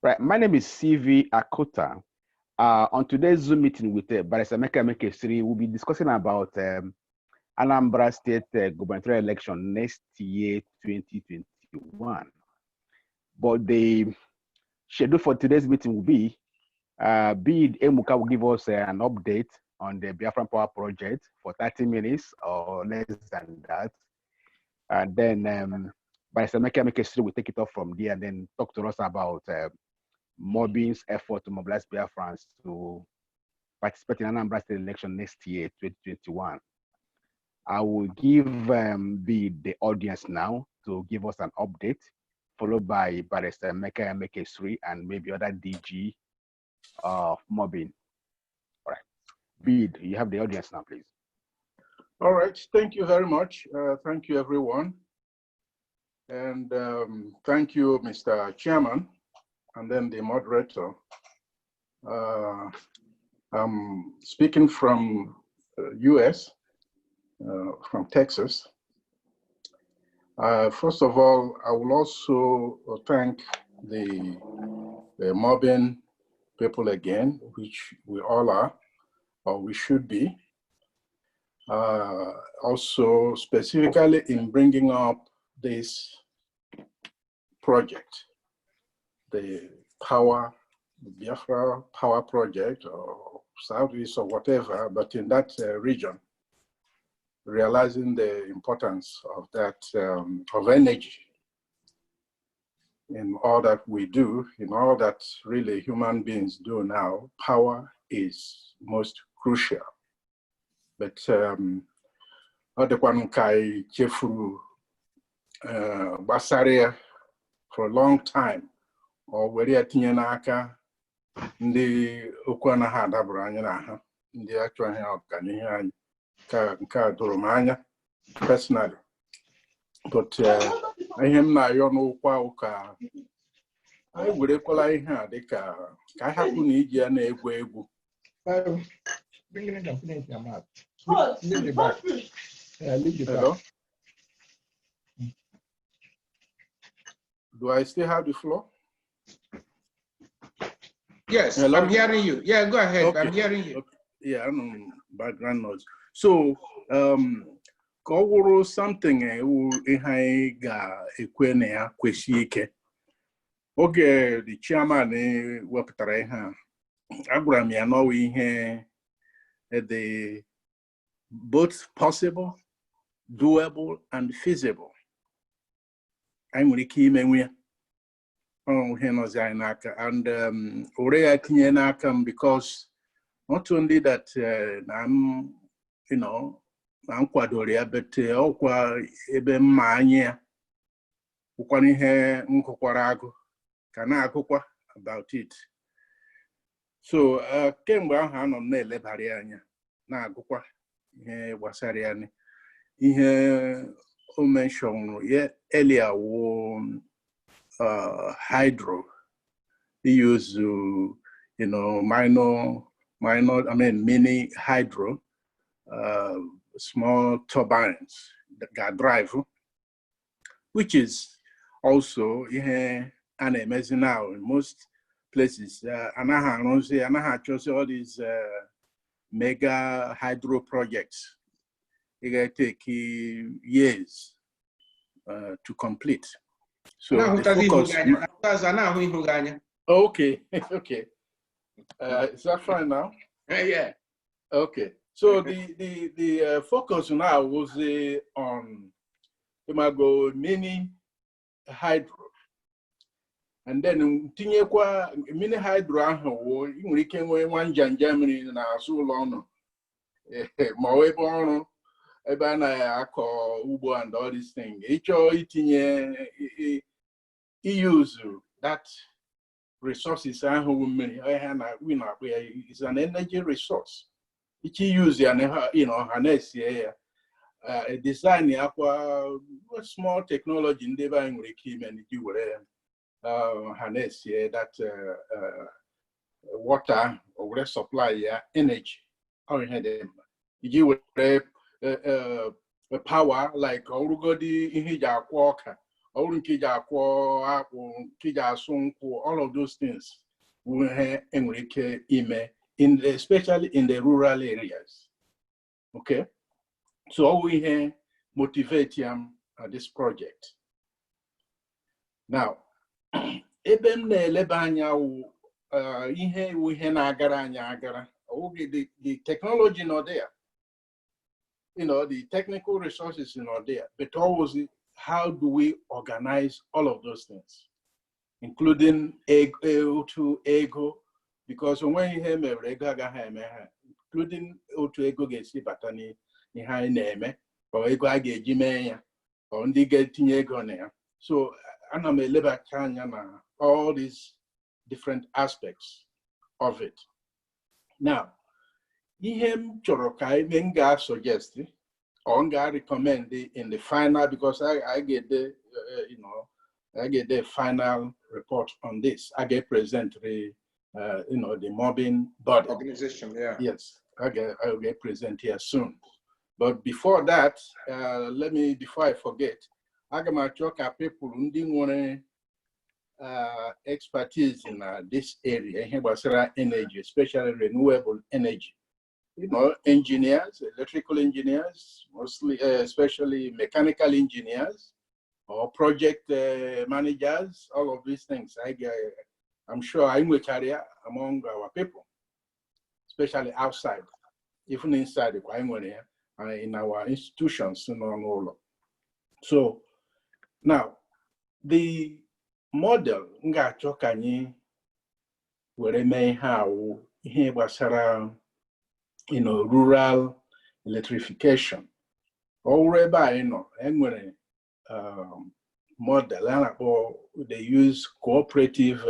Right, my name is C.V.Akuta. On today's Zoom meeting with Barrister Emeka Siri, we'll be discussing about Anambra State gubernatorial election next year, 2021. But the schedule for today's meeting will be Bid Emuka will give us an update on the Biafran Power Project for 30 minutes or less than that. And then Barrister Emeka Siri will take it off from there and then talk to us about MOBIN's effort to mobilize Biafrans to participate in Anambra State election next year, 2021. I will give the audience now to give us an update, followed by Barrister Emeka Sri and maybe other DG of MOBIN. All right, Bid, you have the audience now, please. All right, thank you very much. Thank you, everyone. And thank you, Mr. Chairman, and then the moderator. I'm speaking from US, from Texas. First of all, I will also thank the MOBIN people again, which we all are, or we should be. Also, specifically in bringing up this project, the Biafra Power Project, or Southeast or whatever, but in that region, realizing the importance of that, of energy in all that we do, in all that really human beings do now. Power is most crucial. But Odekwan Kai Chefuru Basaria for a long time, or where you tinyanaka, the Okwana had Abranya, the actual help can Duromanya personally. But I am now, you know, Quauka. I would equalize her, the car. I have to need you and a way. Bring it in, finish your mouth. Leave the back. Leave the back. Do I still have the floor? Yes, hello? I'm hearing you. Yeah, go ahead. Okay. I'm hearing you. Okay. Yeah, I'm on background noise. So, go something ga ekwene kwesiike. Okay, the chairman wepụtara ihe agwara m ya n'ọwa ihe the both possible, doable, and feasible. I'm going to keep me and because not only that I'm, you know, I'm Quadoria, but Okwa Ebe Mania Ukwanihe Nkokwarago Kanakokwa about it. So came down on Nele Bariania, Nagokwa, Wasariani. He mentioned earlier hydro. He used you know, mini hydro, small turbines that got drive, which is also an amazing now in most places. Anaha chose all these mega hydro projects. It will take years to complete. So the focus. Okay, okay. Is that fine now? Yeah. Okay. So the focus now was on Imago mini hydro. And then mini hydro we can one Germany na so long. Mowe Ebana Ubo and all these things. He use that resources is an energy resource. It use a design small technology in the buying and you were that water or supply energy. You were power like Orugodi in Hija Walker all of those things we have especially in the rural areas. Okay, so we have motivate this project. Now, the technology not there. You know, the technical resources are not there, but always how do we organize all of those things, including ego, because when you have including ego gets batani in high name or ego agejime or ndi getting ego there. So I'm a labor all these different aspects of it. Now, Ihem Chorokai Menga suggest or recommend in the final, because I get the I get the final report on this. I get present the the MOBIN body organization. Yeah. Yes, I will get present here soon. But before that, before I forget, I get my talk people who didn't want expertise in this area, energy, especially renewable energy. You know, engineers, electrical engineers, mostly, especially mechanical engineers, or project managers, all of these things. I'm sure I'm with area among our people, especially outside, even inside the area, in our institutions. So now, the model nga chokani were may how he was around, rural electrification. Already, model or they use cooperative,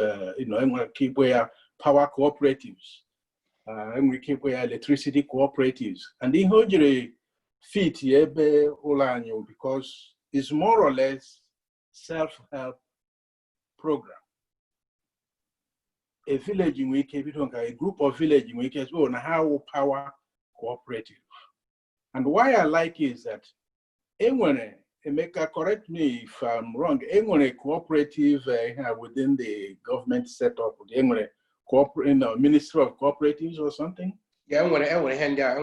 keep where power cooperatives, and we keep where electricity cooperatives, and the whole fit ebe olanyo because it's more or less self-help program. A village in which a group of village in which how power cooperative. And why I like is that Emeka, correct me if I'm wrong, a cooperative within the government setup, Ministry of Cooperatives or something? Yeah, I want to hand out.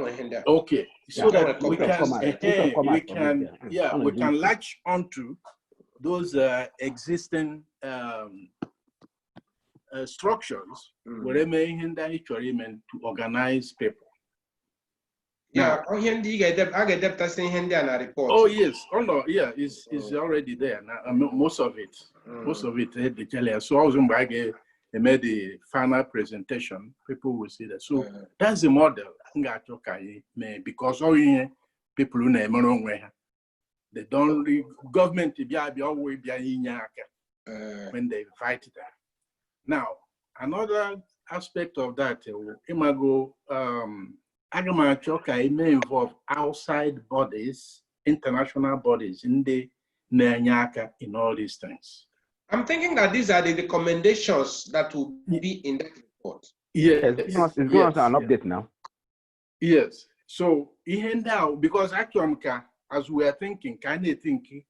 Okay, so that we can latch onto those existing structures where may hinder to organize people. Yeah, I get that saying hand down a report. Oh yes, no, yeah, it's already there now. Most of it, so I was made the final presentation. People will see that. So that's the model. Because all people who they don't read government always when they fight that. Now, another aspect of that, it may involve outside bodies, international bodies, in the in all these things. I'm thinking that these are the recommendations that will be in that report. Yes, it's going to an update now. Yes. So, because actually, as we are thinking, kind of thinking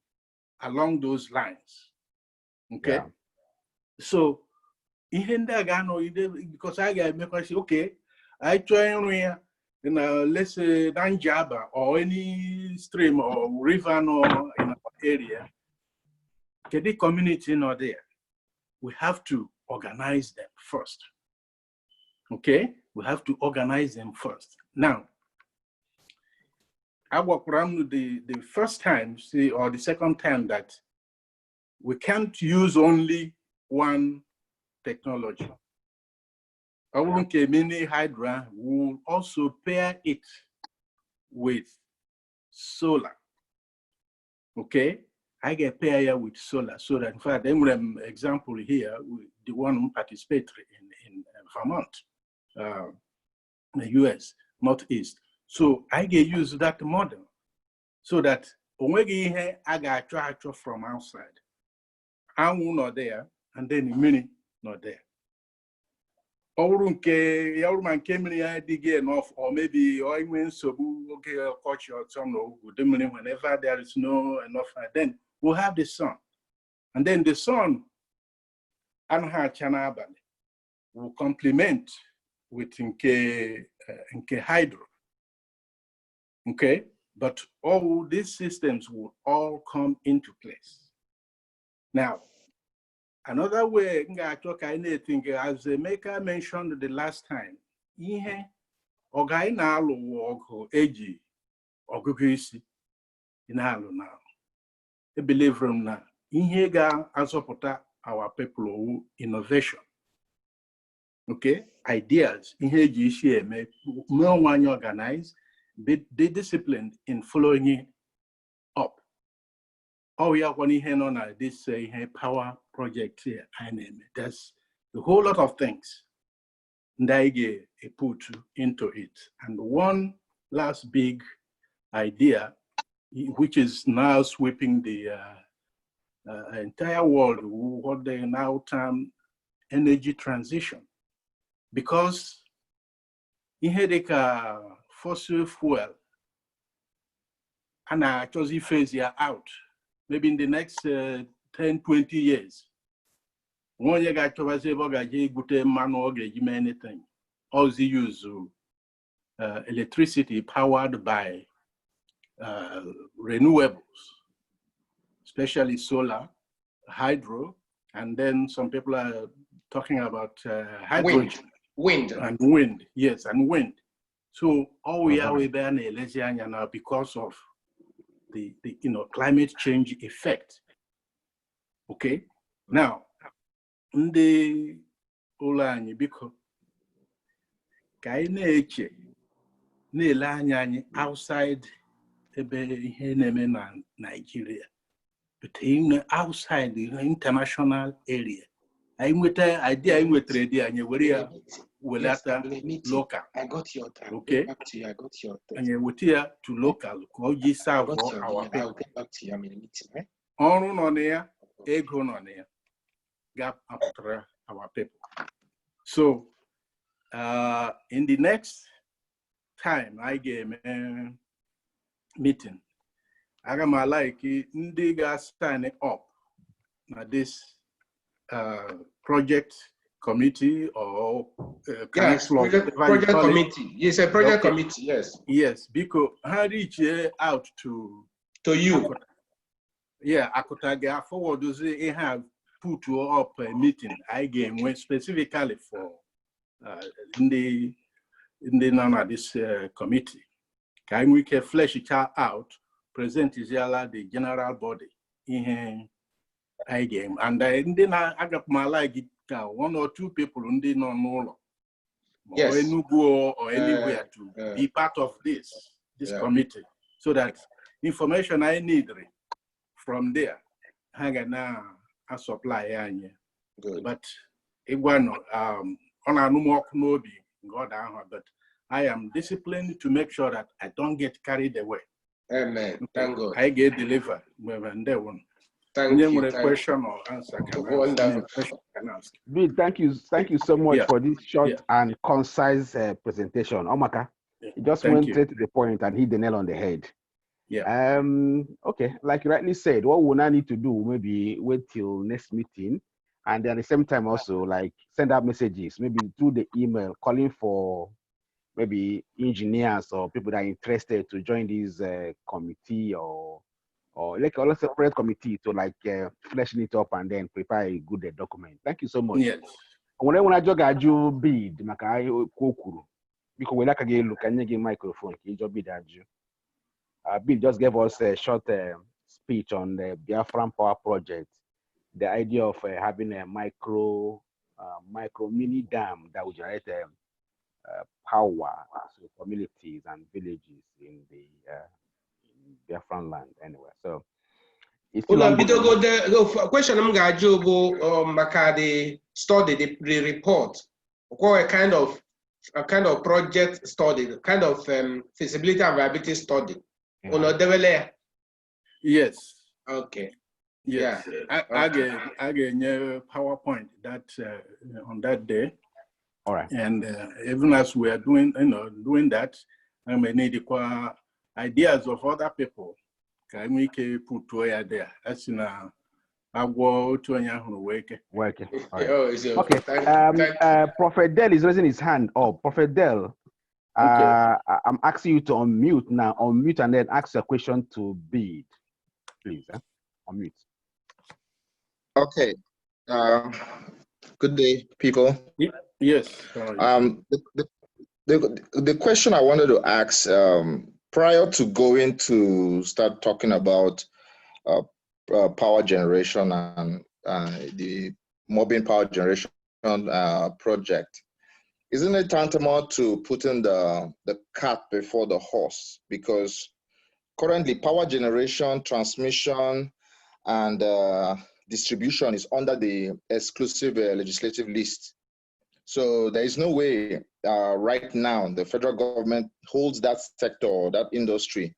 along those lines. Okay. Yeah. So, because I get okay, I try let's say Nanjaba or any stream or river or in our area, the community not there. We have to organize them first. Okay, we have to organize them first. Now, I walk around the first time, or the second time that we can't use only one technology. Our mini hydra will also pair it with solar. Okay, I get pair here with solar, so that in fact, the example here, the one who participated in Vermont, the US, Northeast. So I get use that model, so that when I got attraction from outside, I'm not there, and then the mini not there. Or maybe culture or some whenever there is no enough, then we'll have the sun. And then the sun, Anha Chanabali, will complement with Nke hydro. Okay, but all these systems will all come into place. Now, another way I think, as Emeka mentioned the last time, ihe ogai na alu wogo eji ogugisi inalu now. I believe from now, ihe ga azopota our people innovation. Okay, ideas, ihe eji isi eme, no one organize, be disciplined in following it up. Oh, we are going to hear on this power project here. I name it. There's a whole lot of things that I put into it. And one last big idea, which is now sweeping the entire world, what they now term energy transition. Because in Hedeka fossil fuel, and I actually phase here out. Maybe in the next 10, 20 years. One year got to say, anything. All the use electricity powered by renewables, especially solar, hydro, and then some people are talking about hydrogen. Wind. And wind, yes, and wind. So all we are with now because of the climate change effect. Okay, now the Olani biko kaine outside Nigeria, but in outside the international area. I'm with the idea I'm with ready and you will local. I got your time. Okay. Back to you. I got your time. And you would here to local because serve our people. I'll get back to you. I'm in a meeting, right? On there, ego on there, gap after our people. So in the next time I gave a meeting, I got my like Ndiga signing up now this project committee or yes, project committee. Yes, a project committee. Yes. Yes, because I reach out to you. Akuta. Yeah, Akuta forward they have put up a meeting. I gave went specifically for in the this committee. Can we can flesh it out? Present the general body in I game, and then I got my like one or two people who did not know yes. or anywhere to be part of this committee, so that information I need from there, I supply. Good. But it was on a no God, but I am disciplined to make sure that I don't get carried away. Amen. Thank God. I get delivered when they want. Thank you. Question or answer can ask. Bill, thank you so much for this short and concise presentation. Omaka, you just went straight to the point and hit the nail on the head. Yeah. Okay, like you rightly said, what we now need to do, maybe wait till next meeting, and at the same time also like send out messages, maybe through the email, calling for maybe engineers or people that are interested to join this committee or like a separate committee to like freshen it up and then prepare a good document. Thank you so much. Yes. When I just you bid, maka kokuru, because we like again look and you microphone, you just bid at you. Bill just gave us a short speech on the Biafran Power Project, the idea of having a micro mini dam that would generate power to communities and villages in the Biafran land anyway. So it's still the question I'm going to do the study, the report, or a kind of project study, kind of feasibility and viability study. Yes. Okay. Yes. Yeah. I get a PowerPoint that on that day. All right. And even as we are doing that, I may need ideas of other people. Can we put together there? That's in agwọ otu onye ahụ weke. Working. All right. Oh, is Okay. thank Prophet Dell is raising his hand up. Prophet Dell, I'm asking you to unmute now. Unmute and then ask a question to Bid. Please, unmute. Okay. Good day, people. Yes. The question I wanted to ask prior to going to start talking about power generation and the MOBIN power generation project, isn't it tantamount to putting the cart before the horse? Because currently power generation, transmission, and distribution is under the exclusive legislative list. So there is no way right now the federal government holds that sector or that industry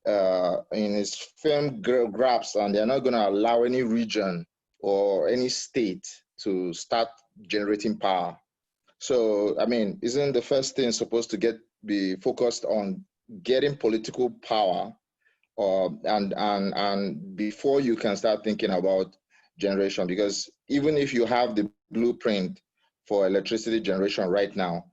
in its firm grasp, and they're not going to allow any region or any state to start generating power. So, I mean, isn't the first thing supposed to be focused on getting political power, and before you can start thinking about generation? Because even if you have the blueprint for electricity generation right now,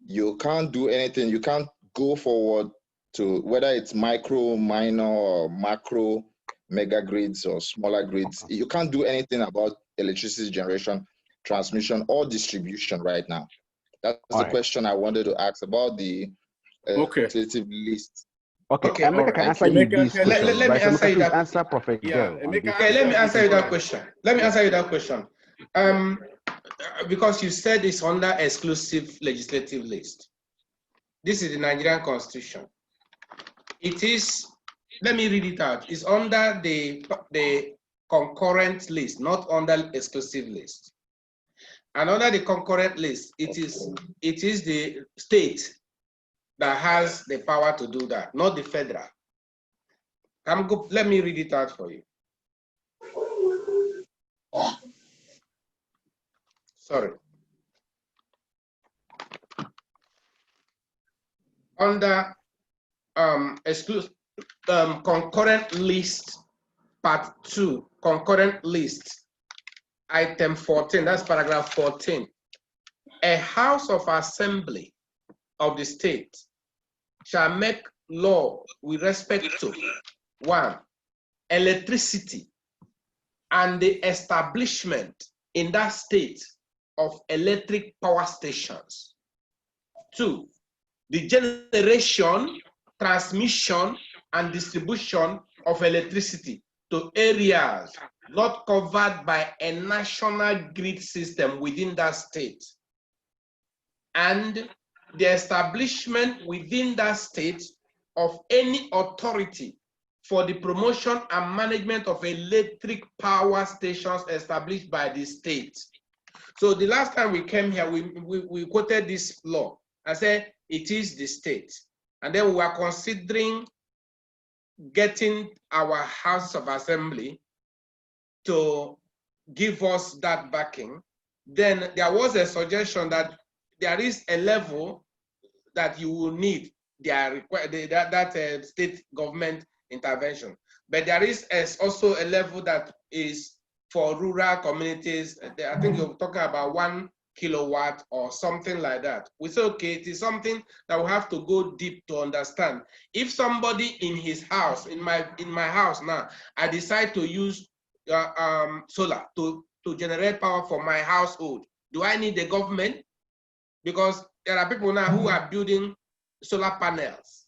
you can't do anything. You can't go forward to whether it's micro, minor, or macro mega grids or smaller grids. You can't do anything about electricity generation, transmission, or distribution right now. That's the question I wanted to ask about the legislative list. Okay, Emeka can answer you this question. Let me answer you that. Answer Prophet Dell. Let me answer you that question. Let me answer you that question. Because you said it's under exclusive legislative list. This is the Nigerian Constitution. It is, let me read it out. It's under the concurrent list, not under exclusive list. And under the concurrent list, it is the state that has the power to do that, not the federal. Let me read it out for you. Sorry. Under concurrent list, part 2, concurrent list, item 14, that's paragraph 14. A House of Assembly of the state shall make law with respect to 1, electricity and the establishment in that state of electric power stations. 2, the generation, transmission, and distribution of electricity to areas not covered by a national grid system within that state, and the establishment within that state of any authority for the promotion and management of electric power stations established by the state. So the last time we came here, we quoted this law. I said it is the state. And then we were considering getting our House of Assembly to give us that backing. Then there was a suggestion that there is a level that you will need that state government intervention. But there is also a level that is for rural communities. I think you're talking about 1 kilowatt or something like that. We say, okay, it is something that we have to go deep to understand. If somebody in his house, in my house now, I decide to use solar to generate power for my household, do I need the government? Because there are people now who are building solar panels.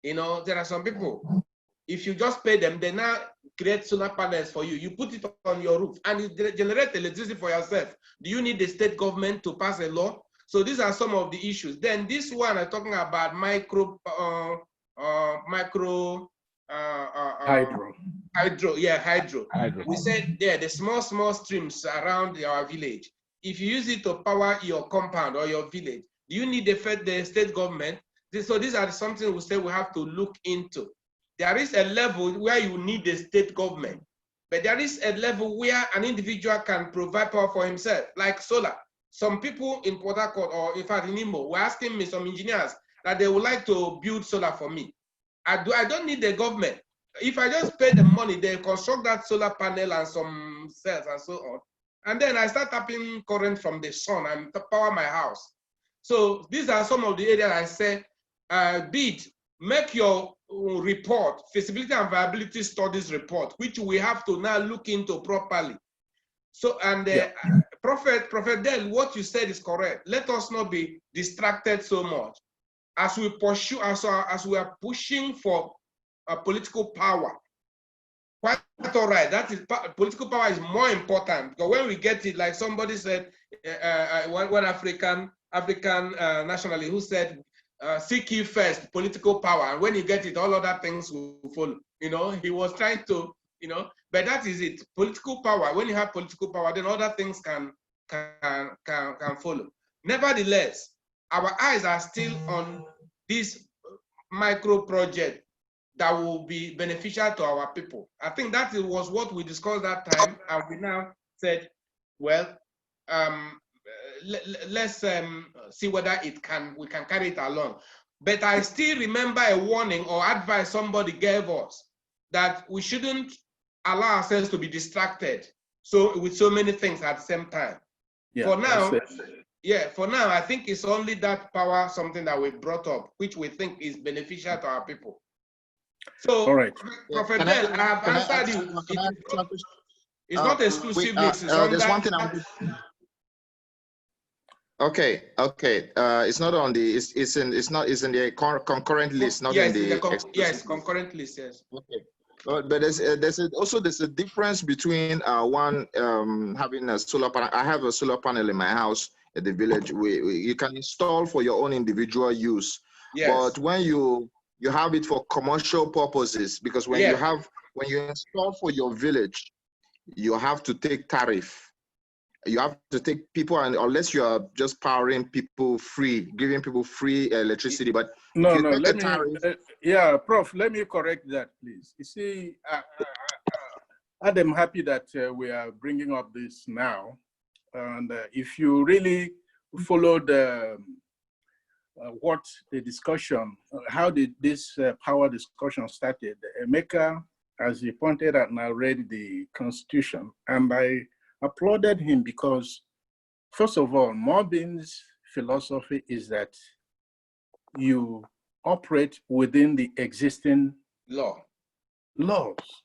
You know, there are some people, if you just pay them, they now create solar panels for you. You put it on your roof and you generate electricity for yourself. Do you need the state government to pass a law? So these are some of the issues. Then this one I'm talking about hydro. We said the small streams around our village. If you use it to power your compound or your village, do you need the state government? So these are something we say we have to look into. There is a level where you need the state government, but there is a level where an individual can provide power for himself, like solar. Some people in Port Harcourt, or in fact in Imo, were asking me, some engineers, that they would like to build solar for me. I don't need the government. if I just pay the money, they construct that solar panel and some cells and so on. And then I start tapping current from the sun and power my house. So these are some of the areas I say, BID, make your report, feasibility and viability studies report, which we have to now look into properly. So, and Prophet Del, what you said is correct. Let us not be distracted so much. As we pursue, as we are pushing for political power, quite all right. That is, political power is more important, because when we get it, like somebody said, one African nationalist who said, seek ye first political power, and when you get it, all other things will follow. You know, he was trying to, you know, but that is it. Political power. When you have political power, then other things can follow. Nevertheless, our eyes are still on this micro project that will be beneficial to our people. I think that was what we discussed that time, and we now said, well, let's see whether we can carry it along. But I still remember a warning or advice somebody gave us that we shouldn't allow ourselves to be distracted with so many things at the same time. Yeah, for now, I think it's only that power, something that we brought up, which we think is beneficial to our people. So, all right. Prophet Del, I have answered you. It's not exclusive list. There's one thing Okay. It's not on the. It's in the concurrent list, not in the. Yes, concurrent list. Yes. Okay. But there's a difference between one having a solar panel. I have a solar panel in my house at the village. You can install for your own individual use. Yes. But when you have it for commercial purposes, because when you install for your village, you have to take tariff. You have to take people, and unless you are just powering people free, giving people free electricity. But no, let me, Prof, let me correct that, please. You see, I'm happy that we are bringing up this now. And if you really followed what the discussion, how did this power discussion started? Emeka, as he pointed out, now read the Constitution, and I applauded him because, first of all, MOBIN's philosophy is that you operate within the existing laws.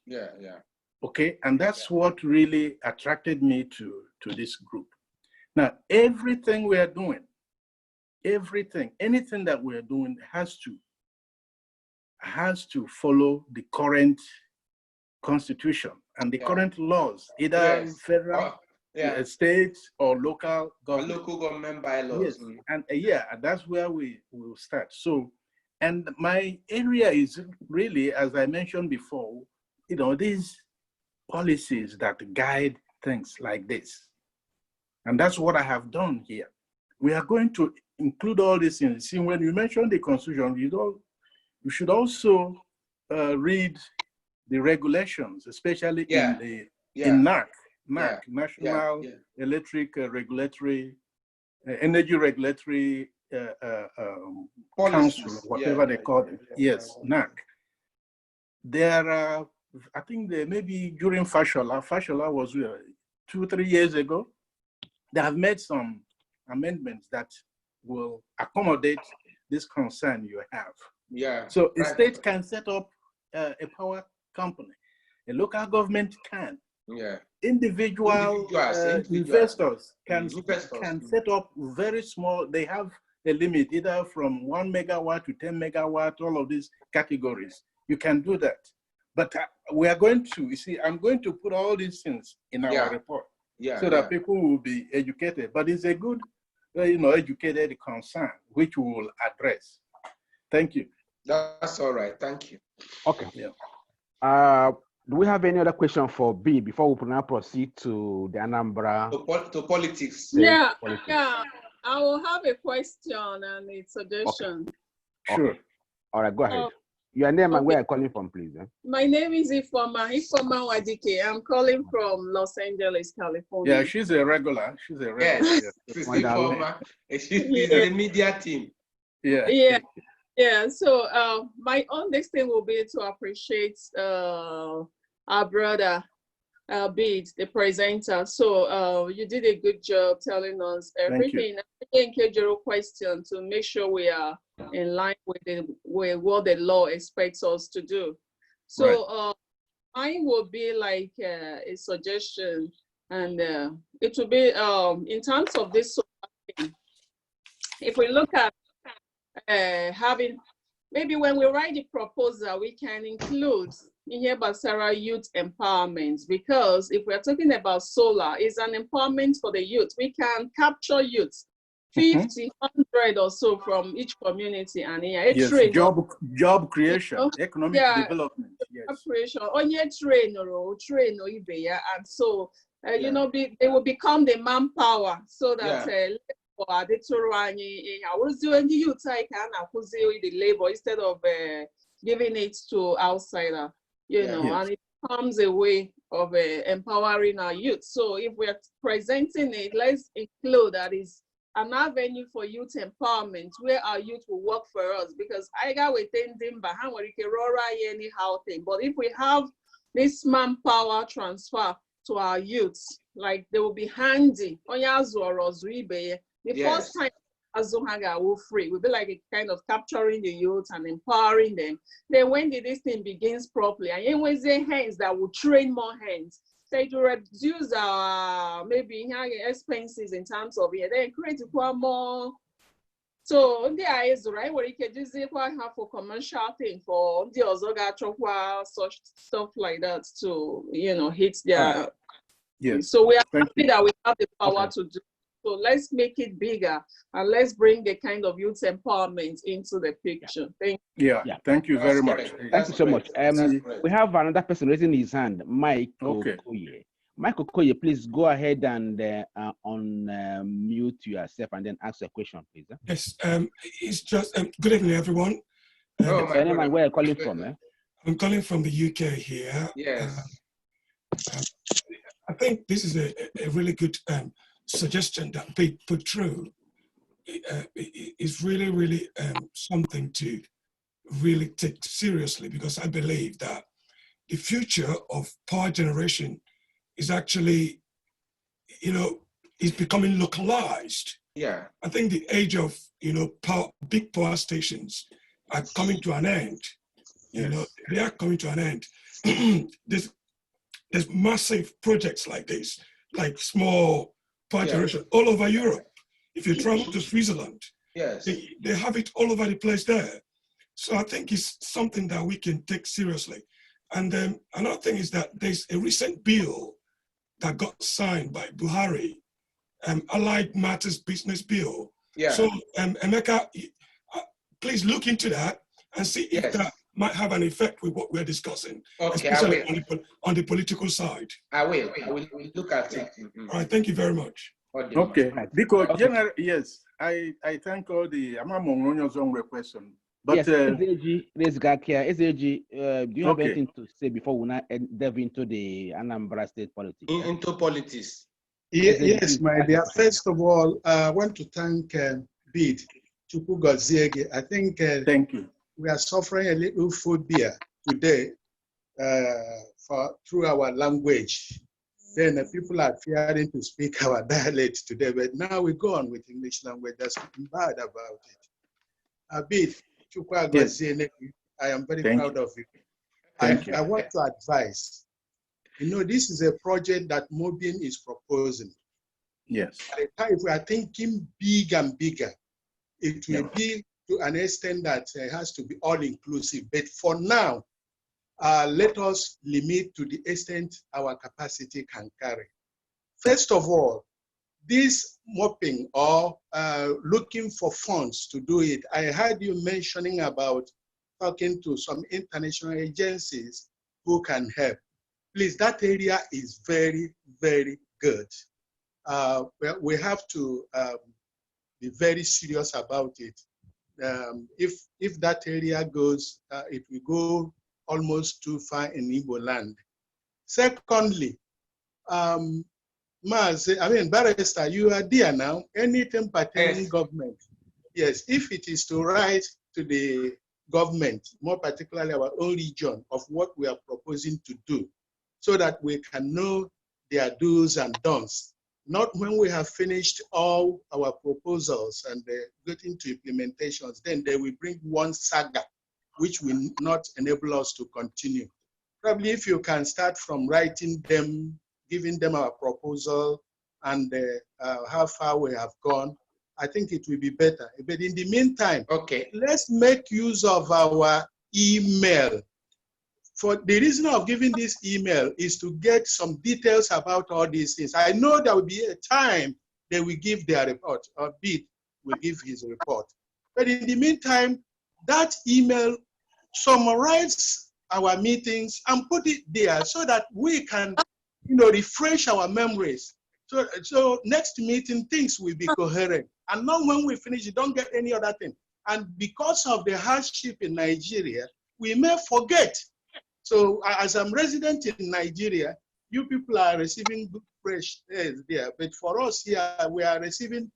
Yeah. Okay, and that's what really attracted me to this group. Now, everything we are doing, anything that we are doing has to follow the current Constitution and the current laws, either federal, state, or local government. Local government bylaws. Yes, and that's where we will start. So, and my area is really, as I mentioned before, these policies that guide things like this. And that's what I have done here. We are going to include all these things. See, when you mention the Constitution, you should also read the regulations, especially in NAC, National Electric Regulatory, Energy Regulatory Council, whatever they call it. Yes, NAC. There are, I think maybe during Fashola was 2-3 years ago, they have made some amendments that will accommodate this concern you have. Yeah. So a state can set up a power company. A local government can. Yeah. Individual investors can set up very small. They have a limit, either from 1 megawatt to 10 megawatt, all of these categories. You can do that. But we are going to, you see, I'm going to put all these things in our report so that people will be educated. But it's a good, educated concern, which we will address. Thank you. That's all right. Thank you. Okay. Yeah. Do we have any other question for B before we now proceed to the Anambra? To politics. Yeah. I will have a question and a suggestion. Okay. Sure. All right, go ahead. Your name and where are you calling from, please? My name is Ifoma Wadike. I'm calling from Los Angeles, California. Yeah, she's a regular. Yes, she's Ifoma. She's in the media team. Yeah. Yeah, so my own next thing will be to appreciate our brother Bid, the presenter. So you did a good job telling us everything. In case your question to make sure we are in line with what the law expects us to do. So mine will be like a suggestion, and it will be in terms of this thing. If we look at having, maybe when we write the proposal, we can include in here Basara youth empowerment, because if we're talking about solar, it's an empowerment for the youth. We can capture youth, 50, 100 or so from each community, and yes, job creation, economic development. Yes. Creation, train or and so you know, they will become the manpower, so that the youth can the labor instead of giving it to outsider, you know, and it becomes a way of empowering our youth. So if we are presenting it, let's include that is an avenue for youth empowerment where our youth will work for us, because I got within them but anyhow thing. But if we have this manpower transfer to our youths, like they will be handy. The first time Azuhaga will free, will be like a kind of capturing the youth and empowering them. Then when this thing begins properly, and always the hands that will train more hands, so to reduce our maybe expenses in terms of then create more. So the is right where you can just have for commercial thing for the Ozoga such stuff like that to hit their. So we are happy that we have the power to do. So let's make it bigger, and let's bring the kind of youth empowerment into the picture. Thank you. Thank you very much. Thank you so much. We have another person raising his hand, Mike Okoye. Mike Okoye, please go ahead and unmute yourself and then ask a question, please. Yes, it's just good evening, everyone. Where are you calling from? I'm calling from the UK here. Yes. I think this is a really good suggestion that they put through. It's really, really something to really take seriously, because I believe that the future of power generation is actually, is becoming localized. Yeah. I think the age of, big power stations are coming to an end. They are coming to an end. There's massive projects like this, like small power generation all over Europe. If you travel to Switzerland, they have it all over the place there. So I think it's something that we can take seriously. And then another thing is that there's a recent bill that got signed by Buhari, Allied Matters Business Bill. So Emeka, please look into that and see if that might have an effect with what we're discussing, especially on the political side. I will look at it. All right, thank you very much. Okay, because yes, I thank all the Amamon on question. But SAG, do you have anything to say before we now delve into the Anambra state politics? Into politics. Yes, my dear. First of all, I want to thank Bid Chukwugoziege. I think thank you. We are suffering a little phobia today through our language. Then people are fearing to speak our dialect today, but now we go on with English language. There's nothing bad about it. Bid Chukwugoziege, I am very proud of you. I want to advise. This is a project that MOBIN is proposing. Yes. At the time, if we are thinking big and bigger, it will be to an extent that it has to be all-inclusive. But for now, let us limit to the extent our capacity can carry. First of all, this mopping or looking for funds to do it, I heard you mentioning about talking to some international agencies who can help. Please, that area is very, very good. We have to be very serious about it. If that area goes, it will go almost too far in Igbo land. Secondly, Barrister, you are there now. Anything pertaining government, yes, if it is to write to the government, more particularly our own region, of what we are proposing to do, so that we can know their do's and don'ts. Not when we have finished all our proposals and get into implementations, then they will bring one saga, which will not enable us to continue. Probably if you can start from writing them, giving them our proposal, and how far we have gone, I think it will be better. But in the meantime, okay, let's make use of our email. For the reason of giving this email is to get some details about all these things. I know there will be a time they will give their report, or Bid will give his report. But in the meantime, that email summarizes our meetings and put it there so that we can, refresh our memories. So next meeting, things will be coherent. And not when we finish, you don't get any other thing. And because of the hardship in Nigeria, we may forget. So as I'm resident in Nigeria, you people are receiving good fresh air there. But for us here, we are receiving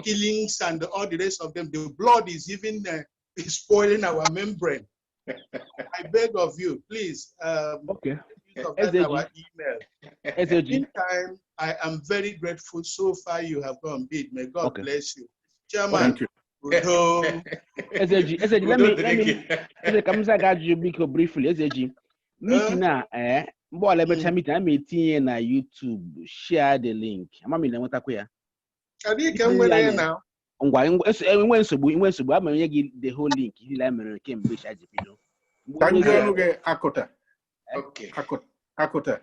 killings and all the rest of them. The blood is even spoiling our membrane. I beg of you, please. Okay. Use of that, our email. In the meantime, I am very grateful. So far, you have gone big. May God bless you. Chairman. Thank you. SAG, let me come back to briefly. SAG, meeting now, more like meeting. I'm meeting na YouTube. Share the link. I'm going to queer. Can you come with here now? When so I'm going to give the whole link. Thank you, Akuta. okay. Akuta.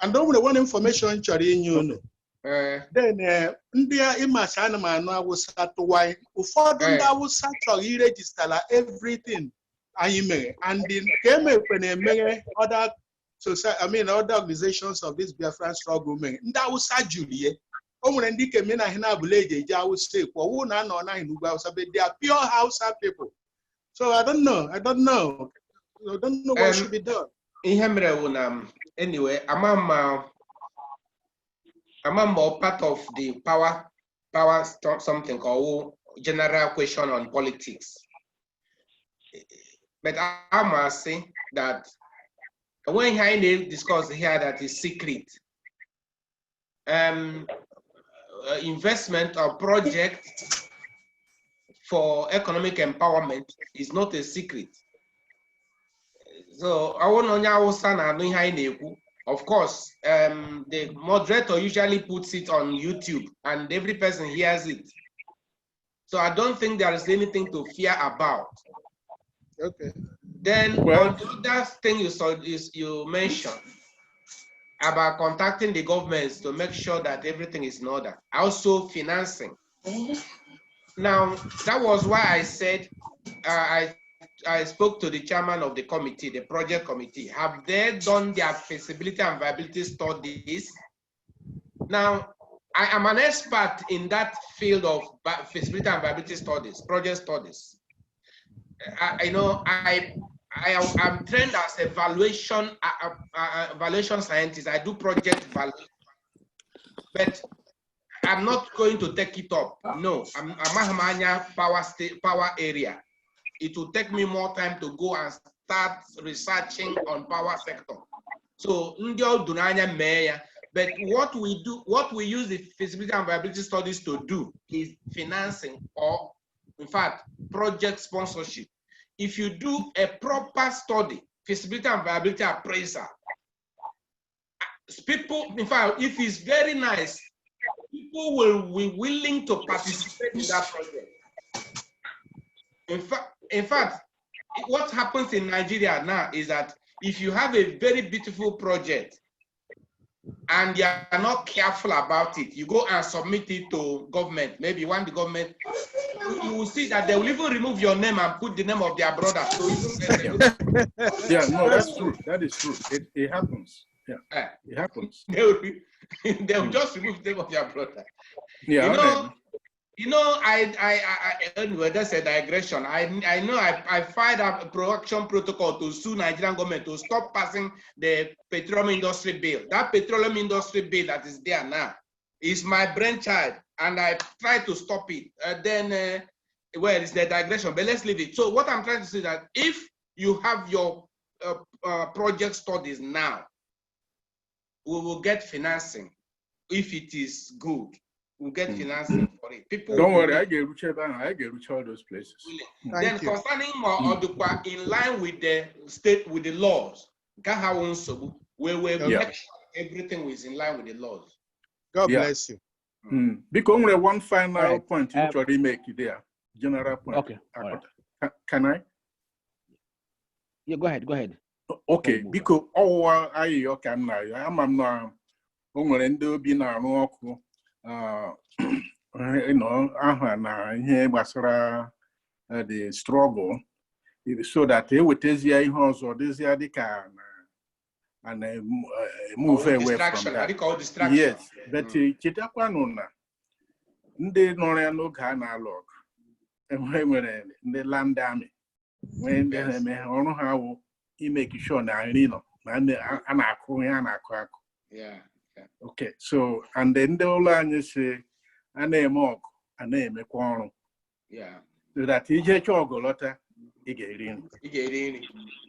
And don't want information sharing you. Then India Imasana Mano was at why Ufodun that was such a register everything I may and then came up when other society, other organizations of this Biafran struggle men. That was a Julie. When they came in, I would say, for one and on nine, they are pure house people. So I don't know. I don't know what should be done. Anyway, I'm more part of the power something called general question on politics. But I must say that when I discuss here that is secret, investment or project for economic empowerment is not a secret. So I want to know. Of course, the moderator usually puts it on YouTube and every person hears it. So I don't think there is anything to fear about. Okay. Then on the other thing you mentioned about contacting the governments to make sure that everything is in order. Also financing. Now, that was why I said I spoke to the chairman of the committee, the project committee. Have they done their feasibility and viability studies? Now, I am an expert in that field of feasibility and viability studies, project studies. I'm trained as a valuation scientist. I do project valuation, but I'm not going to take it up. No, I'm a power area. It will take me more time to go and start researching on power sector. So, but what we use the feasibility and viability studies to do is financing, or in fact, project sponsorship. If you do a proper study, feasibility and viability appraisal, people, in fact, if it's very nice, people will be willing to participate in that project. In fact, what happens in Nigeria now is that if you have a very beautiful project and you are not careful about it, you go and submit it to government. Maybe when the government, you will see that they will even remove your name and put the name of their brother. So yeah, no, that's true. That is true. It happens. Yeah, it happens. They will just remove the name of their brother. Yeah, Anyway, that's a digression. I know I filed a production protocol to sue Nigerian government to stop passing the petroleum industry bill. That petroleum industry bill that is there now is my brainchild, and I tried to stop it. Then well, it's the digression, but let's leave it. So what I'm trying to say is that if you have your project studies now, we will get financing. If it is good, we'll get financing for it. People don't worry, I get all those places. Then concerning more in line with the state, with the laws, we will make sure everything is in line with the laws. God bless you. Because only one final point you already make there. General point. Okay. Can I? Yeah, go ahead. Okay, because I can now. I'm not going to be now. You know, here basara the struggle, so that they would take the house or this year and move away from that. Yes, but Chitaquanona, they no log, and when the land army, when they don't how he make sure now, you know, and yeah. Okay, so and then the line say, and they mock, and they make one. Yeah. So that he just chogolota, he get in.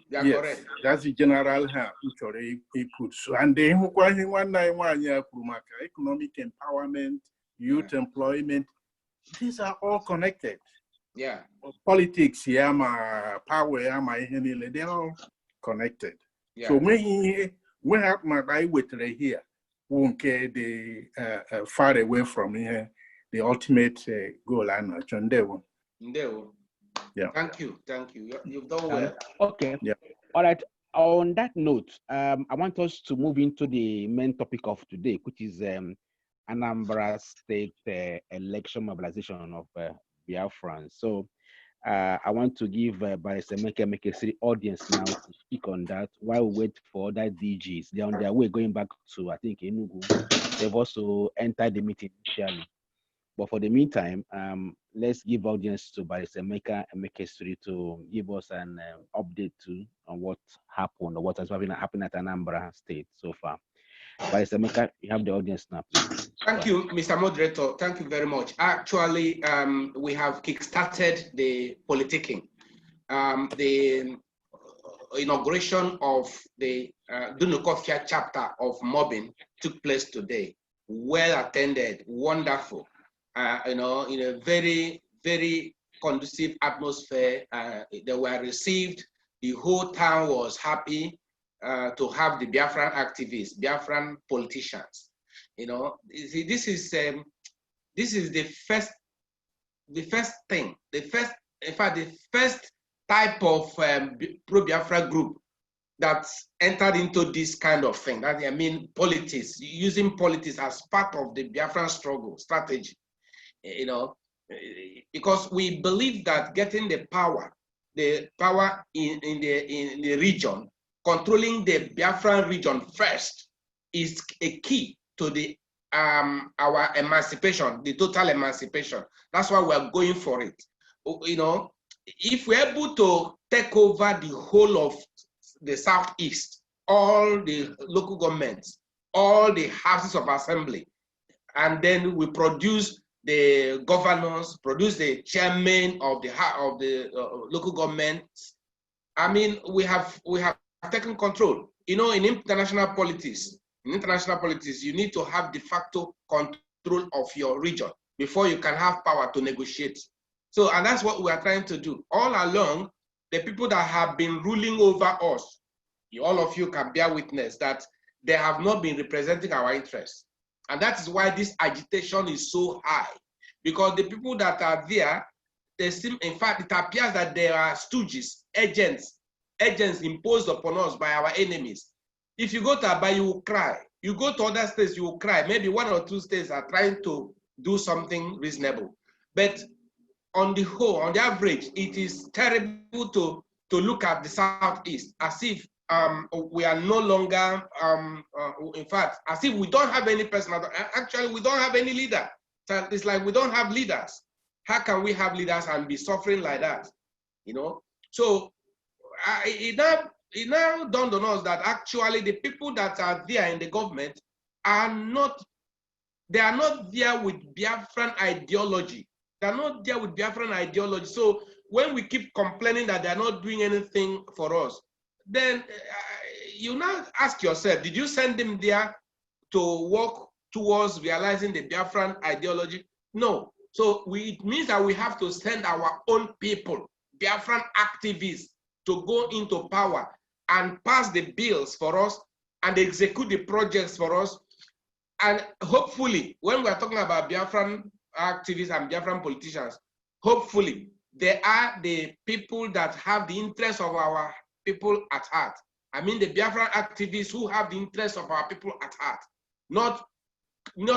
Yes, that's the general he puts. And then who quite 1 year economic empowerment, youth employment, these are all connected. Yeah. Politics, power, they're all connected. Yeah. So when have my eye with here, won't care the far away from here, the ultimate goal and yeah. Thank you. You've done well. Okay. Yeah. All right. On that note, I want us to move into the main topic of today, which is Anambra State election mobilization of Biafrans. So I want to give Barrister Mekesiri audience now to speak on that while we wait for other DGs. They're on their way going back to, I think, Enugu. They've also entered the meeting initially. But for the meantime, let's give audience to Barrister Mekesiri to give us an update on what happened or what has been happening at Anambra State so far. Barrister Meka, you have the audience now, please. Thank you, Mr. Moderator. Thank you very much. Actually, we have kickstarted the politicking. The inauguration of the Dunukofia chapter of MOBIN took place today. Well attended, wonderful. You know, in a very, very conducive atmosphere. They were received. The whole town was happy to have the Biafran activists, Biafran politicians. You know, this is the first thing, the first type of pro-Biafra group that entered into this kind of thing. That I mean, politics, using politics as part of the Biafran struggle strategy. You know, because we believe that getting the power in the region, controlling the Biafran region first, is a key to the our emancipation, the total emancipation. That's why we're going for it. You know, if we're able to take over the whole of the Southeast, all the local governments, all the houses of assembly, and then we produce the governors, produce the chairman of the local governments. I mean, we have taken control. You know, in international politics, you need to have de facto control of your region before you can have power to negotiate. So, and that's what we are trying to do. All along, the people that have been ruling over us, all of you can bear witness that they have not been representing our interests. And that is why this agitation is so high, because the people that are there, they seem, in fact, it appears that they are stooges, agents imposed upon us by our enemies. If you go to Aba, you will cry. You go to other states, you will cry. Maybe 1 or 2 states are trying to do something reasonable. But on the whole, on the average, it is terrible to look at the Southeast as if we are no longer, in fact, as if we don't have any person. Actually, we don't have any leader. So it's like we don't have leaders. How can we have leaders and be suffering like that? You know? So it now dawned on us that actually the people that are there in the government are not there with Biafran ideology. They're not there with Biafran ideology. So when we keep complaining that they're not doing anything for us, then you now ask yourself, did you send them there to work towards realizing the Biafran ideology? No. So it means that we have to send our own people, Biafran activists, to go into power and pass the bills for us and execute the projects for us. And hopefully, when we're talking about Biafran activists and Biafran politicians, hopefully they are the people that have the interests of our people at heart. I mean the Biafran activists who have the interests of our people at heart, not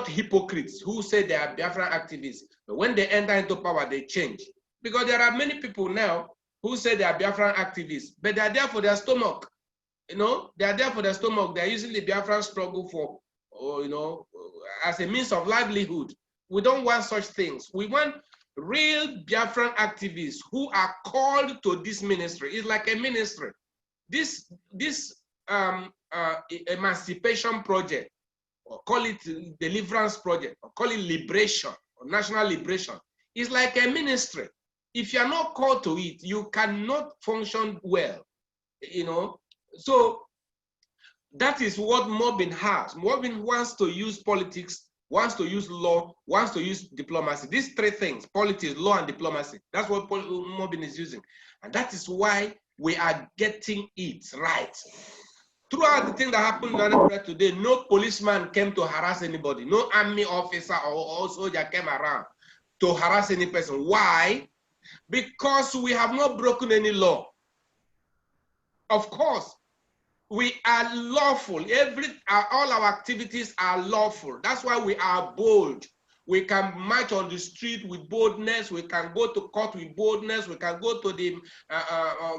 hypocrites who say they are Biafran activists, but when they enter into power, they change. Because there are many people now who say they are Biafran activists, but they are there for their stomach. You know, they are there for their stomach. They are using the Biafran struggle for, you know, as a means of livelihood. We don't want such things. We want real Biafran activists who are called to this ministry. It's like a ministry. This emancipation project, or call it deliverance project, or call it liberation, or national liberation, is like a ministry. If you are not called to it, you cannot function well, you know. So that is what MOBIN has. MOBIN wants to use politics, wants to use law, wants to use diplomacy. These three things, politics, law, and diplomacy, that's what MOBIN is using. And that is why we are getting it right. Throughout the thing that happened in Anambra today, no policeman came to harass anybody. No army officer or soldier came around to harass any person. Why? Because we have not broken any law. Of course, we are lawful. All our activities are lawful. That's why we are bold. We can march on the street with boldness. We can go to court with boldness. We can go to the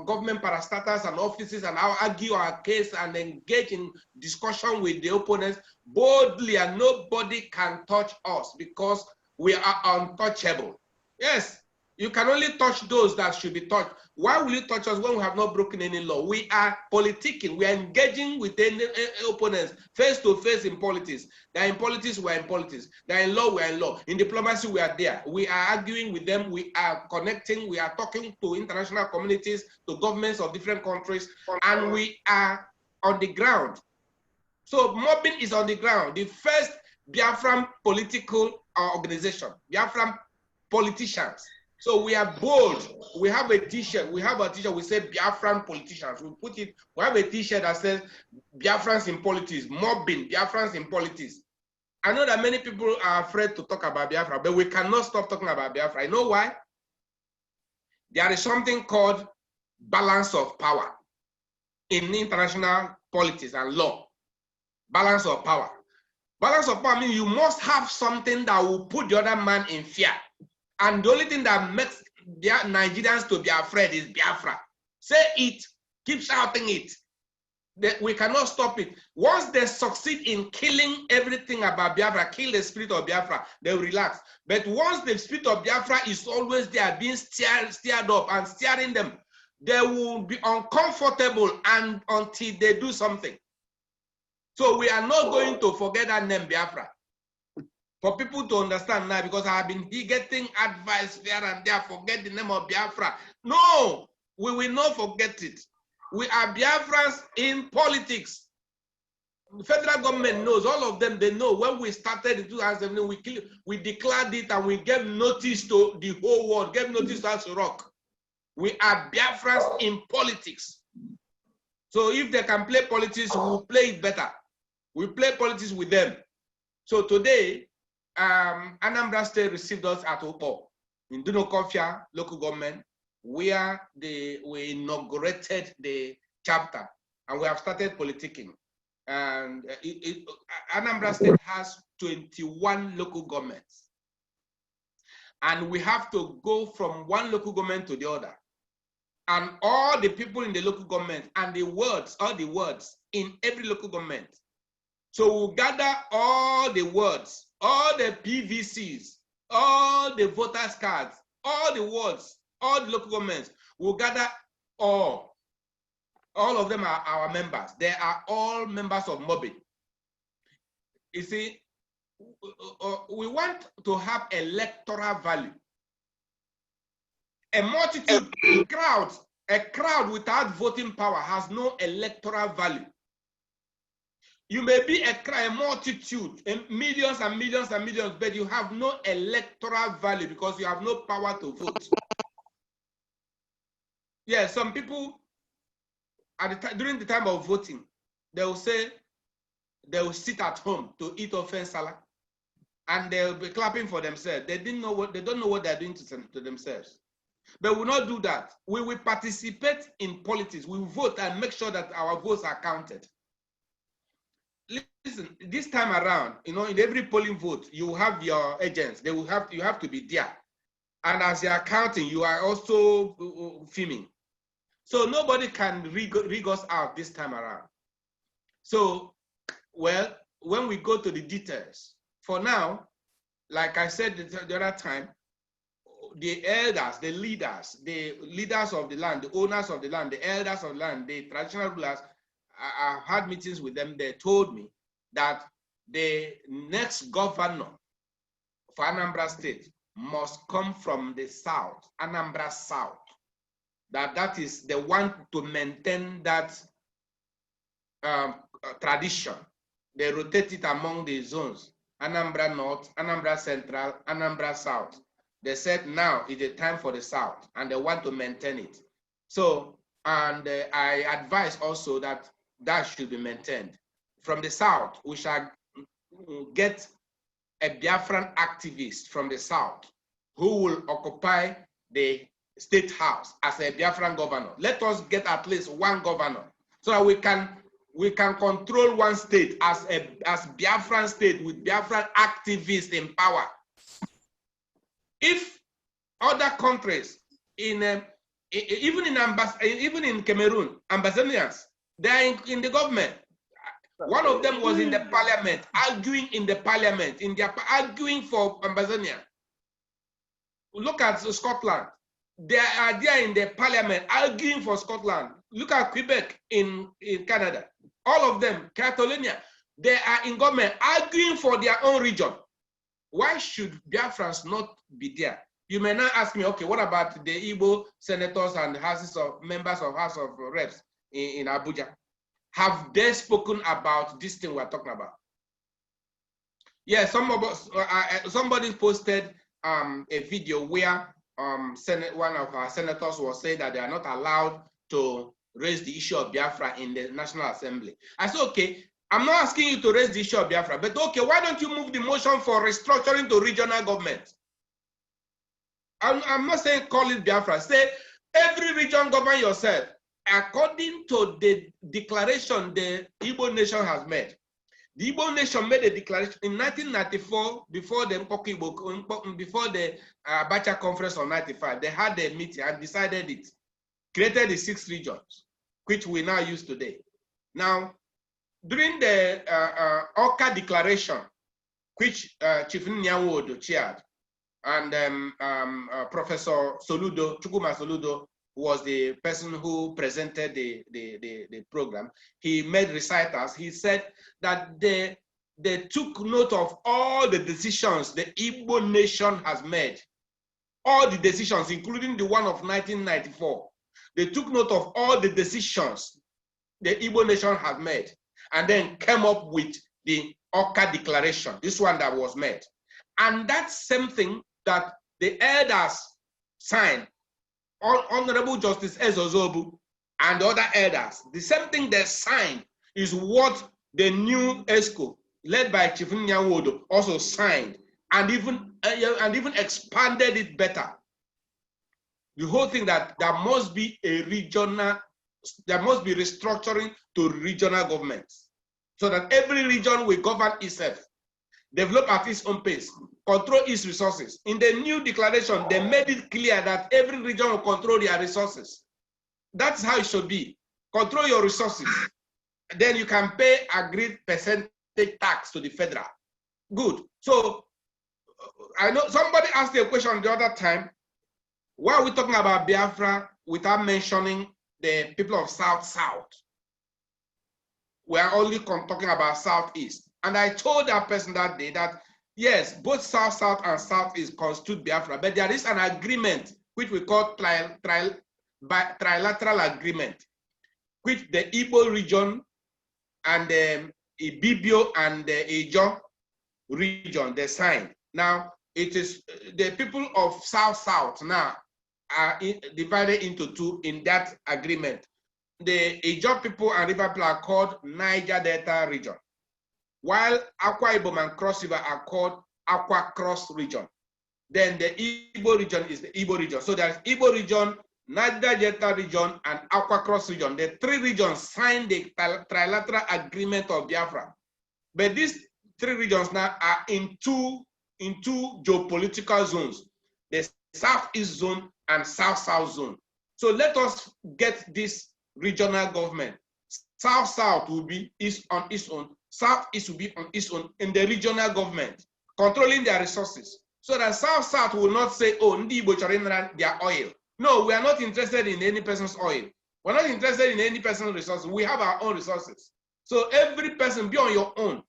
government parastatals and offices and argue our case and engage in discussion with the opponents boldly, and nobody can touch us because we are untouchable. Yes, you can only touch those that should be touched. Why will you touch us when we have not broken any law? We are politicking. We are engaging with the opponents face to face in politics. They are in politics, we are in politics. They are in law, we are in law. In diplomacy, we are there. We are arguing with them. We are connecting. We are talking to international communities, to governments of different countries, and we are on the ground. So MOBIN is on the ground. The first Biafran political organization, Biafran politicians. So we are bold. We have a t-shirt. We say Biafran politicians. We put it, we have a t-shirt that says Biafrans in politics, MOBIN, Biafrans in politics. I know that many people are afraid to talk about Biafra, but we cannot stop talking about Biafra. You know why? There is something called balance of power in international politics and law. Balance of power. Balance of power means you must have something that will put the other man in fear. And the only thing that makes the Nigerians to be afraid is Biafra. Say it, keep shouting it. We cannot stop it. Once they succeed in killing everything about Biafra, kill the spirit of Biafra, they will relax. But once the spirit of Biafra is always there, being stirred up and steering them, they will be uncomfortable and until they do something. So we are not going to forget that name Biafra. For people to understand now, because I have been getting advice here and there, forget the name of Biafra. No, we will not forget it. We are Biafrans in politics. The federal government knows, all of them, they know. When we started in 2017, we declared it and we gave notice to the whole world, gave notice to us to rock. We are Biafrans in politics. So if they can play politics, we will play it better. We play politics with them. So today, Anambra State received us at Opo in Dunokofia local government, where we inaugurated the chapter and we have started politicking. And Anambra State has 21 local governments. And we have to go from one local government to the other. And all the people in the local government and the words, all the words in every local government. So we'll gather all the words, all the PVCs, all the voters' cards, all the words, all the local governments. We'll gather all. All of them are our members. They are all members of MOBIN. You see, we want to have electoral value. A multitude, a crowd without voting power has no electoral value. You may be a multitude, millions and millions and millions, but you have no electoral value because you have no power to vote. Yeah, some people during the time of voting, they will say they will sit at home to eat offense salad, and they will be clapping for themselves. They don't know what they're doing to themselves. But we will not do that. We will participate in politics. We will vote and make sure that our votes are counted. Listen, this time around, in every polling vote, you have your agents. You have to be there. And as you are counting, you are also filming. So nobody can rig us out this time around. So, well, when we go to the details, for now, like I said the other time, the elders, the leaders of the land, the owners of the land, the elders of the land, the traditional rulers, I had meetings with them. They told me that the next governor for Anambra State must come from the south, Anambra South. That is the one to maintain that tradition. They rotate it among the zones: Anambra North, Anambra Central, Anambra South. They said now is the time for the South, and they want to maintain it. So, and I advise also that should be maintained. From the South, we shall get a Biafran activist from the South who will occupy the state house as a Biafran governor. Let us get at least one governor so that we can control one state as Biafran state with Biafran activists in power. If other countries, even in Cameroon, Ambazonians, they are in the government. One of them was in the parliament, arguing in the parliament, arguing for Ambazonia. Look at Scotland. They are there in the parliament, arguing for Scotland. Look at Quebec in Canada. All of them, Catalonia, they are in government, arguing for their own region. Why should Biafrans not be there? You may now ask me, okay, what about the Igbo senators and members of House of Reps in Abuja? Have they spoken about this thing we're talking about? Yeah, somebody posted a video where one of our senators was saying that they are not allowed to raise the issue of Biafra in the National Assembly. I said, okay, I'm not asking you to raise the issue of Biafra, but okay, why don't you move the motion for restructuring to regional government? I'm not saying call it Biafra. Say every region govern yourself according to the declaration the Igbo nation has made. The Igbo nation made a declaration in 1994 before the Abacha conference of 95. They had a meeting and decided it, created the 6 regions, which we now use today. Now, during the Oka declaration, which Chief Nyanwodo chaired, and Professor Soludo, Chukuma Soludo, was the person who presented the program. He made recitals. He said that they took note of all the decisions the Igbo nation has made, all the decisions, including the one of 1994. They took note of all the decisions the Igbo nation has made, and then came up with the Oka Declaration, this one that was made. And that same thing that the elders signed, Honorable Justice Ezozobu and the other elders, the same thing they signed is what the new ESCO, led by Chief Nyanwodo, also signed, and even expanded it better. The whole thing that there must be restructuring to regional governments, so that every region will govern itself, develop at its own pace, control its resources. In the new declaration, they made it clear that every region will control their resources. That's how it should be. Control your resources. Then you can pay agreed percentage tax to the federal. Good. So I know somebody asked a question the other time. Why are we talking about Biafra without mentioning the people of South? We are only talking about Southeast. And I told that person that day that, yes, both South and Southeast constitute Biafra, but there is an agreement which we call trilateral agreement, which the Igbo region and the Ibibio and the Ijo region, they signed. Now, it is the people of South now are divided into two in that agreement. The Ijo people and River people are called Niger Delta region, while Akwa Ibom and Cross River are called Akwa Cross region. Then the Igbo region is the Igbo region. So there's Igbo region, Niger Delta region, and Akwa Cross region. The three regions signed the trilateral agreement of Biafra. But these three regions now are in two geopolitical zones, the Southeast zone and South-South zone. So let us get this regional government. South-South will be east on its own, South-East will be on its own in the regional government, controlling their resources. So that South-South will not say, oh, Ndi Igbo chọrọ their oil. No, we are not interested in any person's oil. We're not interested in any person's resources. We have our own resources. So every person be on your own.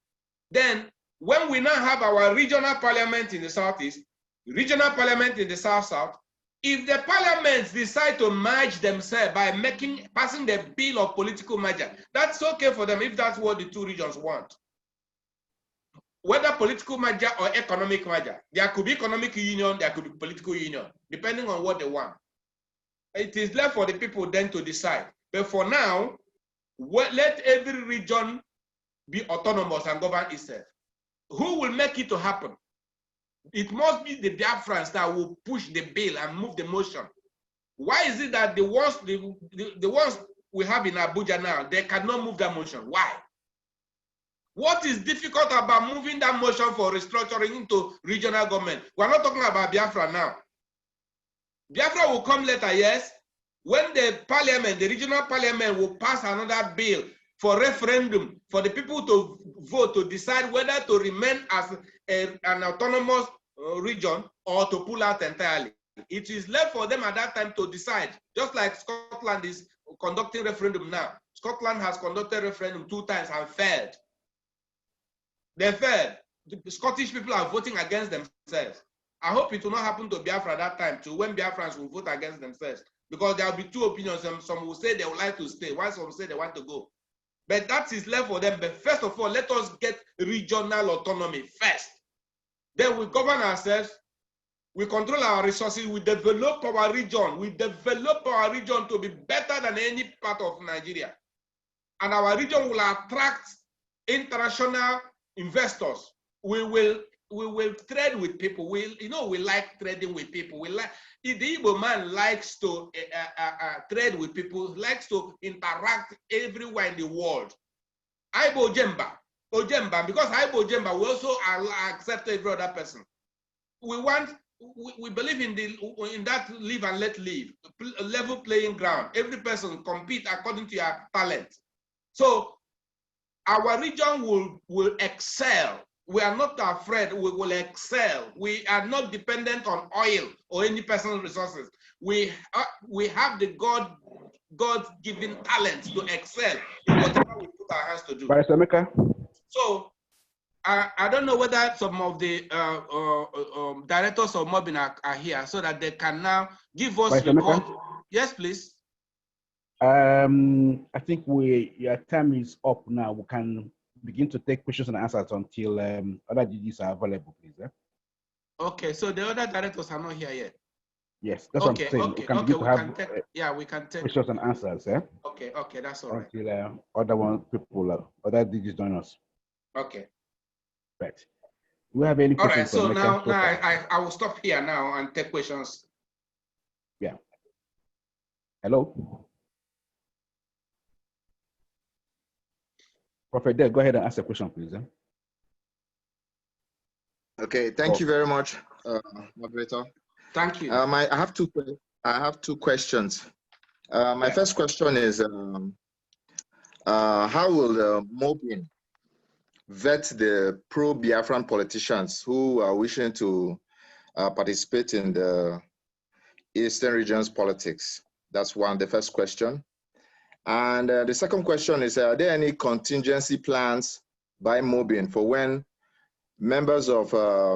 Then when we now have our regional parliament in the Southeast, regional parliament in the South-South, if the parliaments decide to merge themselves by passing the bill of political merger, that's okay for them if that's what the two regions want. Whether political merger or economic merger, there could be economic union, there could be political union, depending on what they want. It is left for the people then to decide. But for now, let every region be autonomous and govern itself. Who will make it to happen? It must be the Biafrans that will push the bill and move the motion. Why is it that the ones we have in Abuja now, they cannot move that motion? Why? What is difficult about moving that motion for restructuring into regional government? We're not talking about Biafra now. Biafra will come later, yes, when the parliament, the regional parliament will pass another bill for referendum, for the people to vote to decide whether to remain as an autonomous region or to pull out entirely. It is left for them at that time to decide, just like Scotland is conducting referendum now. Scotland has conducted referendum 2 times and failed. They failed. The Scottish people are voting against themselves. I hope it will not happen to Biafra at that time too, when Biafrans will vote against themselves, because there will be two opinions. Some will say they would like to stay, while some will say they want to go. But that is left for them. But first of all, let us get regional autonomy first. Then we govern ourselves, we control our resources, we develop our region. We develop our region to be better than any part of Nigeria. And our region will attract international investors. We will trade with people. We like trading with people. The Igbo man likes to trade with people, likes to interact everywhere in the world. Igbo Ojemba, because Igbo Ojemba, we also accept every other person. We believe in that live and let live, level playing ground. Every person compete according to your talent. So our region will excel. We are not afraid, we will excel. We are not dependent on oil or any personal resources. We have the God-given talent to excel in whatever we put our hands to do. So I don't know whether some of the directors of MOBIN are here so that they can now give us report. Yes, please. I think your time is up now. We can begin to take questions and answers until other DGs are available, please. Okay, so the other directors are not here yet. Yes, that's what I'm saying. Okay, we can begin to have we can take questions and answers. Okay, that's all right. Until other DGs join us. Okay. Right. Do we have any questions? All right, so now I will stop here now and take questions. Yeah. Hello? Prophet Dale, go ahead and ask a question, please. Okay, thank you very much, moderator. Thank you. I have two questions. My first question is, how will MOBIN vet the pro-Biafran politicians who are wishing to participate in the Eastern region's politics? That's the first question. And the second question is, are there any contingency plans by MOBIN for when members of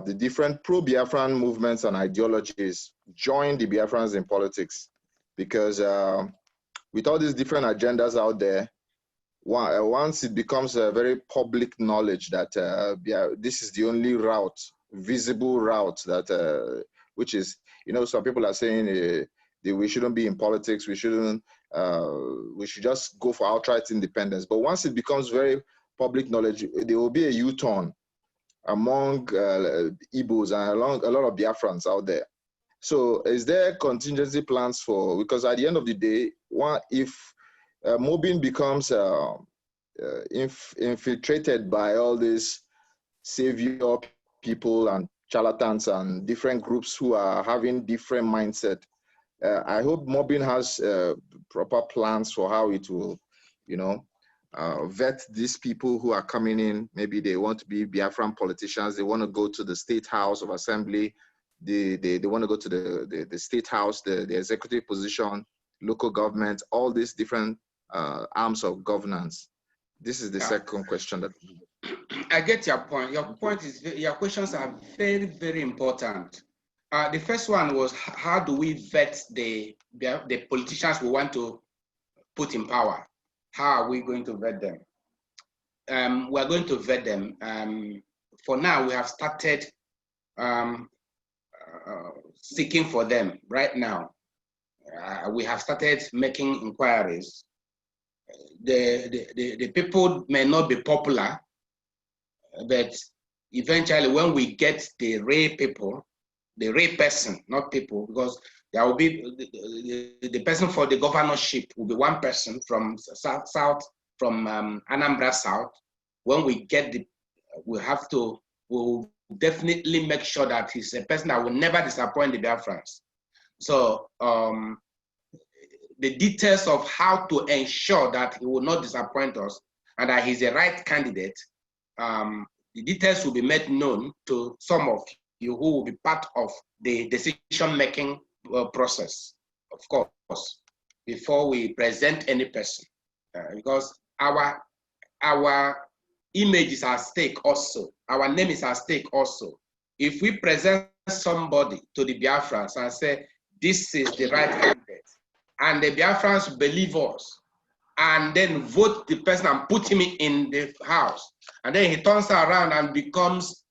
the different pro-Biafran movements and ideologies join the Biafrans in politics, because with all these different agendas out there, once it becomes a very public knowledge that this is the only route, visible route, that which is, you know, some people are saying we shouldn't be in politics, we shouldn't, we should just go for outright independence. But once it becomes very public knowledge, there will be a U-turn among Igbos and along a lot of Biafrans out there. So is there contingency plans for, because at the end of the day, if MOBIN becomes infiltrated by all these savior people and charlatans and different groups who are having different mindset, I hope MOBIN has proper plans for how it will, you know, vet these people who are coming in. Maybe they want to be Biafran politicians. They want to go to the State House of Assembly. They want to go to the State House, the executive position, local government, all these different arms of governance. This is the second question that I get your point. Your point is, your questions are very, very important. The first one was, how do we vet the politicians we want to put in power? How are we going to vet them? We're going to vet them. For now, we have started seeking for them right now. We have started making inquiries. The people may not be popular, but eventually when we get the real people, the real person, not people, because there will be the person for the governorship will be one person from south from Anambra South. When we get we'll definitely make sure that he's a person that will never disappoint the Biafrans. So the details of how to ensure that he will not disappoint us and that he's the right candidate, the details will be made known to some of you who will be part of the decision-making process, of course, before we present any person, because our image is at stake also. Our name is at stake also. If we present somebody to the Biafrans and say, this is the right candidate, and the Biafrans believe us, and then vote the person and put him in the house, and then he turns around and becomes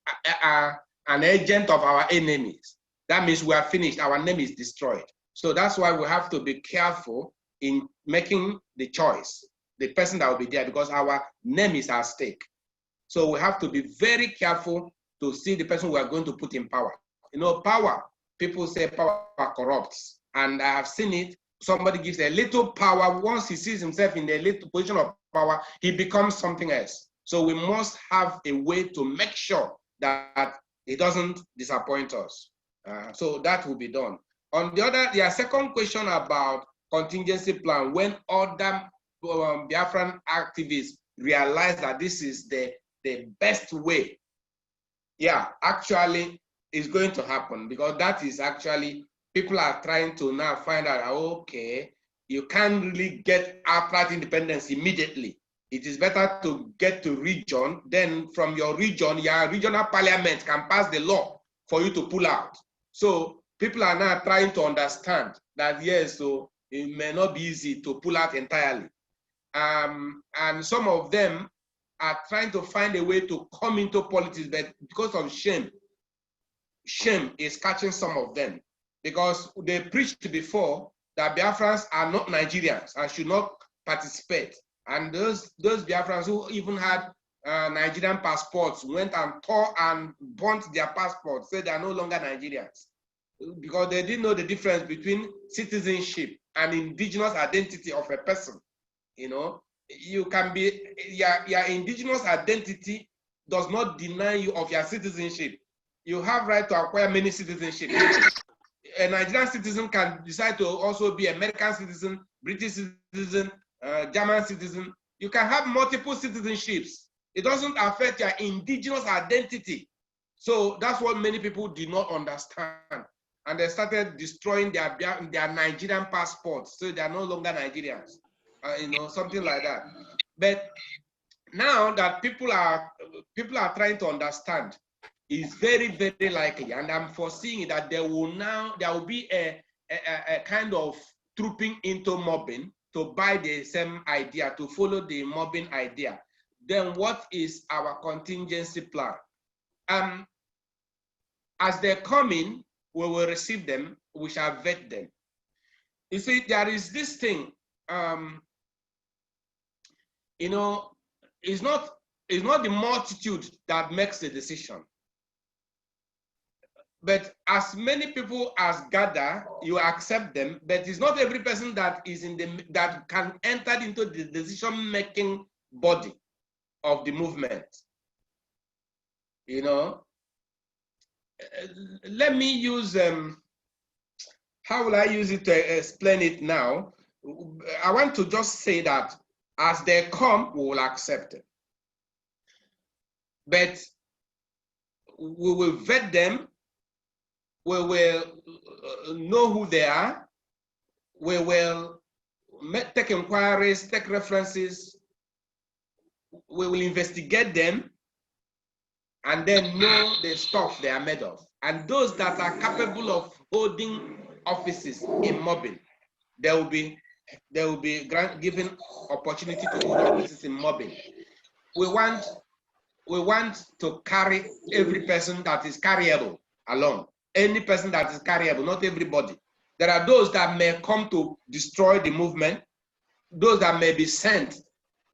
an agent of our enemies, that means we are finished. Our name is destroyed. So that's why we have to be careful in making the choice, the person that will be there, because our name is at stake. So we have to be very careful to see the person we are going to put in power. You know, power, people say power corrupts. And I have seen it. Somebody gives a little power. Once he sees himself in a little position of power, he becomes something else. So we must have a way to make sure that it doesn't disappoint us. So that will be done. On the other, the second question about contingency plan, when other Biafran activists realize that this is the best way, yeah, actually it's going to happen, because that is actually, people are trying to now find out, okay, you can't really get outright independence immediately. It is better to get to region, then from your region, your regional parliament can pass the law for you to pull out. So people are now trying to understand that, yes, so it may not be easy to pull out entirely. And some of them are trying to find a way to come into politics, but because of shame is catching some of them, because they preached before that Biafrans are not Nigerians and should not participate. And those Biafrans who even had Nigerian passports went and tore and burnt their passports, said they are no longer Nigerians, because they didn't know the difference between citizenship and indigenous identity of a person. You know, you can be, your indigenous identity does not deny you of your citizenship. You have right to acquire many citizenship. A Nigerian citizen can decide to also be American citizen, British citizen, German citizen. You can have multiple citizenships. It doesn't affect your indigenous identity. So that's what many people did not understand. And they started destroying their Nigerian passports, so they are no longer Nigerians. You know, something like that. But now that people are trying to understand is very, very likely, and I'm foreseeing that there will be a kind of trooping into mobbing to buy the same idea, to follow the mobbing idea. Then what is our contingency plan? As they come in, we will receive them, we shall vet them. You see, there is this thing, you know, it's not the multitude that makes the decision. But as many people as gather, you accept them, but it's not every person that is that can enter into the decision-making body of the movement. You know, let me use, how will I use it to explain it now? I want to just say that as they come, we will accept it. But we will vet them, we will know who they are, we will take inquiries, take references, we will investigate them, and then know the stuff they are made of. And those that are capable of holding offices in mobbing, they will be given opportunity to hold offices in mobbing. We want to carry every person that is carryable along. Any person that is carryable, not everybody. There are those that may come to destroy the movement, those that may be sent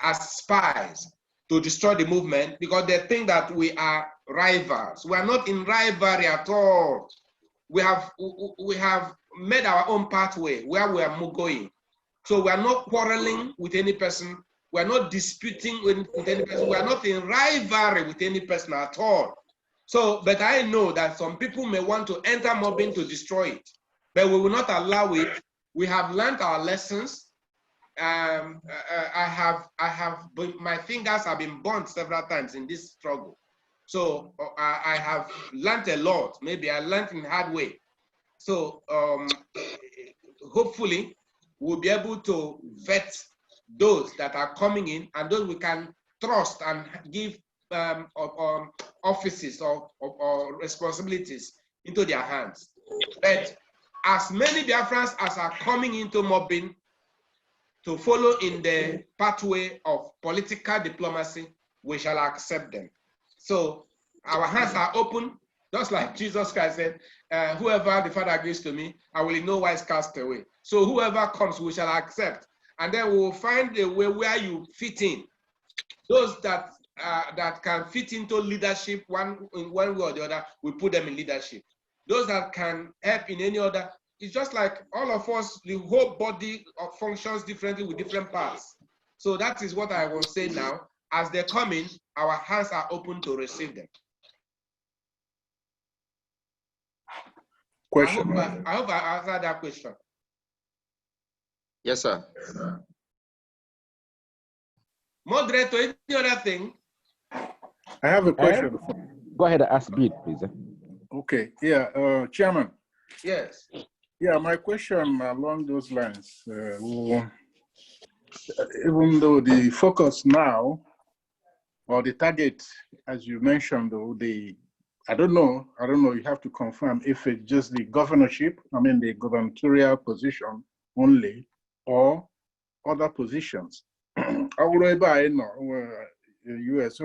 as spies to destroy the movement because they think that we are rivals. We are not in rivalry at all. We have made our own pathway where we are going. So we are not quarreling with any person. We are not disputing with any person. We are not in rivalry with any person at all. So, but I know that some people may want to enter mobbing to destroy it, but we will not allow it. We have learned our lessons. My fingers have been burnt several times in this struggle. So I have learned a lot. Maybe I learned in a hard way. So hopefully we'll be able to vet those that are coming in and those we can trust and give offices or responsibilities into their hands. But as many Biafrans as are coming into mobbing to follow in the pathway of political diplomacy, we shall accept them. So our hands are open, just like Jesus Christ said, whoever the Father gives to me, I will in no wise cast away. So whoever comes, we shall accept. And then we will find a way where you fit in. Those that can fit into leadership in one way or the other, we put them in leadership. Those that can help in any other, it's just like all of us, the whole body functions differently with different parts. So that is what I will say now. As they come in, our hands are open to receive them. Question. I hope I answered that question. Yes, sir. Moderator, any other thing? I have a question. Go ahead and ask Bid, please. Okay. Yeah, Chairman. Yes. Yeah, my question along those lines. Even though the focus now, or the target, as you mentioned, though, I don't know, you have to confirm if it's just the governorship, the gubernatorial position only, or other positions. I know, US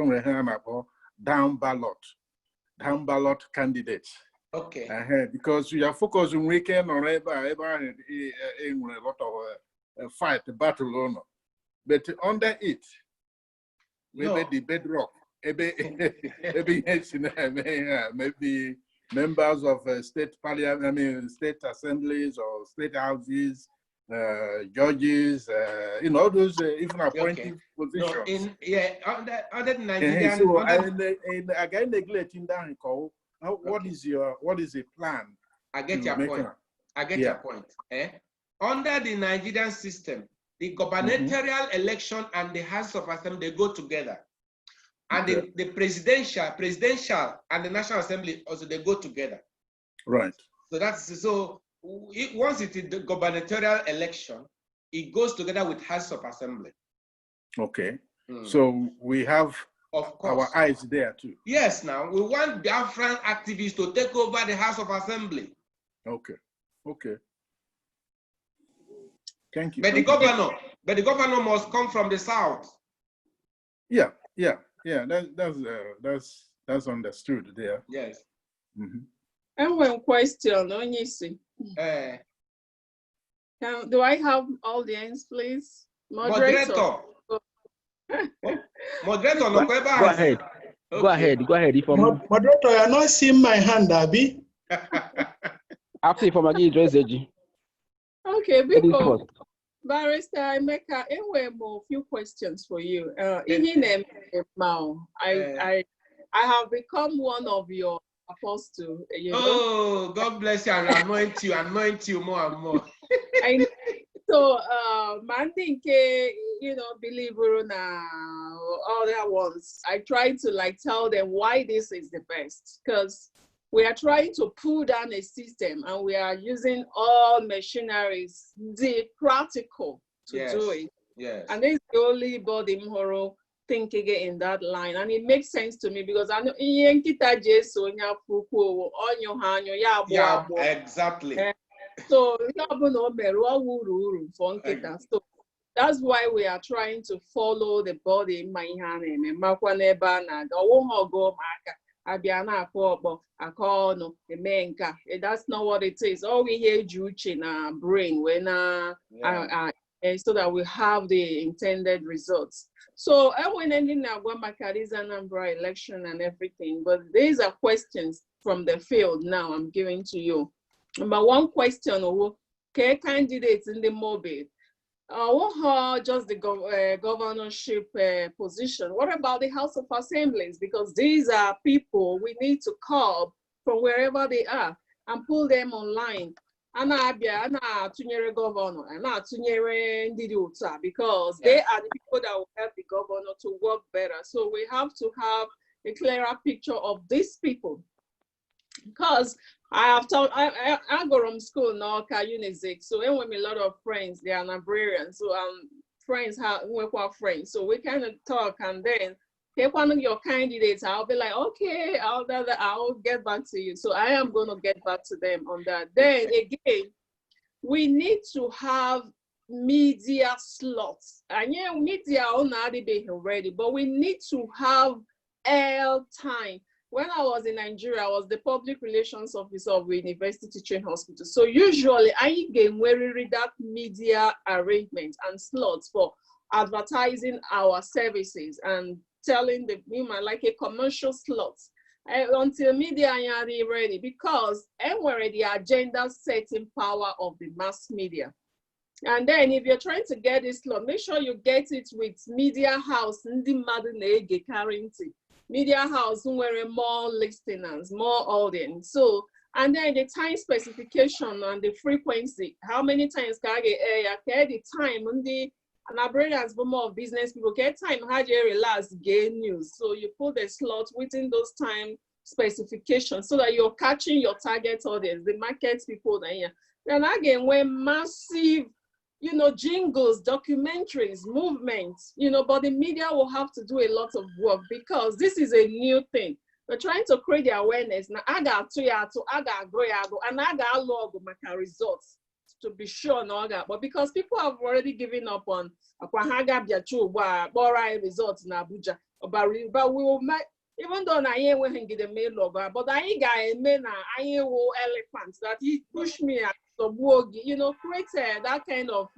down ballot candidates. Okay. Because we are focused on weekend or in a lot of fight, battle, but under it, maybe the bedrock, maybe members of state parliament, state assemblies or state houses, judges, all those even appointed positions. No, under the Nigerian. So again, neglecting that. What is the plan? I get your point. I get your point. Under the Nigerian system, the gubernatorial election and the House of Assembly, they go together. And the presidential and the National Assembly also, they go together. Right. So once it is the gubernatorial election, it goes together with House of Assembly. Okay. So we have Of course. Our eyes there too. Yes, now we want Biafran activists to take over the House of Assembly. Okay. Okay. Thank you. But the governor must come from the south. Yeah. That's understood there. Yes. Mm-hmm. And one question, Onyisi. Do I have audience, please? Moderator. Moderator, go ahead. Okay. Go ahead. Moderator, you're not seeing my hand, Abby. After if I'm address Eji. Okay, because Barrister, I make a few questions for you. I have become one of your apostles. Oh, God bless you and anoint you more and more. So, Mandinke, believer na other ones, I try to tell them why this is the best, because we are trying to pull down a system and we are using all machineries, the practical to do it. Yes. And this is the only body Mhoro thinking in that line. And it makes sense to me because I know exactly. So that's why we are trying to follow the body. That's not what it is. All we hear in our brain when so that we have the intended results. So I went ending now going back at this Anambra election and everything, but these are questions from the field now I'm giving to you. Number one question, okay, candidates in the MOBIN. Just the governorship position. What about the House of Assemblies? Because these are people we need to call from wherever they are and pull them online. Governor, because they are the people that will help the governor to work better. So we have to have a clearer picture of these people. Because I have taught, I go from school now, Unizik. So when we a lot of friends, they are Anambrarians. So friends have friends. So we kind of talk, and then take one of your candidates. I'll be like, okay, I'll get back to you. So I am going to get back to them on that. Then again, we need to have media slots. And yeah, media on already, but we need to have air time. When I was in Nigeria, I was the public relations officer of the University Teaching Hospital. So usually I get very that media arrangement and slots for advertising our services and telling the women like a commercial slots until media are ready, because we're the agenda setting power of the mass media. And then if you're trying to get this slot, make sure you get it with media house media house where more listeners, more audience. So, and then the time specification and the frequency, how many times can I get the time on the Anambra more of business people get time how do you relax gain news. So you put the slot within those time specifications so that you're catching your target audience, the market people there. Then again, when massive jingles, documentaries, movements, but the media will have to do a lot of work because this is a new thing. We're trying to create the awareness. Now, I got grow, and I got log my results to be sure. But because people have already given up on results in Abuja, but we will make, even though I ain't going to get the mail log, but I got a man, I ain't elephants that he pushed me at. Create that kind of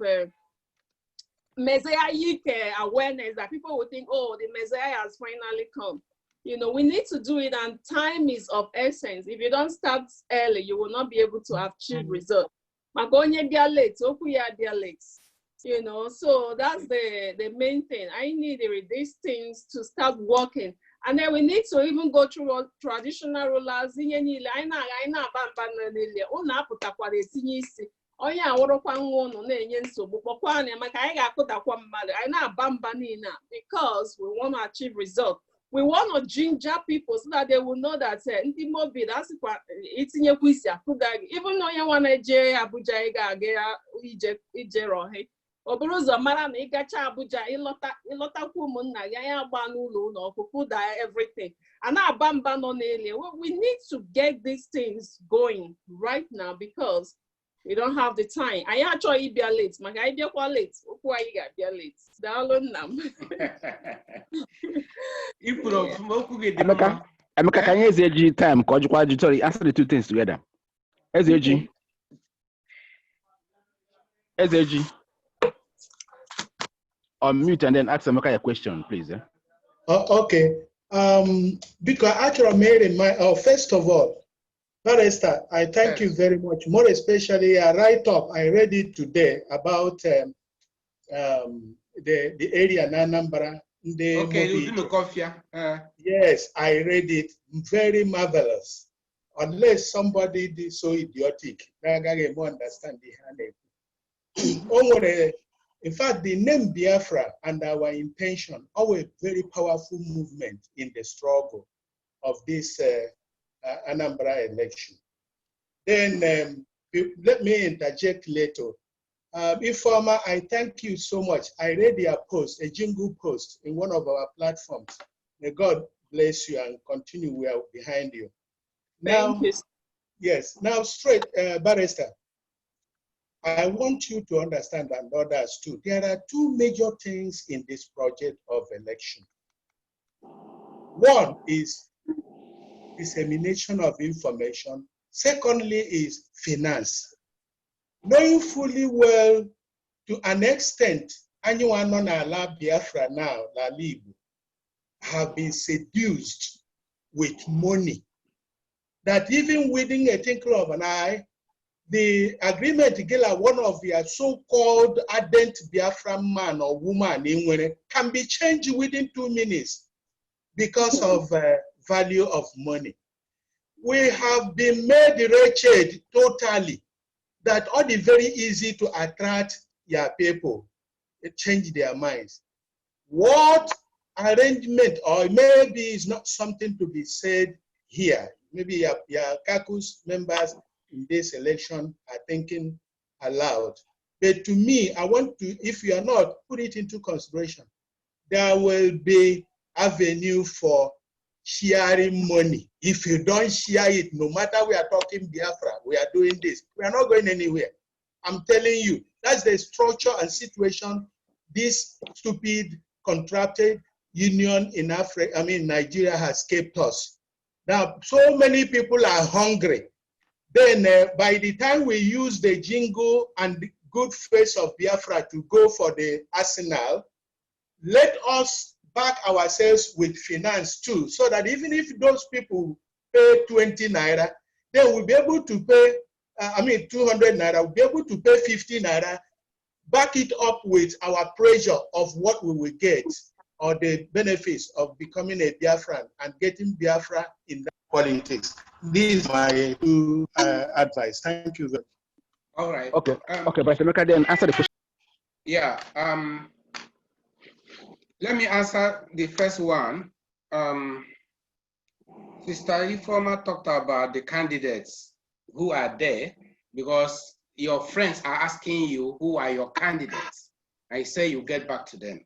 messianic awareness that people will think, oh, the Messiah has finally come. We need to do it, and time is of essence. If you don't start early, you will not be able to achieve results. Magonya dia late, okuya dia late. So that's the main thing. I need these things to start working. And then we need to even go through traditional rulers. Because we want to achieve results. We want to ginger people so that they will know that even though you want to Abuja, Oburuzo mara na ịgacha Abuja ịlọtakwu ụmụnna gị anya agba n'ụlọ ụlọ ọkụkụ da everything. And abamba no nearly. We need to get these things going right now because we don't have the time. I actually be late. My guy be late. Why you got be late? Emeka, can you say time? Sorry, answer the two things together. SAG. Unmute and then ask Emeka a question, please. Okay. Because actually made in my first of all, Barrister, I thank you very much. More especially a write-up I read it today about the area in Anambra. Okay, you do coffee. Yes, I read it. Very marvelous. Unless somebody is so idiotic, I don't understand the in fact, the name Biafra and our intention are a very powerful movement in the struggle of this Anambra election. Then let me interject later. Informer, I thank you so much. I read your post, a jingle post in one of our platforms. May God bless you and continue. We are behind you. Now, Thank you. Yes, now straight, Barrister. I want you to understand, and others too, there are two major things in this project of election. One is dissemination of information. Secondly is finance. Knowing fully well, to an extent, anyone on Ala Biafra now, La Libu, have been seduced with money. That even within a twinkle of an eye, the agreement to get one of your so-called ardent Biafran man or woman can be changed within 2 minutes because of value of money. We have been made wretched totally that all the very easy to attract your people, change their minds. What arrangement, or maybe it's not something to be said here, maybe your caucus members in this election are thinking aloud. But to me, I want to, if you are not, put it into consideration. There will be avenue for sharing money. If you don't share it, no matter we are talking Biafra, we are doing this, we are not going anywhere. I'm telling you, that's the structure and situation this stupid contracted union in Africa, Nigeria has kept us. Now, so many people are hungry. Then by the time we use the jingle and the good face of Biafra to go for the arsenal, let us back ourselves with finance too, so that even if those people pay 20 naira, then we'll be able to pay, 200 naira, we'll be able to pay 50 naira, back it up with our pressure of what we will get or the benefits of becoming a Biafran and getting Biafra in that politics. This is my advice. Thank you very much. All right. Okay. But Emeka, then answer the question. Yeah. Let me answer the first one. Sister Ifoma talked about the candidates who are there because your friends are asking you who are your candidates. I say you get back to them.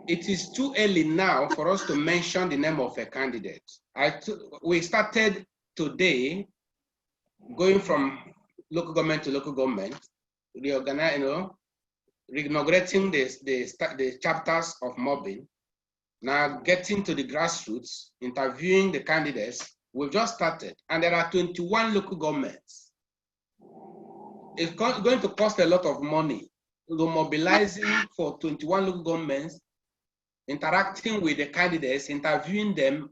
It is too early now for us to mention the name of a candidate. We started today going from local government to local government, reorganizing, reinaugurating the chapters of MOBIN, now getting to the grassroots, interviewing the candidates. We've just started, and there are 21 local governments. It's going to cost a lot of money to mobilizing for 21 local governments, interacting with the candidates, interviewing them,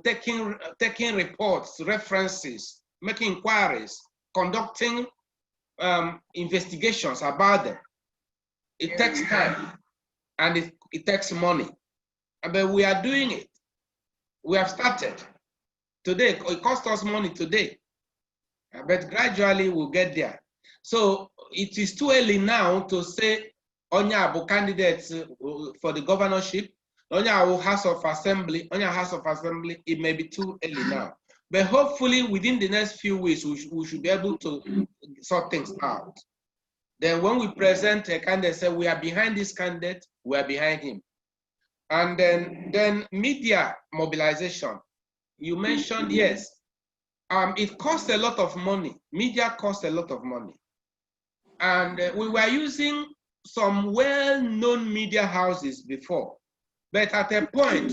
taking reports, references, making inquiries, conducting investigations about them. It takes time and it takes money. But we are doing it. We have started. Today, it cost us money today. But gradually we'll get there. So it is too early now to say Onya candidates for the governorship, Onya House of Assembly, it may be too early now. But hopefully within the next few weeks, we should be able to sort things out. Then when we present a candidate, say we are behind this candidate, we are behind him. And then media mobilization. You mentioned, yes, it costs a lot of money. Media costs a lot of money. And we were using some well-known media houses before, but at a point,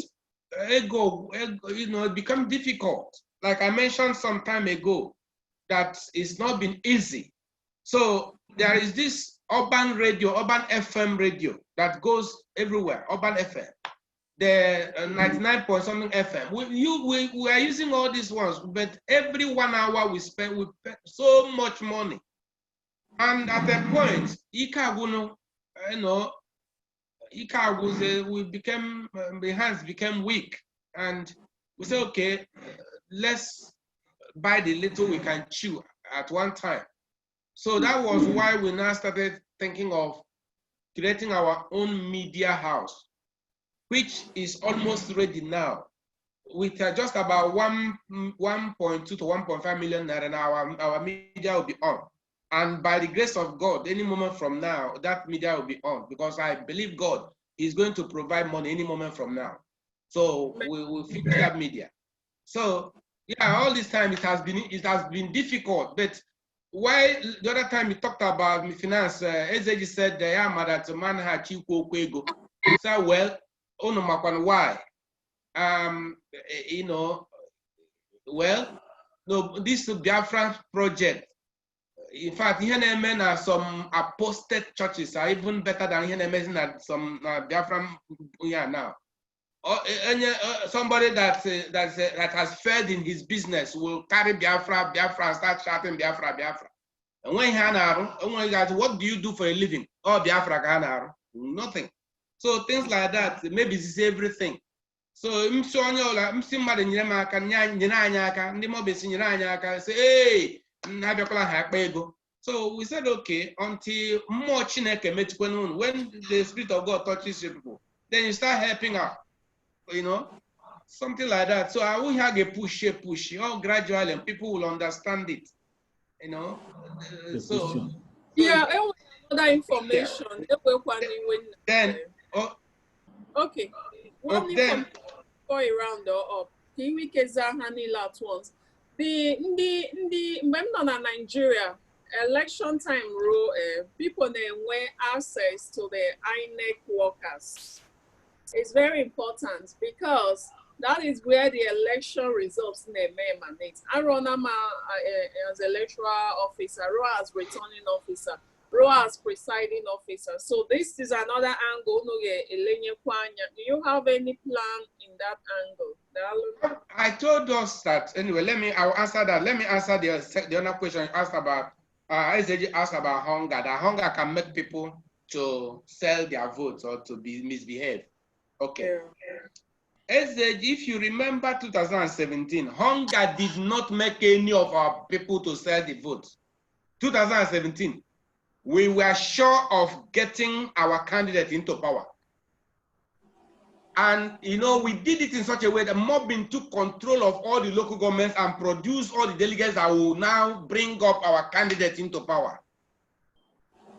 it became difficult. Like I mentioned some time ago, that it's not been easy. So there is this urban radio, urban FM radio that goes everywhere, urban FM. The 99 point something FM. We are using all these ones, but every 1 hour we pay so much money. And at a point, we became, the hands became weak. And we said, okay, let's buy the little we can chew at one time. So that was why we now started thinking of creating our own media house, which is almost ready now. With just about 1.2 to 1.5 million naira, our media will be on. And by the grace of God, any moment from now, that media will be on, because I believe God is going to provide money any moment from now. So we will fix that media. So yeah, all this time it has been difficult. But why the other time we talked about finance, SAG said they are mad at man had kwego. So well, why? Well, no, this Biafran project. In fact, here are some apostate churches are even better than here than some Biafran here now. Somebody that has failed in his business will carry Biafra, and start shouting Biafra. And when he asks, what do you do for a living? Oh, Biafra, nothing. So things like that, maybe this is everything. So say, hey, so we said, okay, until more Chineke when the Spirit of God touches people, then you start helping out, something like that. So I will have a push, gradually, and people will understand it, so yeah, other information. Then, okay, one information before a round up. We at once. The Nigeria election time rule, people then wear access to the INEC workers. It's very important because that is where the election results may emanate. I run as electoral officer, Ro as returning officer, Ro as presiding officer. So this is another angle. Do you have any plan in that angle? I told us that anyway. I'll answer that. Let me answer the other question you asked about. SAG asked about hunger. That hunger can make people to sell their votes or to misbehave. Okay. SAG, if you remember 2017, hunger did not make any of our people to sell the votes. 2017, we were sure of getting our candidate into power. And, we did it in such a way that MOBIN took control of all the local governments and produced all the delegates that will now bring up our candidate into power.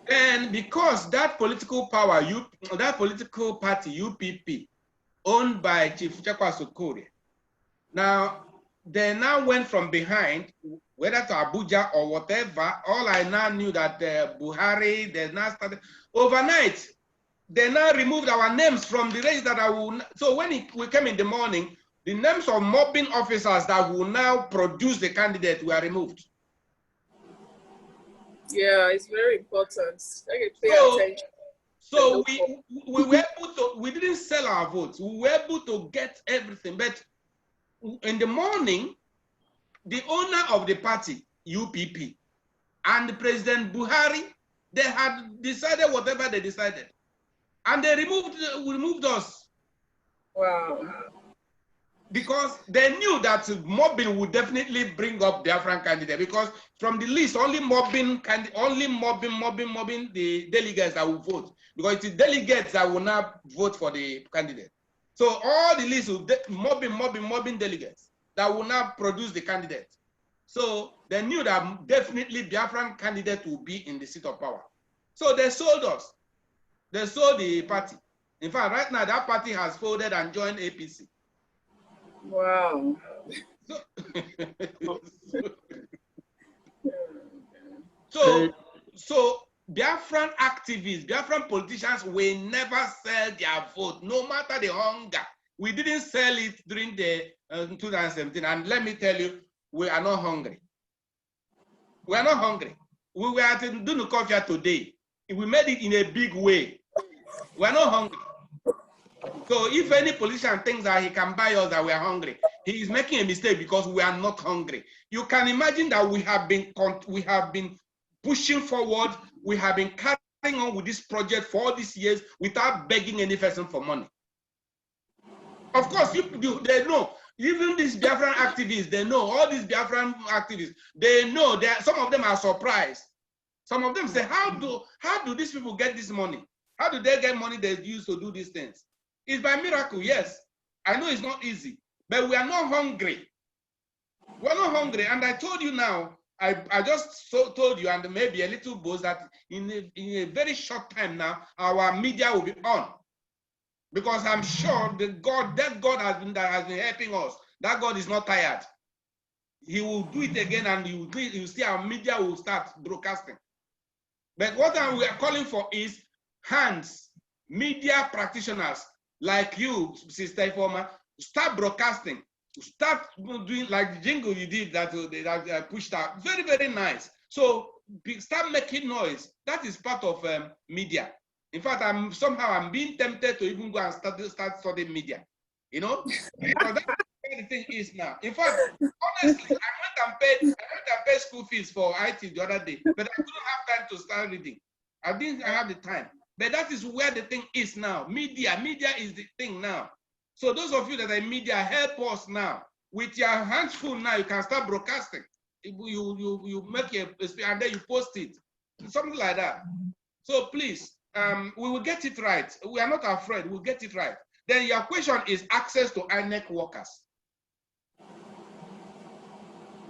And because that political power, that political party, UPP, owned by Chief C.V.Akuta, now, they now went from behind, whether to Abuja or whatever. All I now knew that Buhari, they now started, overnight, they now removed our names from the register that will, so when we came in the morning, the names of MOBIN officers that will now produce the candidate were removed. Yeah, it's very important. Pay attention. So we were able to, we didn't sell our votes. We were able to get everything. But in the morning, the owner of the party, UPP, and President Buhari, they had decided whatever they decided. And they removed us. Wow. Because they knew that MOBIN would definitely bring up Biafran candidate, because from the list, only MOBIN, the delegates that will vote. Because it's the delegates that will now vote for the candidate. So all the lists will MOBIN delegates that will now produce the candidate. So they knew that definitely Biafran candidate will be in the seat of power. So they sold us. They sold the party. In fact, right now that party has folded and joined APC. Wow. So Biafran activists, Biafran politicians will never sell their vote, no matter the hunger. We didn't sell it during the 2017, and let me tell you, we are not hungry. We are not hungry. We were at Dunukofia today. We made it in a big way. We are not hungry. So if any politician thinks that he can buy us that we are hungry, he is making a mistake because we are not hungry. You can imagine that we have been pushing forward. We have been carrying on with this project for all these years without begging any person for money. Of course, they know. Even these Biafran activists, they know. All these Biafran activists, they know that some of them are surprised. Some of them say, how do these people get this money? How do they get money they use to do these things? It's by miracle, yes. I know it's not easy, but we are not hungry. We're not hungry. And I told you now, I just told you, and maybe a little boast, that in a very short time now, our media will be on. Because I'm sure that God has been helping us, that God is not tired. He will do it again, and you see our media will start broadcasting. But what we are calling for is hands, media practitioners like you, Sister Ifoma, start broadcasting, start doing like the jingle you did that I pushed out. Very, very nice. So start making noise. That is part of media. In fact, I'm being tempted to even go and start studying media. You know, because that's where the thing is now. In fact, honestly, I went and paid school fees for IT the other day, but I couldn't have time to start reading. I didn't have the time. But that is where the thing is now. Media is the thing now. So those of you that are in media, help us now. With your hands full now, you can start broadcasting. You make a and then you post it, something like that. So please, we will get it right. We are not afraid. We'll get it right. Then your question is access to INEC workers.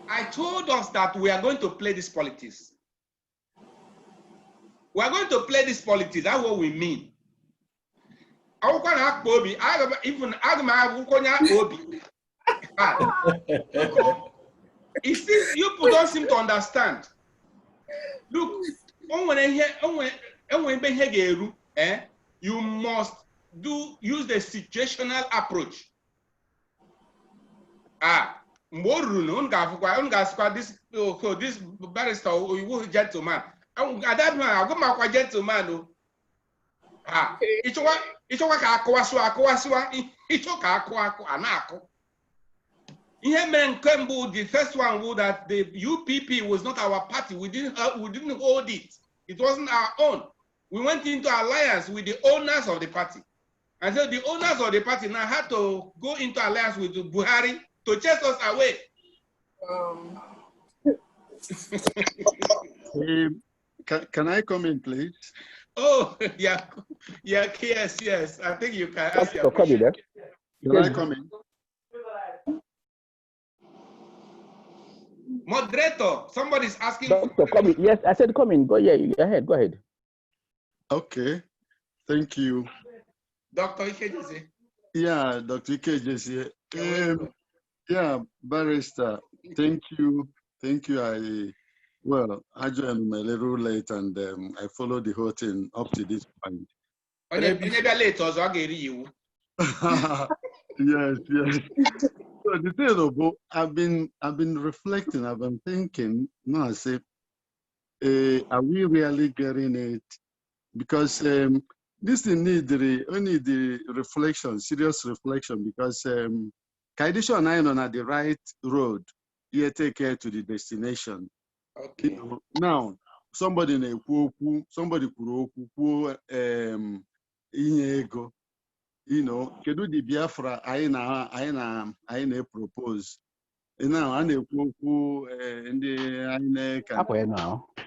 I told us that we are going to play this politics. We are going to play this politics. That's what we mean. You people don't seem to understand. Look, you must use the situational approach. This barrister, gentleman. At that man, I'll go my gentleman. The first one was that the UPP was not our party. We didn't hold it. It wasn't our own. We went into alliance with the owners of the party. And so the owners of the party now had to go into alliance with Buhari to chase us away. Can I come in, please? Oh, yeah, yes. I think you can ask your question. Can I come in? Moderator, somebody's asking. Doctor, come in. Yes, I said come in. Go ahead. Go ahead. Okay, thank you. Dr. Ikejisi. Yeah, Dr. Ikejisi. Yeah, barrister, thank you. I joined a little late and I followed the whole thing up to this point. Yes. So the thing about I've been reflecting, I've been thinking, no, I say, are we really getting it? Because this thing need the reflection, serious reflection, because Kaidisha and I are on the right road, you take care to the destination. Okay. You know, now, somebody ego. You know, kedu the Biafra I propose. Now, I and the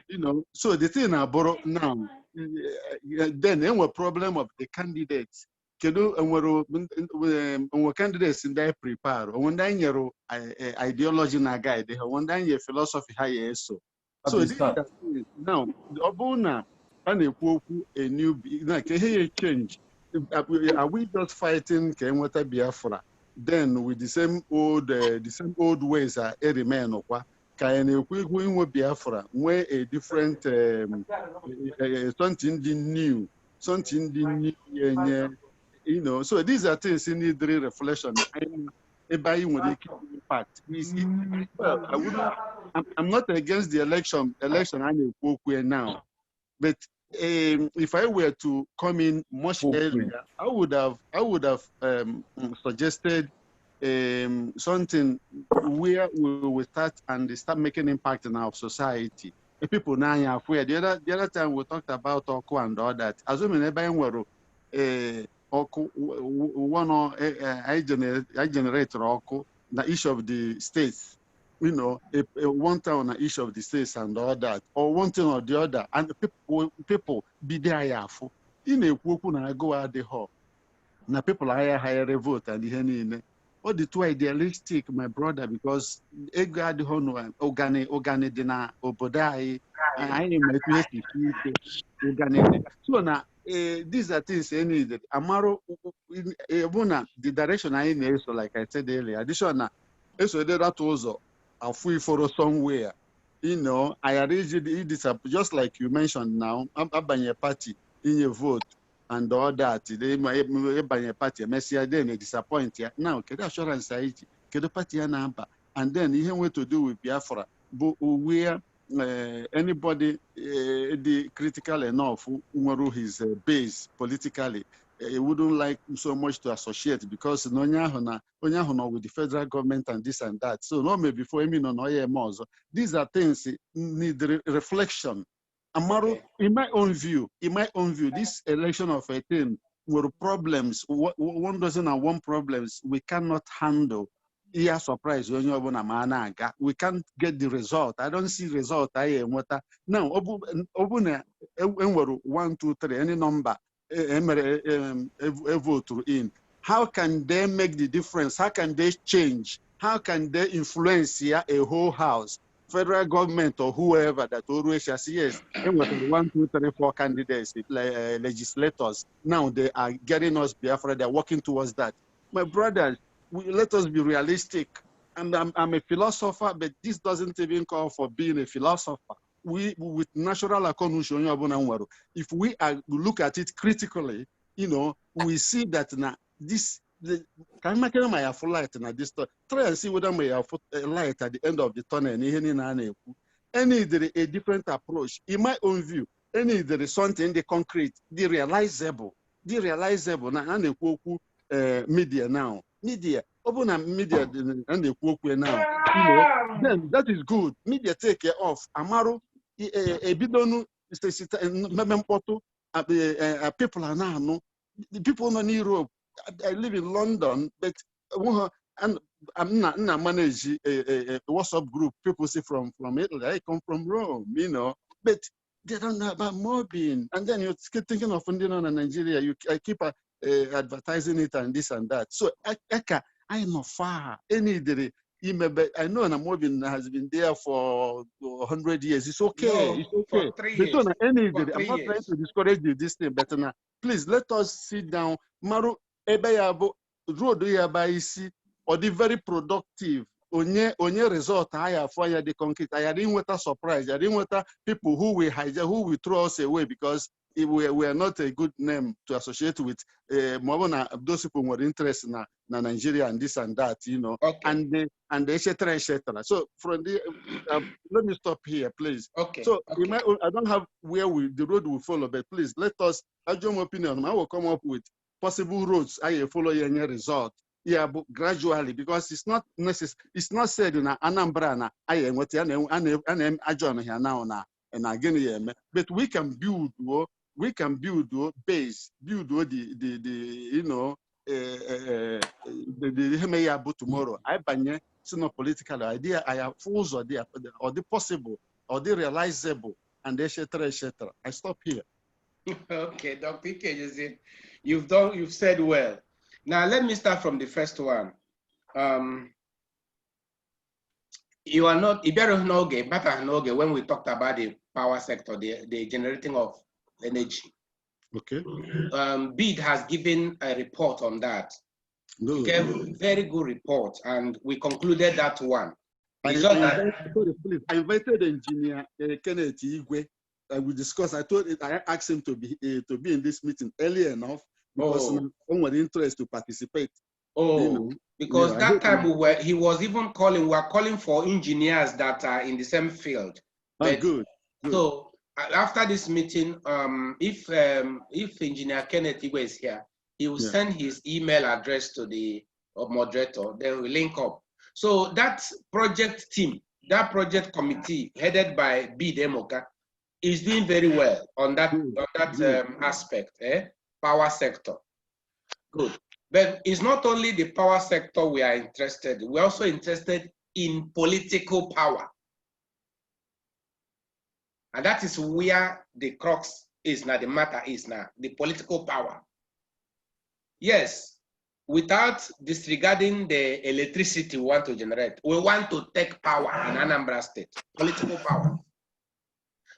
you know, so the thing I borrow now, then a problem of the candidates. Kedu and candidates in their prepare, when they ideology na guide, when they philosophy higher so. So this now, the Obuna. a new, like a change. Are we just fighting Kenwata Biafra? Then with the same old ways are remain okwa. Can we Biafra where a different something new, you know. So these are things in need reflection. Impact. Well, I'm not against the election now, but if I were to come in much earlier, I would have suggested something where we will start making impact in our society. The people now are aware. The other time we talked about Oku and all that. Assuming everybody Oku one I generate Oku the issue of the states. You know, one town on each of the states and all that, or one thing or the other, and people be there. In a woku na go at the hall. Now people are higher vote and the all the too idealistic, my brother, because ega the hono organi dina obodai I am organi. So now these are things I need. Amaro the direction I need, so like I said earlier, additional so that also free for somewhere. You know, I arranged it just like you mentioned now. I'm a party in your vote and all that. They buy a party, Messia, then a disappoint. Now, can assurance can the party number? And then he went to do with Biafra, but where anybody the critical enough who his base politically. Wouldn't like so much to associate because with the federal government and this and that. So no maybe for me no these are things need reflection. Amaru, in my own view, this election of 18 were problems. 1,001 problems we cannot handle. Yeah, surprise when you we can't get the result. I don't see result. Now, obuna 1, 2, 3, any number. Vote in. How can they make the difference? How can they change? How can they influence a whole house, federal government or whoever that always says yes? And with 1, 2, 3, 4 candidates, legislators. Now they are getting us Biafra. They're working towards that. My brothers, let us be realistic. And I'm a philosopher, but this doesn't even call for being a philosopher. We with natural if we look at it critically, you know, we see that now can make my light now this try and see whether may have a light at the end of the tunnel. Any a different approach. In my own view, any there is something in the concrete, the realizable now media now. Media open media and the now. You know, then that is good. Media take care of Amaro. Bidonu people are now the people in Europe. I live in London, but and I'm not manage a WhatsApp group. People say from Italy. I come from Rome, you know, but they don't know about MOBIN. And then you keep thinking of Indiana and Nigeria. I keep advertising it and this and that. So I know far any day. I know MOBIN has been there for 100 years. It's okay. No, it's okay. for 3 years. I'm not trying to discourage you this thing, but now, please let us sit down. Maru ebayabo road yabaisi or the very productive. Onye result I have for the concrete. I didn't want a surprise. I didn't want people who will hijack, who will throw us away because we are not a good name to associate with. Those people were interested in Nigeria and this and that, you know, and etc. etc. So from the let me stop here, please. Okay. So I don't have where the road will follow, but please let us. I my opinion. I will come up with possible roads. I follow any result. Yeah, but gradually, because it's not necessary. It's not said in Anambra na I am what I am adjourn here now and again, but we can build base, build the you know the tomorrow. I banye no political idea. I have fools or the possible or the realizable and etc. etc. I stop here. Okay, Dr. Ikeji, you've said well. Now let me start from the first one. You are not better when we talked about the power sector, the generating of energy. Okay. BID has given a report on that. Good. He gave a very good report, and we concluded that one. I invited engineer Kenneth Igwe. We discussed. I asked him to be in this meeting early enough because someone interest to participate. Because that time he was even calling. We were calling for engineers that are in the same field. Good. So after this meeting, if Engineer Kenneth Igwe is here, he will send his email address to the moderator. Then we link up. So that project team, that project committee headed by BID Emoka, is doing very well on that aspect, power sector. Good. But it's not only the power sector we are interested in, we're also interested in political power. And that is where the crux is now, the matter is now, the political power. Yes, without disregarding the electricity we want to generate, we want to take power in Anambra State, political power.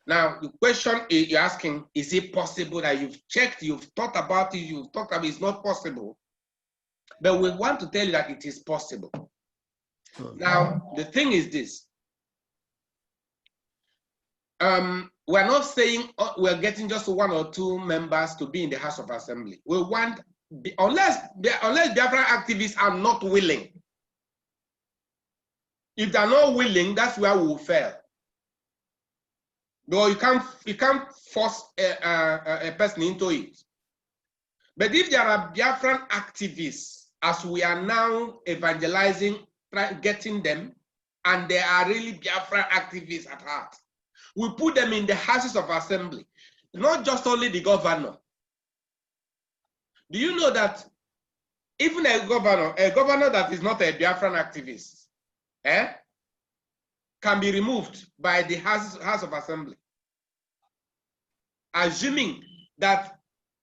Now, the question you're asking, is it possible that you've checked, you've thought about it, it's not possible. But we want to tell you that it is possible. Now, the thing is this. We're not saying we're getting just 1 or 2 members to be in the House of Assembly. We want, unless Biafran activists are not willing. If they're not willing, that's where we will fail. Though you can't force a person into it. But if there are Biafran activists, as we are now evangelizing, getting them, and they are really Biafran activists at heart, we put them in the Houses of Assembly, not just only the governor. Do you know that even a governor that is not a Biafran activist, can be removed by the House of Assembly, assuming that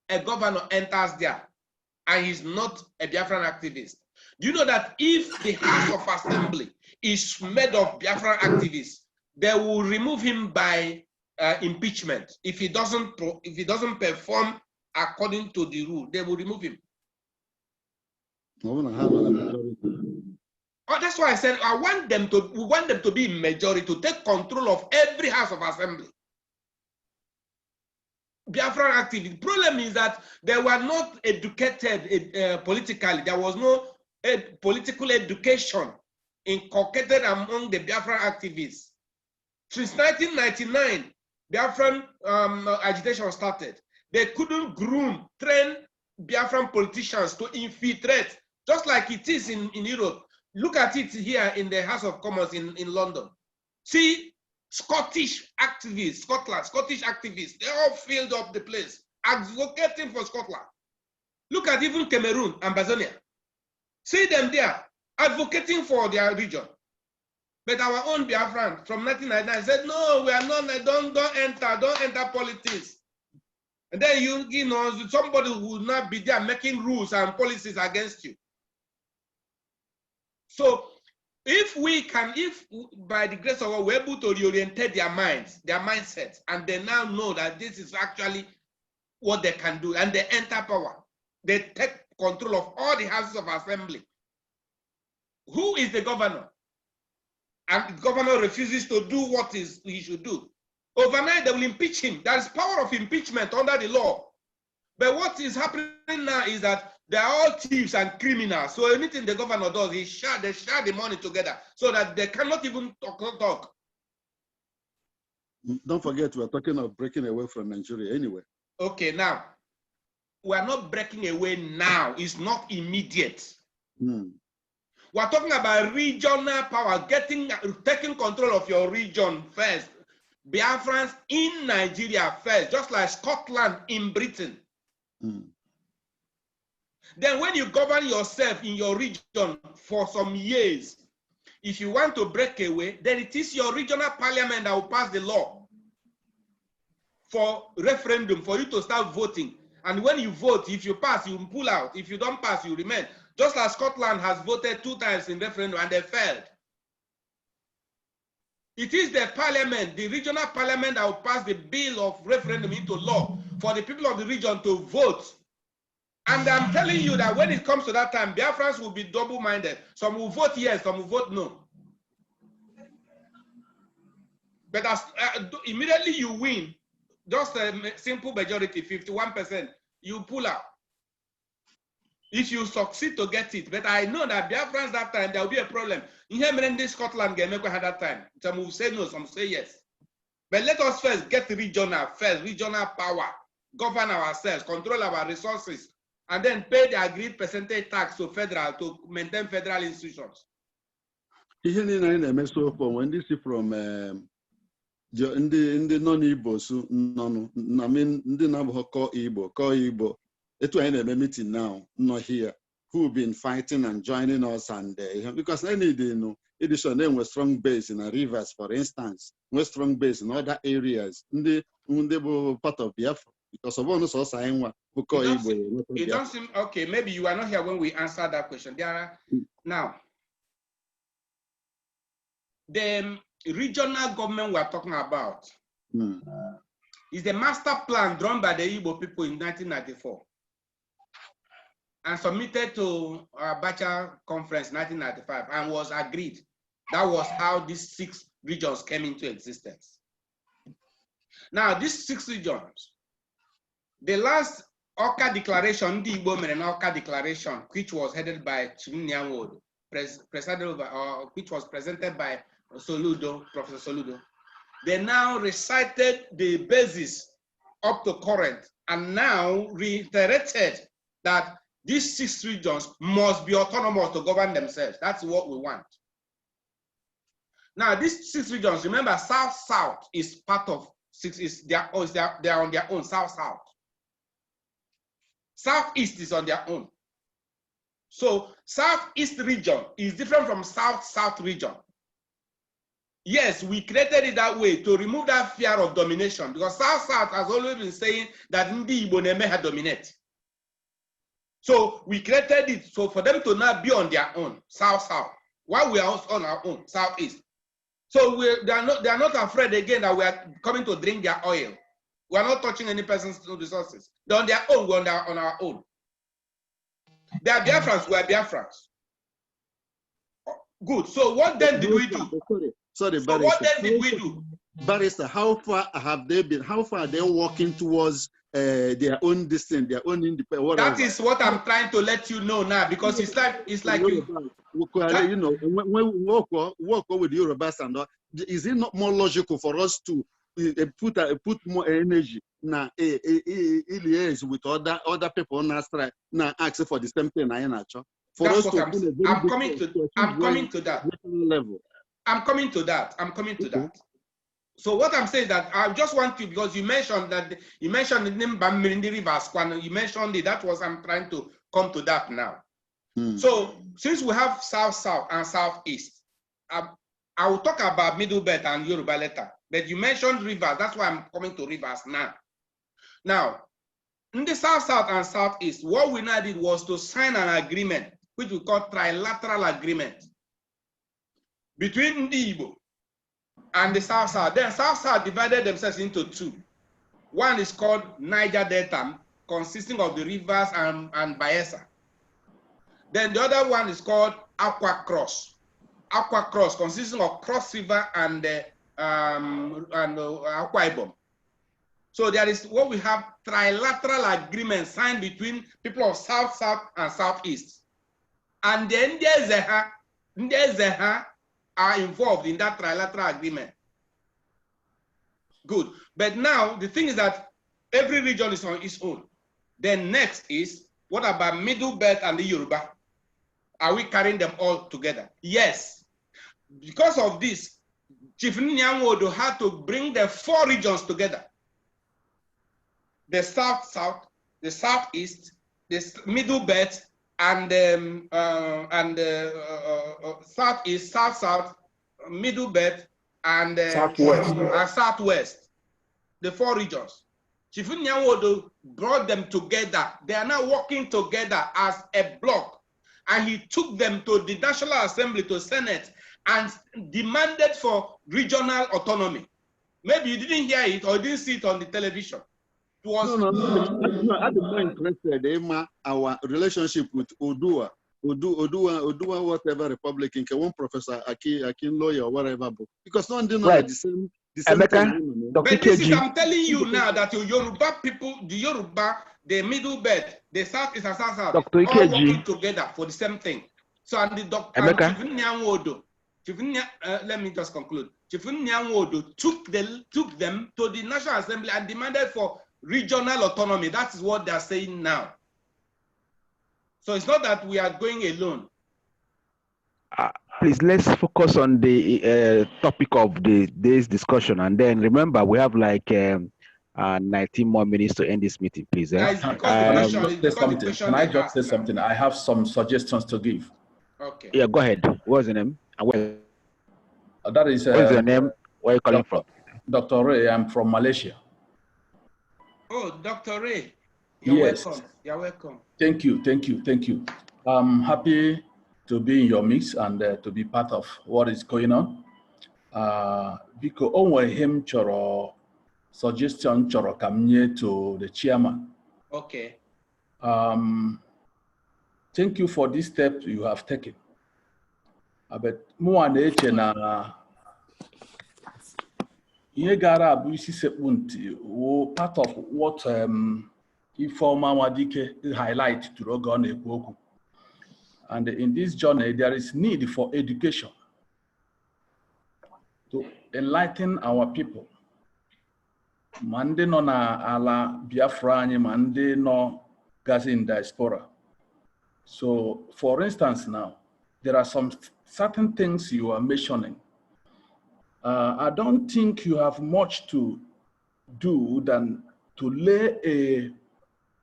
a governor enters there and he's not a Biafran activist? Do you know that if the House of Assembly is made of Biafran activists, they will remove him by impeachment? If he doesn't perform according to the rule, they will remove him. Oh, that's why I said we want them to be in majority, to take control of every House of Assembly. Biafran activists. The problem is that they were not educated politically. There was no political education inculcated among the Biafran activists. Since 1999, Biafran agitation started. They couldn't train Biafran politicians to infiltrate, just like it is in Europe. Look at it here in the House of Commons in London. See, Scottish activists, Scottish activists, they all filled up the place, advocating for Scotland. Look at even Cameroon, Ambazonia. See them there, advocating for their region. But our own Biafran from 1999 said, no, we are not, don't enter politics. And then you know, somebody will not be there making rules and policies against you. So if by the grace of God, we're able to reorientate their minds, their mindsets, and they now know that this is actually what they can do, and they enter power. They take control of all the Houses of Assembly. Who is the governor? And the governor refuses to do what he should do. Overnight, they will impeach him. There is power of impeachment under the law. But what is happening now is that they are all thieves and criminals. So anything the governor does, they share the money together so that they cannot even talk. Don't forget, we're talking of breaking away from Nigeria anyway. Okay, now, we're not breaking away now. It's not immediate. We're talking about regional power, taking control of your region first. Biafrans in Nigeria first, just like Scotland in Britain. Then when you govern yourself in your region for some years, if you want to break away, then it is your regional parliament that will pass the law for referendum, for you to start voting. And when you vote, if you pass, you pull out. If you don't pass, you remain. Just as Scotland has voted 2 times in referendum and they failed. It is the parliament, the regional parliament, that will pass the bill of referendum into law for the people of the region to vote. And I'm telling you that when it comes to that time, Biafrans will be double-minded. Some will vote yes, some will vote no. But as immediately you win, just a simple majority, 51%, you pull out. If you succeed to get it. But I know that Biafrans that time, there will be a problem. In here, Scotland game at that time. Some will say no, some will say yes. But let us first get regional power, govern ourselves, control our resources, and then pay the agreed percentage tax to federal to maintain federal institutions. Ihe niile anyị na-eme so far when this is from ndị nọ n'Igbo so ndị na-abụghị kọọ Igbo etu anyị na-eme meeting now nọ here who been fighting and joining us and because I need edition enwe strong base in Rivers, for instance, with strong base in other areas ndị bụ part of Biafra because of all so anyị nwa bụ kọọ Igbo. It don't seem okay. Maybe you are not here when we answer that question. There are now. The regional government we are talking about is the master plan drawn by the Igbo people in 1994 and submitted to Abacha conference 1995 and was agreed. That was how these 6 regions came into existence. Now, these 6 regions, the last Oka declaration, the Igbo Meren Oka declaration, which was headed by Chinyangwodo, presided over, which was presented by Soludo, Professor Soludo, they now recited the basis up to current and now reiterated that these 6 regions must be autonomous to govern themselves. That's what we want. Now, these 6 regions, remember, South-South is part of 6, they are on their own, South-South. Southeast is on their own. So, Southeast region is different from South-South region. Yes, we created it that way to remove that fear of domination because South-South has always been saying that Ndi Igbo Neme had dominate. So we created it so for them to not be on their own, South-South, while we are on our own, Southeast. So they are not afraid again that we are coming to drink their oil. We are not touching any person's resources. They're on their own, we're on our own. They are Biafrans, we are Biafrans. Good. So what then did we do? Sorry, so what then did we do? Barrister, how far have they been? How far are they working towards their own distance, their own independence? That is what I'm trying to let you know now, because it's like you know, when we work with the Yorubas and all, is it not more logical for us to put more energy now liaise with other people on our strike now asking for the same thing? For that's us what to I'm coming to that level. I'm coming to that. that. So what I'm saying is that I just want to, because you mentioned the name Bammirindi Rivers, you mentioned it, that was I'm trying to come to that now. So since we have South-South and Southeast, I will talk about Middle Belt and Yoruba later, but you mentioned Rivers, that's why I'm coming to Rivers now. Now, in the South-South and Southeast, what we now did was to sign an agreement, which we call trilateral agreement, between the Igbo and the South-South. Then South-South divided themselves into 2. One is called Niger Delta, consisting of the rivers and Bayelsa. Then the other one is called Aqua Cross. Aqua Cross, consisting of Cross River and Akwa Ibom. So there is what we have trilateral agreement signed between people of South-South and Southeast. And then Zeha are involved in that trilateral agreement. Good. But now the thing is that every region is on its own. Then next is, what about Middle Belt and the Yoruba? Are we carrying them all together? Yes. Because of this, Chief Nyangwodo had to bring the 4 regions together. The South-South, the Southeast, the Middle Belt, and Southeast, South-South, Middle Belt, and Southwest, the 4 regions. Chief Nyangwodo brought them together. They are now working together as a block, and he took them to the National Assembly, to Senate, and demanded for regional autonomy. Maybe you didn't hear it or didn't see it on the television. It was No, I'm more interested in our relationship with Odua, whatever Republican, one Professor Akin lawyer or whatever, because no one didn't know the same thing. But this is, I'm telling you now that the Yoruba people, the Yoruba, the middle belt, the South is a South, all working together for the same thing. So, and the doctor, let me just conclude. Chifun Nyanwodo took them to the National Assembly and demanded for regional autonomy. That is what they are saying now. So it's not that we are going alone. Please, let's focus on the topic of day's discussion. And then remember, we have like 19 more minutes to end this meeting, please. Can I just say something? I have some suggestions to give. Okay. Yeah, go ahead. What's the name? That is. What is your name? Where are you calling from? Dr. Ray, I'm from Malaysia. Oh, Dr. Ray. You're welcome. You're welcome. Thank you. I'm happy to be in your mix and to be part of what is going on. Because onwe him choro suggestion choro kamye to the chairman. Okay. Thank you for this step you have taken. But more na Yegara Abusi Sepunti, part of what Ifeoma Wadike highlight to Rogon Ekwoku. And in this journey, there is need for education to enlighten our people. Mande no na ala Biafrani, mande no gazi in diaspora. So, for instance, now, there are some certain things you are mentioning. I don't think you have much to do than to lay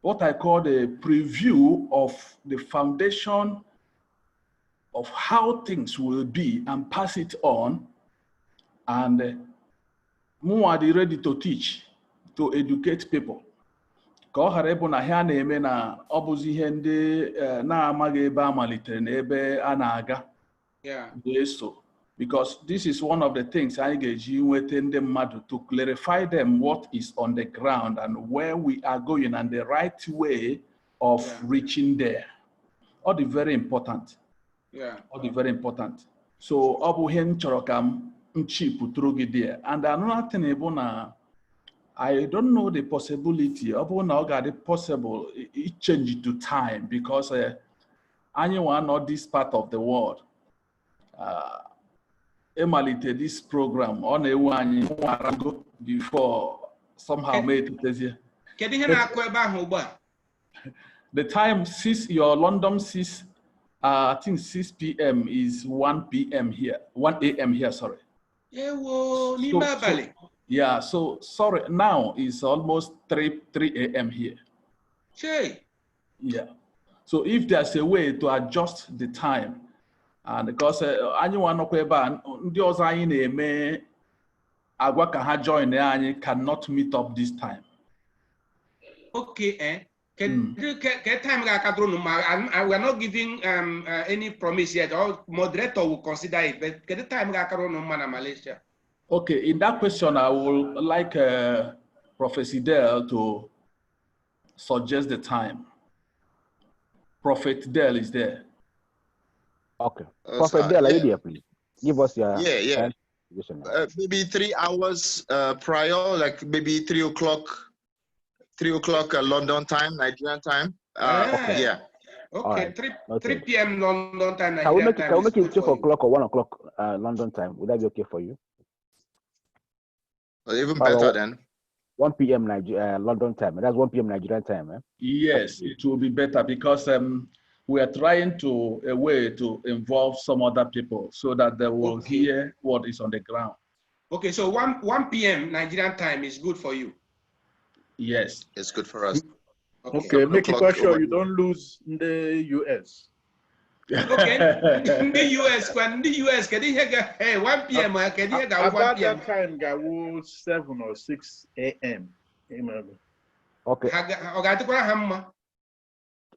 what I call a preview of the foundation of how things will be and pass it on, and more ready to teach, to educate people. Yeah. Because this is one of the things I get you within the matter to clarify them what is on the ground and where we are going and the right way of reaching there. All the very important. Yeah. All the very important. So Abu Hen Chorokam cheap there. And another thing I don't know the possibility. Abu now got it possible it changed to time because anyone not this part of the world. Emalite this program on a one before somehow made it easier. The time your London 6 I think 6 p.m. is 1 p.m. here, 1 a.m. here, sorry. So sorry, now it's almost 3 a.m. here. Yeah. So if there's a way to adjust the time, and because anyone cannot meet up this time. Okay, time we're not giving any promise yet. Or moderator will consider it. But the time Malaysia. Okay, in that question, I would like Professor Dell to suggest the time. Prophet Dell is there. Okay. Prophet Dell, are you there, please? Give us your maybe 3 hours prior, like maybe 3 o'clock London time, Nigerian time. Okay. Yeah. Okay, 3 p.m. London time, Nigerian time. Can we make it 2 o'clock or 1 o'clock London time? Would that be okay for you? Even better then. 1 p.m. London time. That's 1 p.m. Nigerian time. Yes, it will be better because we are trying to a way to involve some other people so that they will hear what is on the ground. Okay, so 1 p.m. Nigerian time is good for you. Yes, it's good for us. Okay, make it sure you don't lose in the US. Okay, in the US, can you hear? Hey, 1 p.m. Can you hear? About that time, go 7 or 6 a.m. Okay.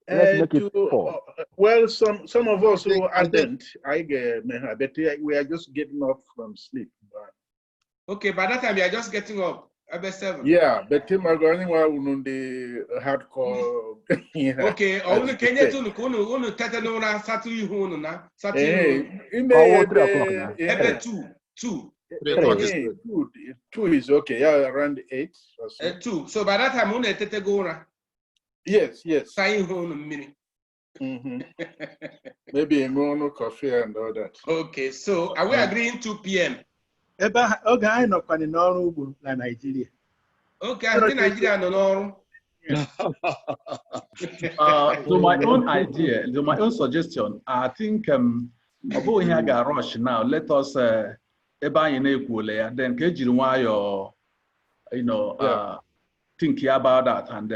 Let's make it 4. Well, some of us who ardent, but we are just getting up from sleep. Okay, by that time you are just getting up. About 7. Yeah, but Tim are going on the hardcore. Okay, only can you do no tetano na Saturday home na Saturday. Oh, 3 o'clock now. About 2. 3 o'clock is good. 2 is okay. Yeah, around 8 or so. 2. So by that time, only tete go na. Yes. Sign home minute. Maybe no coffee and all that. Okay, so are we agreeing 2 p.m.? Oge anyị nọkwa n'ọrụ ugbo na Nigeria. Okay, I think Nigeria no. To my own idea, to my own suggestion, I think although we have a rush now, let us then think about that and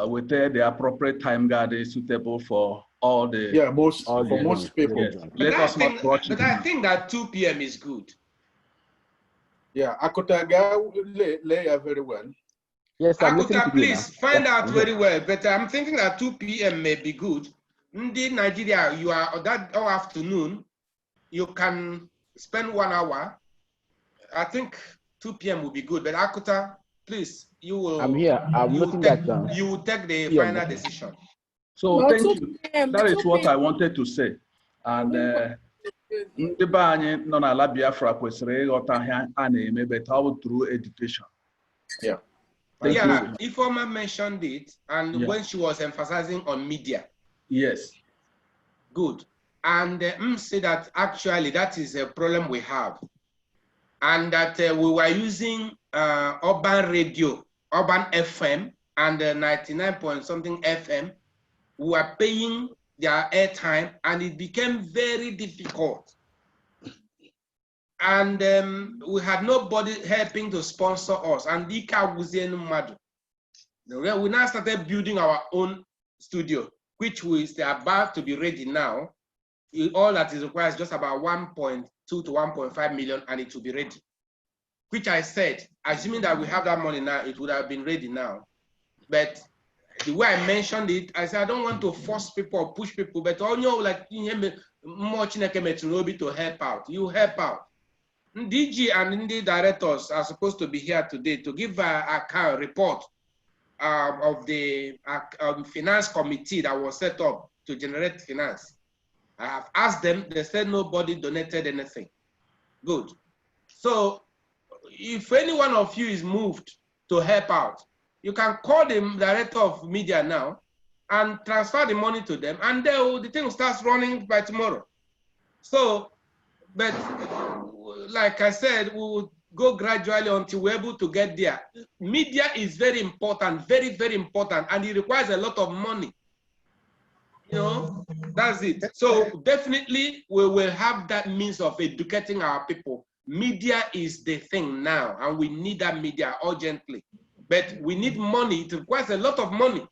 with the appropriate time guard is suitable for all the most people. Yes. Let us not rush it. But I think that 2 p.m. is good. Yeah, Akuta lay very well. Yes, I'm Akuta, please find out very well. But I'm thinking that 2 p.m. may be good. In Nigeria, you are that afternoon. You can spend 1 hour. I think 2 p.m. will be good. But Akuta, please, you will. I'm here. I'm looking at you will take the final decision. So thank you. That is what I wanted to say. And ndị be anyị nọ n'ala Biafra kwesịrị ịghọta ihe a na-eme but how through education. Yeah. Ifeoma mentioned it, and when she was emphasizing on media. Yes. Good. And say that actually that is a problem we have, and that we were using urban radio, urban FM, and 99-point-something FM. We were paying their airtime, and it became very difficult. And we had nobody helping to sponsor us. And we now started building our own studio, which is about to be ready now. All that is required is just about 1.2 to 1.5 million, and it will be ready. Which I said, assuming that we have that money now, it would have been ready now. But the way I mentioned it, I said I don't want to force people or push people, but all you like much to help out. You help out. DG and the directors are supposed to be here today to give a report of the finance committee that was set up to generate finance. I have asked them, they said nobody donated anything. Good. So if any one of you is moved to help out, you can call the director of media now and transfer the money to them, and the thing starts running by tomorrow. So, but like I said, we will go gradually until we're able to get there. Media is very important, very, very important, and it requires a lot of money. You know, that's it. So definitely we will have that means of educating our people. Media is the thing now, and we need that media urgently. But we need money. It requires a lot of money.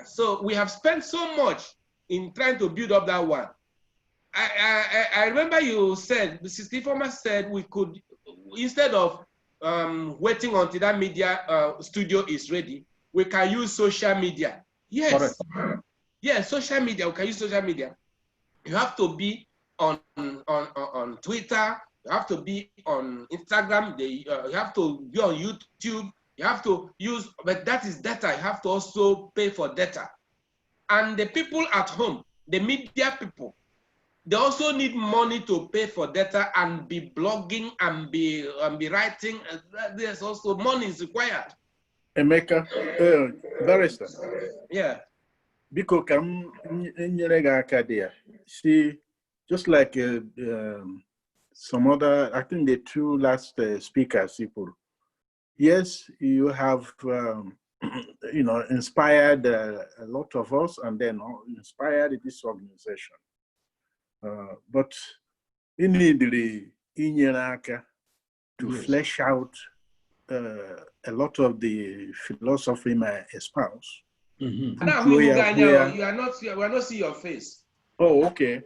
So we have spent so much in trying to build up that one. I remember you said, Mrs. Ifeoma said we could, instead of waiting until that media studio is ready, we can use social media. Yes. Correct. Yes, social media. We can use social media. You have to be on Twitter. You have to be on Instagram. You have to be on YouTube. You have to use, but that is data. You have to also pay for data. And the people at home, the media people, they also need money to pay for data and be blogging and be writing. There's also money is required. Emeka, barrister. Yeah. Because see, just like some other, I think the two last speakers, people. Yes, you have, inspired a lot of us, and then inspired this organization. But you need to flesh out a lot of the philosophy I espouse. Mm-hmm. Now, we are not seeing your face. Oh, okay.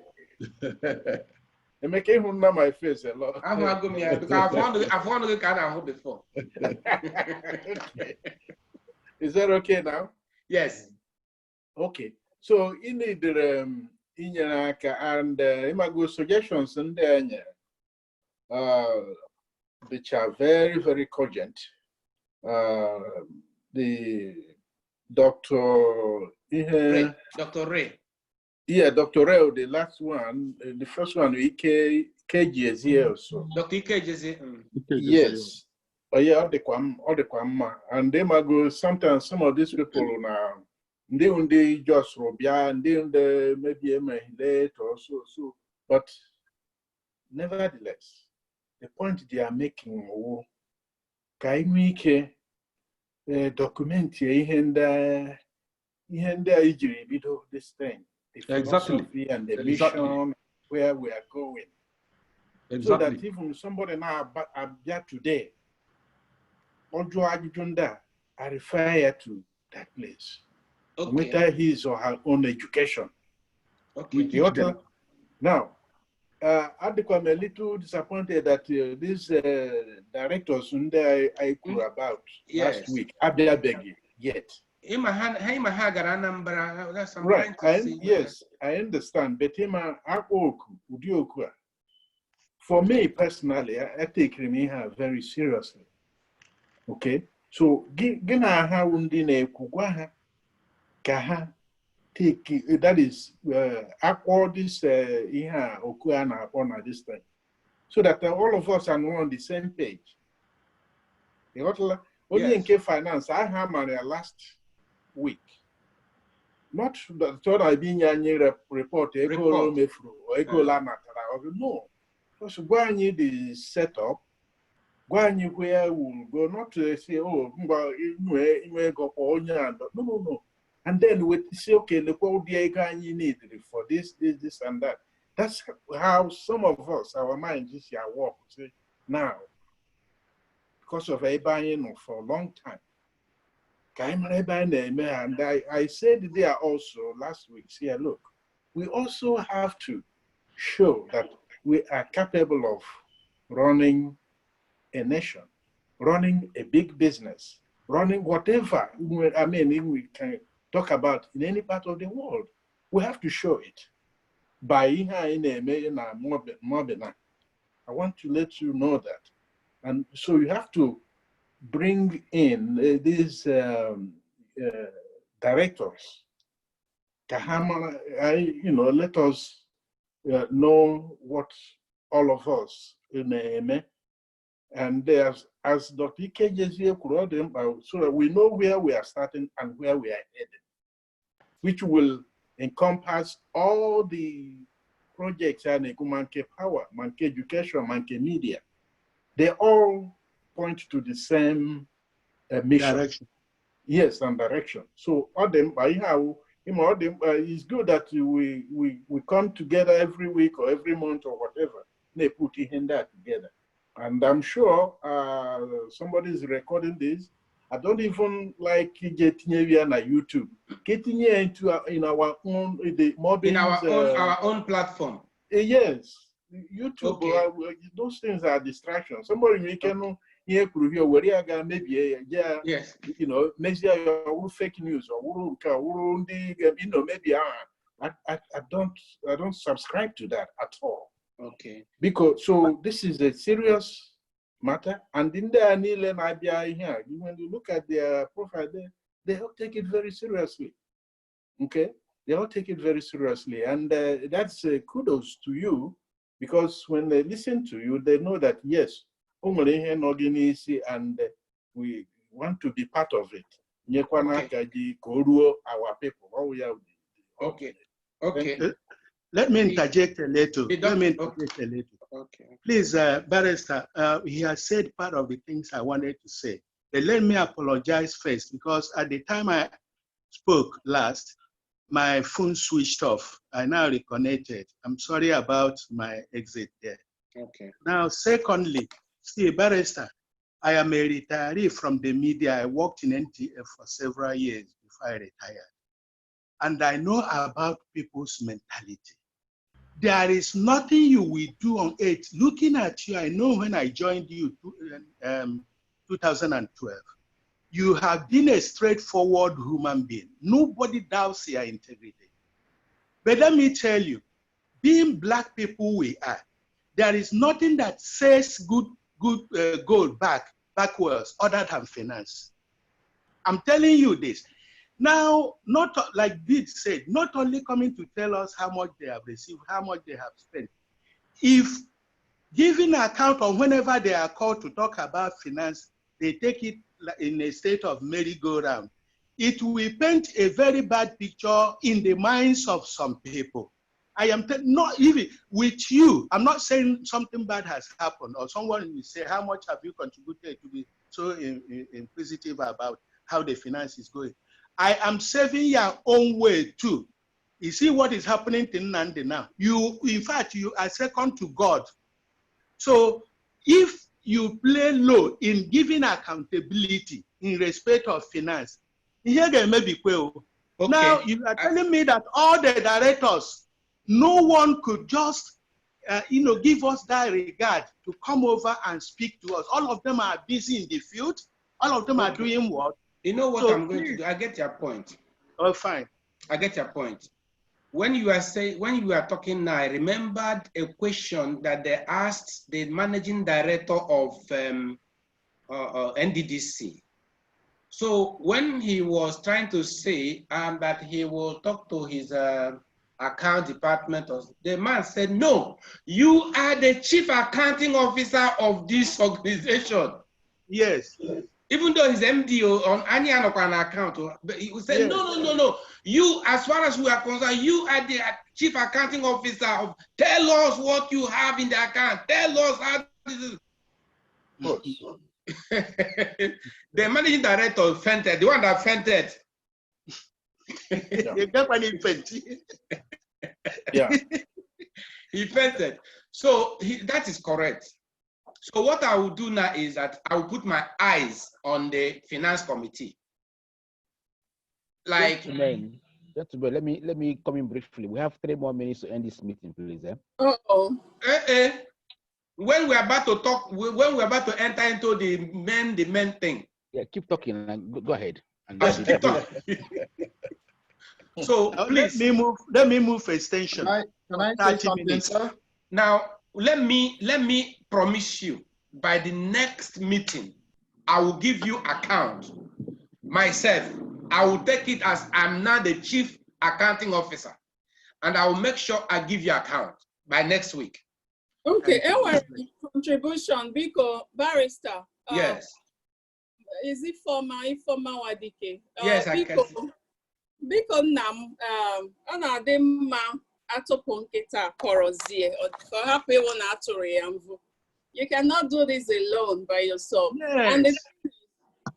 It make him know my face a lot. Because I've won the kind of before. Okay. Is that okay now? Yes. Okay. So you need the and imago suggestions and then which are very, very cogent. The Dr. Dr. Ray. Yeah, Dr. Ray, the last one, the first one, KG is here also. Dr. KG is here. Yes. Oh yeah, all the Kwama. And they might go sometimes some of these people now, they just Robia and they maybe late or so. But nevertheless, the point they are making, Kaimike document here this thing. The philosophy and the mission where we are going. Exactly. So that even somebody now there today, I refer to that place. Okay. Whether his or her own education. Okay. Now, I'm a little disappointed that these directors I could about last week, Abia Begi, yet. Right. Yes, I understand. But for me personally, I take Remiha very seriously. Okay, so gina ha undine kugwaha kaha take that is accord this iha okuana upon this time, so that all of us are on the same page. Only in K finance, I have my last week. Not the thought I been report no. Because when you the setup, when you where will go not to say, oh, no. And then we say, okay, look what you need for this, and that. That's how some of us, our minds is work now. Because of a buying for a long time. And I said there also last week, see, look, we also have to show that we are capable of running a nation, running a big business, running whatever, I mean, we can talk about in any part of the world. We have to show it. By MOBIN, I want to let you know that. And so you have to bring in these directors, let us know what all of us and there's as Dr. KJZ so that we know where we are starting and where we are headed, which will encompass all the projects and Manke Power, Manke Education, Manke Media. They all point to the same mission. Direction. Yes, and direction. So all them it's good that we come together every week or every month or whatever. They put in that together. And I'm sure somebody is recording this. I don't even like getting here on YouTube. Getting here into in our own our own platform. Yes, YouTube. Okay. Those things are distractions. Somebody we can hear where maybe yes, next year your fake news or maybe I don't subscribe to that at all. Okay. Because so this is a serious matter, and in there here, when you look at their profile, they all take it very seriously. Okay, they all take it very seriously, and that's kudos to you, because when they listen to you, they know that yes, and we want to be part of it. Okay. Our people. Okay. Okay. Let me interject a little. Okay. Please, Barrister, he has said part of the things I wanted to say. But let me apologize first, because at the time I spoke last, my phone switched off. I now reconnected. I'm sorry about my exit there. Okay. Now, secondly, see, Barrister, I am a retiree from the media. I worked in NTF for several years before I retired. And I know about people's mentality. There is nothing you will do on it. Looking at you, I know when I joined you 2012, you have been a straightforward human being. Nobody doubts your integrity. But let me tell you, being black people we are, there is nothing that says good gold backwards other than finance. I'm telling you this. Now, not like Bid said, not only coming to tell us how much they have received, how much they have spent. If giving account of whenever they are called to talk about finance, they take it in a state of merry-go-round, it will paint a very bad picture in the minds of some people. I am not even with you. I'm not saying something bad has happened or someone will say, how much have you contributed to be so inquisitive about how the finance is going? I am saving your own way too. You see what is happening to Nandi now. You, in fact, you are second to God. So if you play low in giving accountability in respect of finance, here there may be okay. Now you are telling me that all the directors, no one could just, give us that regard to come over and speak to us. All of them are busy in the field. All of them are doing what? You know what I'm going to do? I get your point. Oh, fine. I get your point. When you are talking now, I remembered a question that they asked the managing director of NDDC. So when he was trying to say that he will talk to his account department, the man said, no, you are the chief accounting officer of this organization. Yes. Even though his MDO on any an account, but he said, yes. No. You, as far as we are concerned, you are the chief accounting officer of, tell us what you have in the account. Tell us how this is. The managing director fainted, the one that fainted. Yeah. He fainted. So that is correct. So what I will do now is that I will put my eyes on the finance committee. Like, gentlemen, let me come in briefly. We have 3 more minutes to end this meeting, please. When we're about to talk, when we're about to enter into the main thing. Yeah, keep talking and go ahead. And keep talking. So please let me move for extension. Can I say something, sir? Now let me promise you, by the next meeting, I will give you account myself. I will take it as I'm now the chief accounting officer, and I will make sure I give you account by next week. Okay, our contribution, Biko Barrister. Yes. Is it formal, informal, Wadike? Yes, I can. Biko nam anadema atoponketa korozie or happy one atoriamvu. You cannot do this alone by yourself. Yes. And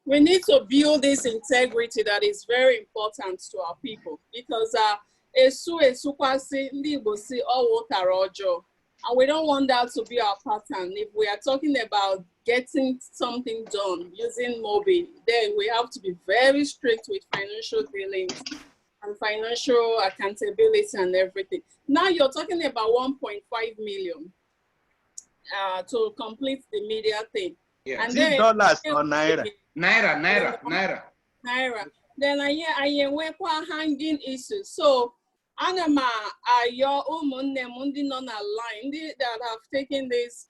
we need to build this integrity that is very important to our people, because and we don't want that to be our pattern. If we are talking about getting something done using MOBIN, then we have to be very strict with financial dealings and financial accountability and everything. Now you're talking about 1.5 million to complete the media thing. Yeah. And then dollars or naira? Naira. Then I work hanging issues. So Anama are your mundi non-aligned that have taken this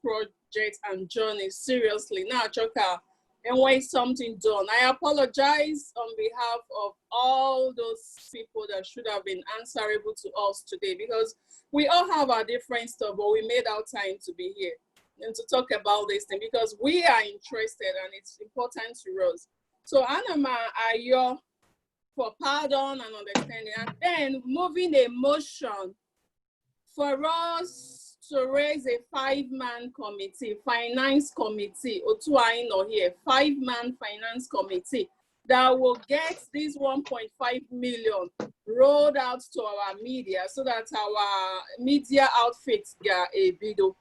project and journey seriously. Now, Choka, and why something done. I apologize on behalf of all those people that should have been answerable to us today, because we all have our different stuff, but we made our time to be here and to talk about this thing because we are interested and it's important to us. So Anama are your for pardon and understanding, and then moving a motion for us to raise a 5-man committee, finance committee, or 5-man finance committee that will get this 1.5 million rolled out to our media so that our media outfits get a video.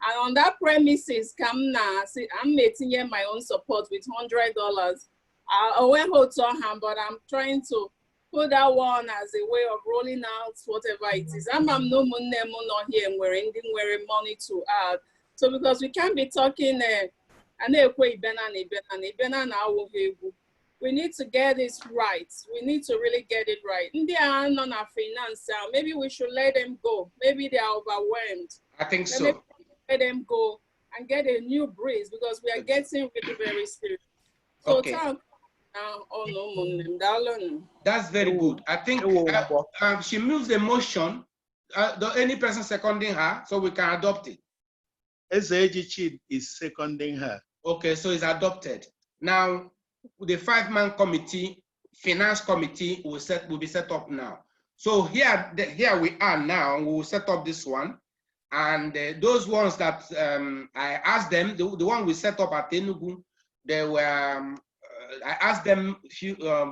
And on that premises, I'm making my own support with $100. I went but I'm trying to put that one as a way of rolling out whatever it is. I'm no money not here and we're money to add. So because we can't be talking We need to get this right. We need to really get it right. They are not a finance. Maybe we should let them go. Maybe they are overwhelmed. I think so. Maybe let them go and get a new breeze because we are getting really very serious. So okay. That's very good. I think she moves the motion. Any person seconding her, so we can adopt it. Ezeji is seconding her. Okay, so it's adopted. Now, the 5-man committee, finance committee, will be set up now. So here we are now. We will set up this one, and those ones that I asked them, the one we set up at Enugu, they were. I asked them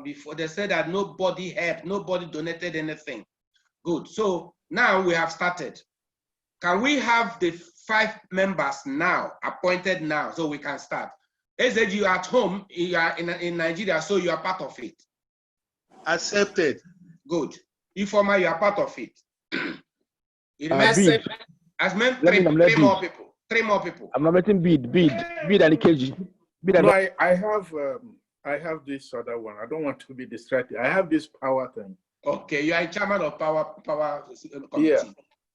before. They said that nobody helped, nobody donated anything. Good. So now we have started. Can we have the 5 members now appointed now so we can start? As you are at home, you are in Nigeria, so you are part of it. Accepted. Good. Informa, you are part of it. As men, 3 more people. 3 more people. I'm not letting bid and KG. No, I have this other one. I don't want to be distracted. I have this power thing. Okay, you are chairman of power committee. Yeah.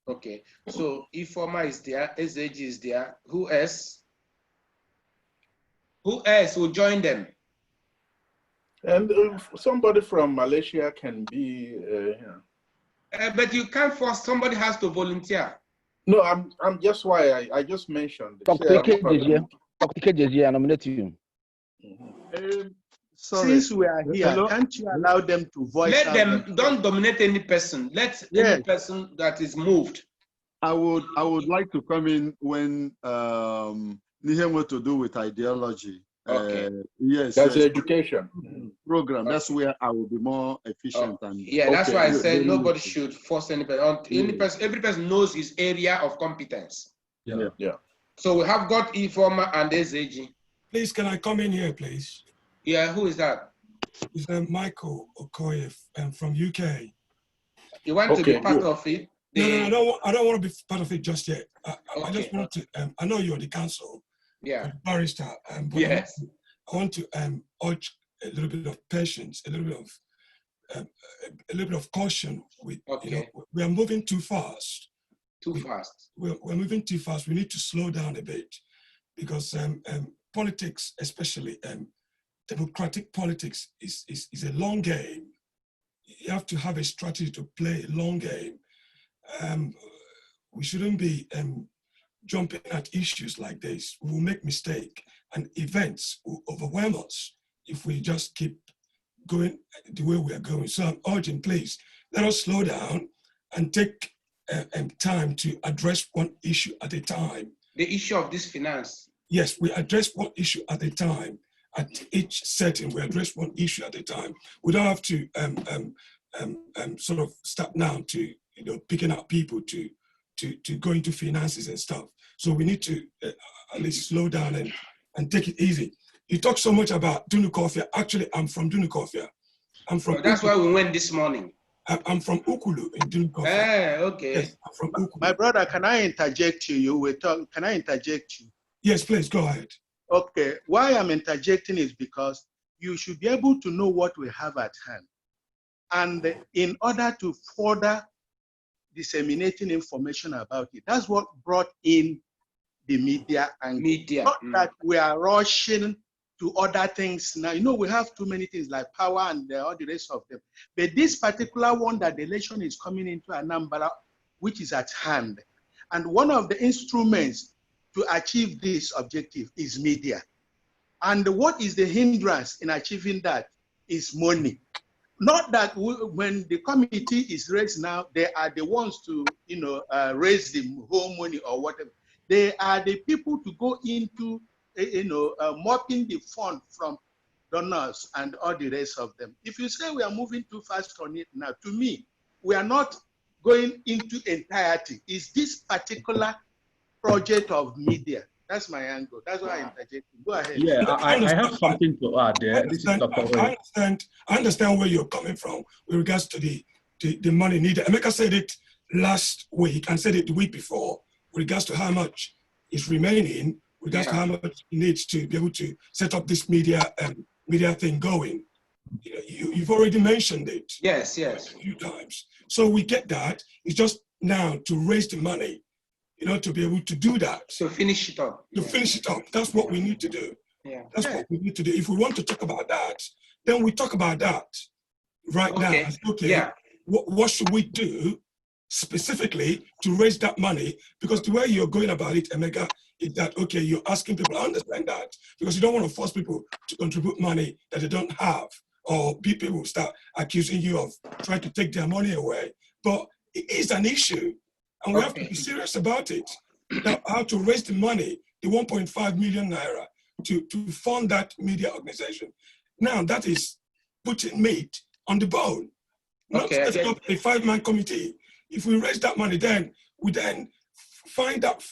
Okay, so Informa is there, SAG is there. Who else? Who else will join them? And somebody from Malaysia can be. But you can't force. Somebody has to volunteer. No, I'm just why I just mentioned. Dr. KJ, I nominate you. Since we are here, can't you allow them to voice? Let them. Don't dominate any person. Let any person that is moved. I would like to come in when what to do with ideology. Okay. Yes, that's education program. Okay. That's where I will be more efficient. And yeah, that's why I said nobody should force anybody. Every person knows his area of competence. Yeah. So we have got Informa and SAG. Please, can I come in here, please? Yeah, who is that? It's Michael Okoye from UK. You want to be part of it? No, I don't want to be part of it just yet. I just want to. I know you're the council. Yeah. Barrister. But yes. I want to urge a little bit of patience, a little bit of caution. We are moving too fast. We're moving too fast. We need to slow down a bit because politics, especially democratic politics, is a long game. You have to have a strategy to play a long game. We shouldn't be jumping at issues like this. We will make mistakes and events will overwhelm us if we just keep going the way we are going. So I'm urging, please, let us slow down and take time to address one issue at a time. The issue of this finance. Yes, we address one issue at a time. At each setting, we address one issue at a time. We don't have to sort of start now to picking out people to go into finances and stuff. So we need to at least slow down and take it easy. You talk so much about Dunukofia. Actually, I'm from Dunukofia. I'm from. That's why we went this morning. I'm from Ukulu in Dunukofia. Okay. Yes, I'm from Ukulu. My brother, can I interject you? Can I interject you? Yes, please go ahead. Okay. Why I'm interjecting is because you should be able to know what we have at hand, and in order to further disseminating information about it. That's what brought in the media and not that we are rushing to other things now. We have too many things like power and all the rest of them. But this particular one that the election is coming into Anambra, which is at hand. And one of the instruments to achieve this objective is media. And what is the hindrance in achieving that is money. Not that when the committee is raised now, they are the ones to, raise the whole money or whatever. They are the people to go into, mopping the fund from donors and all the rest of them. If you say we are moving too fast on it now, to me, we are not going into entirety. Is this particular project of media? That's my angle. That's why I interject. Go ahead. Yeah, I have something to add there. I understand where you're coming from with regards to the money needed. Emeka said it last week and said it the week before with regards to how much is remaining regards to how much it needs to be able to set up this media thing going. You've already mentioned it. Yes. A few times. So we get that. It's just now to raise the money, to be able to do that. To finish it up. To finish it up. That's what we need to do. Yeah. That's what we need to do. If we want to talk about that, then we talk about that now. Okay. Yeah. What should we do specifically to raise that money? Because the way you're going about it, Emeka, is that, okay, you're asking people, I understand that, because you don't want to force people to contribute money that they don't have, or people start accusing you of trying to take their money away. But it is an issue, and we have to be serious about it. Now, how to raise the money, the 1.5 million naira, to fund that media organization. Now, that is putting meat on the bone. Not setting up a 5-man committee. If we raise that money, then we find that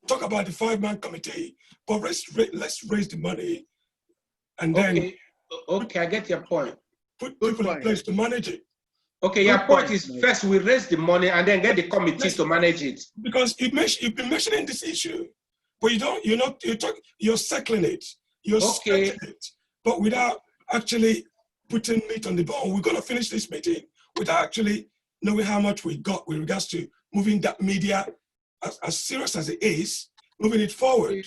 talk about the 5-man committee, but let's raise the money, and then I get your point. Put people in place to manage it. Okay, your point is first we raise the money and then get the committee to manage it. Because you've been mentioning this issue, but you're circling it, you're skirting it, but without actually putting meat on the bone. We're going to finish this meeting without actually knowing how much we got with regards to moving that media, as serious as it is, moving it forward.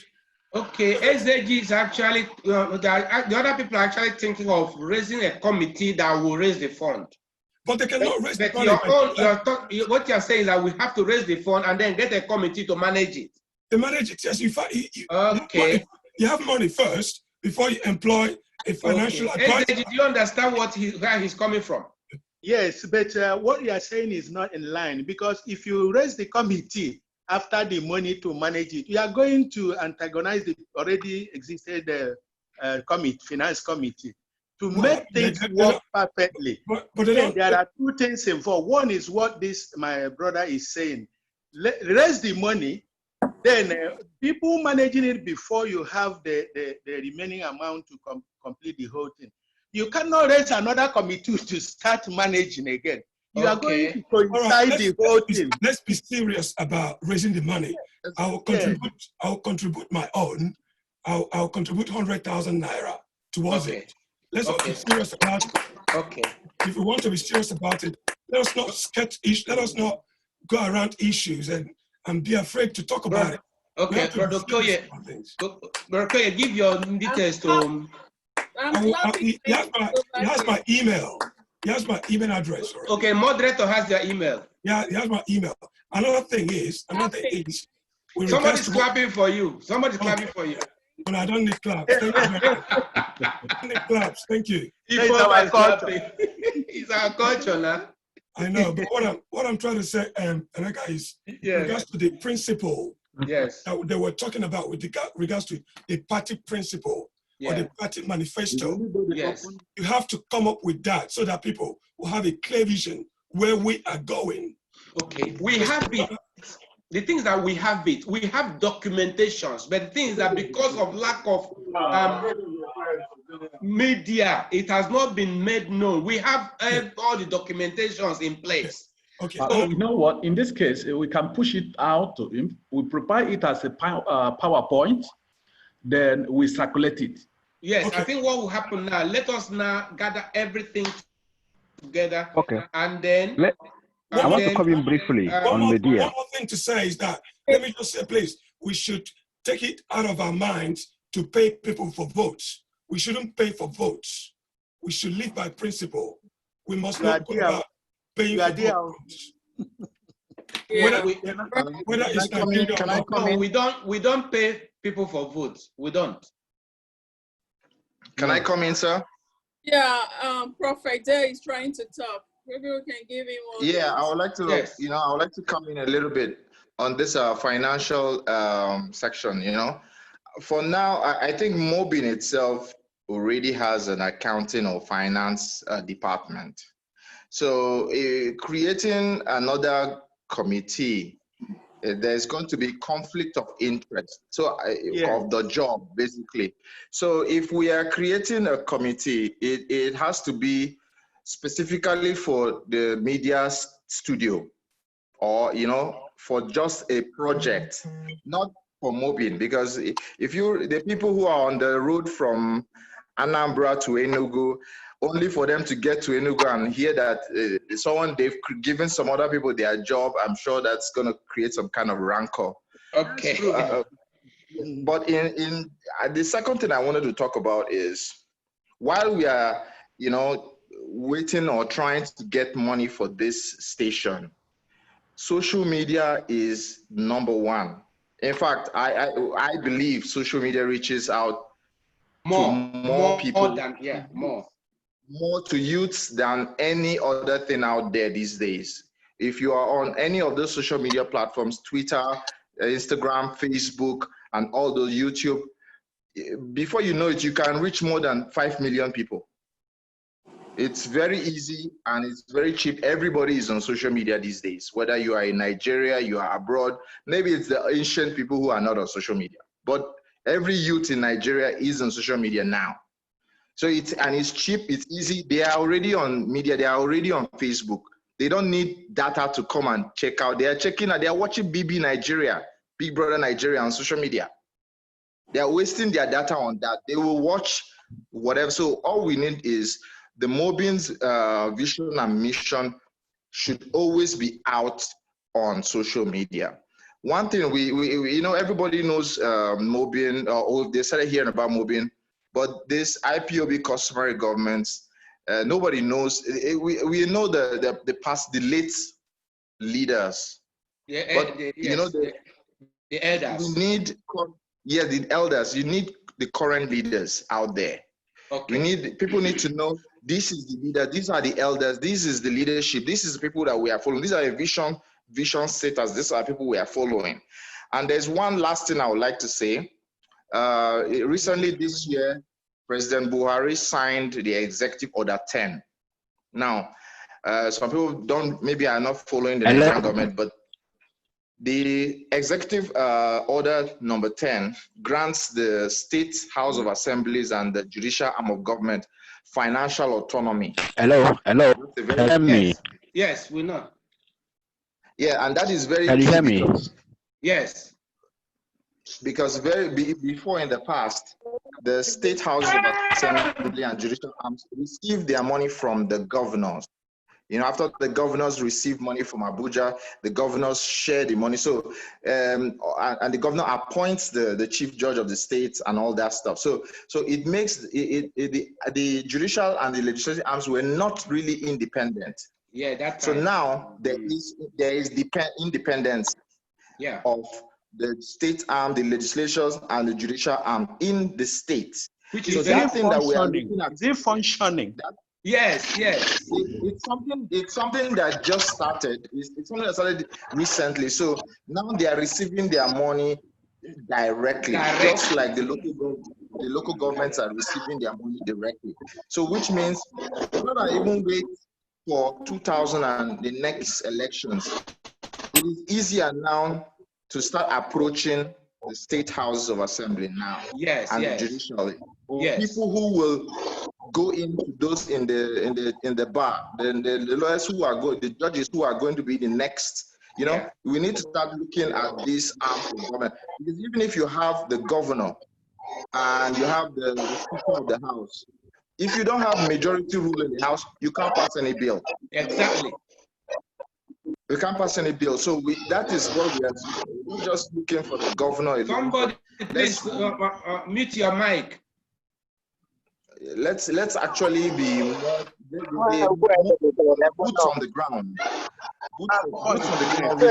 Okay, SAG is actually, the other people are actually thinking of raising a committee that will raise the fund. But they cannot raise the fund. What you're saying is that we have to raise the fund and then get a committee to manage it. To manage it, yes. You have money first before you employ a financial advisor. SAG, do you understand where he's coming from? Yes, but what you are saying is not in line, because if you raise the committee after the money to manage it, you are going to antagonize the already existed finance committee to make things work perfectly. But there are two things involved. One is what my brother is saying. Raise the money, then people managing it before you have the remaining amount to complete the whole thing. You cannot raise another committee to start managing again. You are going to coincide the whole thing. Let's be serious about raising the money. I will contribute my own. I'll contribute 100,000 naira towards it. Let's be serious about it. Okay. If we want to be serious about it, let us not go around issues and be afraid to talk about it. Okay, Brother Okoye, give your details to he has my email. He has my email address. Already. Okay, moderator has your email. Yeah, he has my email. Another thing is, somebody's clapping for you. Somebody's clapping for you. Well, I don't need claps. Thank you. I don't need claps. Thank you. It's our culture. It's our culture now. I know, but what I'm trying to say, Emeka, is regards to the principle that they were talking about with regards to the party principle or the party manifesto. Yes. You have to come up with that so that people will have a clear vision where we are going. Okay, we have it. The things that we have documentations, but the thing is that because of lack of media, it has not been made known. We have all the documentations in place. Okay. You know what? In this case, we can push it out to him. We prepare it as a PowerPoint, then we circulate it. Yes, I think what will happen now, let us now gather everything together. Okay. And then... I want to come in briefly on media. One more thing to say is that, let me just say, please, we should take it out of our minds to pay people for votes. We shouldn't pay for votes. We should live by principle. We must not go about paying for votes. Whether it's we don't pay people for votes. We don't. Can I come in, sir? Yeah, Prophet Day is trying to talk. Maybe we can give him one. Yeah, I would like to, I would like to come in a little bit on this financial section. For now, I think MOBIN itself already has an accounting or finance department. So creating another committee, there's going to be conflict of interest. So of the job, basically. So if we are creating a committee, it has to be specifically for the media studio, or for just a project, not for MOBIN, because if you, the people who are on the road from Anambra to Enugu, only for them to get to Enugu and hear that they've given some other people their job, I'm sure that's going to create some kind of rancor. Okay. But the second thing I wanted to talk about is, while we are, waiting or trying to get money for this station, social media is number one. In fact, I believe social media reaches out to more people, more to youths than any other thing out there these days. If you are on any of those social media platforms, Twitter, Instagram, Facebook, and all those, YouTube, before you know it, you can reach more than 5 million people. It's very easy and it's very cheap. Everybody is on social media these days, whether you are in Nigeria, you are abroad. Maybe it's the ancient people who are not on social media, but every youth in Nigeria is on social media now. So it's cheap, it's easy. They are already on media, they are already on Facebook. They don't need data to come and check out. They are checking out, they are watching BB Nigeria, Big Brother Nigeria on social media. They are wasting their data on that. They will watch whatever. So all we need is the MOBIN's vision and mission should always be out on social media. One thing we everybody knows MOBIN, or they started hearing about MOBIN, but this IPOB customary governments, nobody knows. We know the past, the late leaders. The elders. We need, the elders. You need the current leaders out there. Okay. People need to know, this is the leader, these are the elders, this is the leadership, this is the people that we are following, these are the vision setters, these are people we are following. And there's one last thing I would like to say. Recently this year, President Buhari signed the Executive Order 10. Now, some people maybe are not following the Nigerian government, but the Executive Order number 10 grants the State House of Assemblies and the judicial arm of government financial autonomy. Hello. Hear me? Yes, we know. Yeah, and that is very Can you hear me? Yes. Because before in the past, the State House of Assembly and judicial arms received their money from the governors. After the governors receive money from Abuja, the governors share the money. So, and the governor appoints the chief judge of the state and all that stuff. So it makes the judicial and the legislative arms were not really independent. Yeah, that's so now there is independence. Yeah. Of the state arm, the legislatures, and the judicial arm in the state. Which is functioning. That we are looking at. Is it functioning? Yes. It's something that just started. It's something that started recently. So now they are receiving their money directly, just like the local governments are receiving their money directly. So which means we're not even wait for 2000 and the next elections. It is easier now to start approaching the state houses of assembly now. Yes, and yes. judicially. Yes. People who will go into those in the bar, then the lawyers who are going, the judges who are going to be the next. We need to start looking at this arm of government, because even if you have the governor and you have the speaker of the house, if you don't have majority rule in the house, you can't pass any bill. Exactly. We can't pass any bill. So that is what we are. We're just looking for the governor. Somebody, please mute your mic. Let's actually be more boots on the ground. Boots on the ground.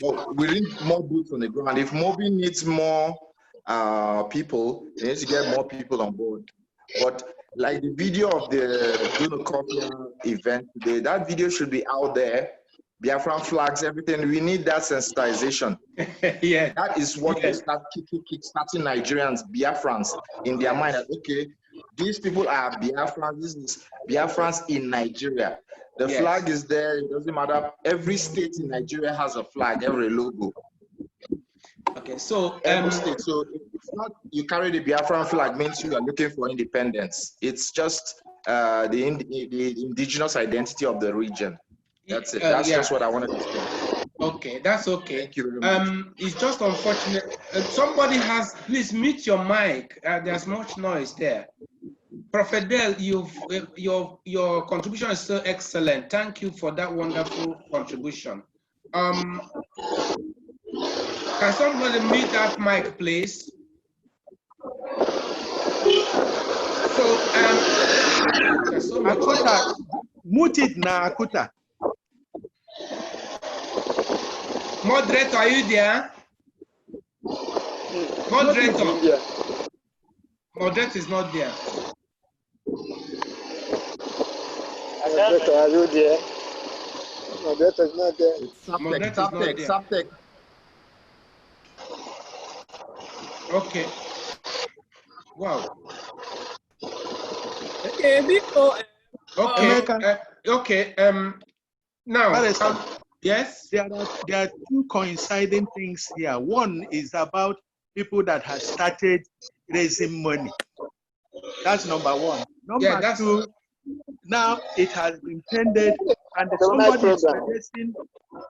Well, we need more boots on the ground. If MOBIN needs more people, they need to get more people on board. But like the video of the Dunokopia event today, that video should be out there. Biafran flags, everything. We need that sensitization. Yeah, that is what will start kickstarting Nigerians, Biafrans, in their mind. That, okay, these people are Biafrans. This is Biafrans in Nigeria. The flag is there. It doesn't matter. Every state in Nigeria has a flag, every logo. Okay, so every state. So it's not you carry the Biafran flag means you are looking for independence. It's just the indigenous identity of the region. That's it. That's just what I wanted to say. Okay, that's okay. Thank you very much. It's just unfortunate. Somebody has, please mute your mic. There's much noise there. Prophet Dell, your contribution is so excellent. Thank you for that wonderful contribution. Can somebody mute that mic, please? So, Akuta, mute it now, Akuta. Moderator, are you there? Moderator. Moderator is not there. Moderator, are you there? Moderator is not there. Subtext. Okay. Wow. Okay, before. Okay. Now. Yes. There are two coinciding things here. One is about people that have started raising money. That's number one. Number two, now it has been tended, and somebody is suggesting.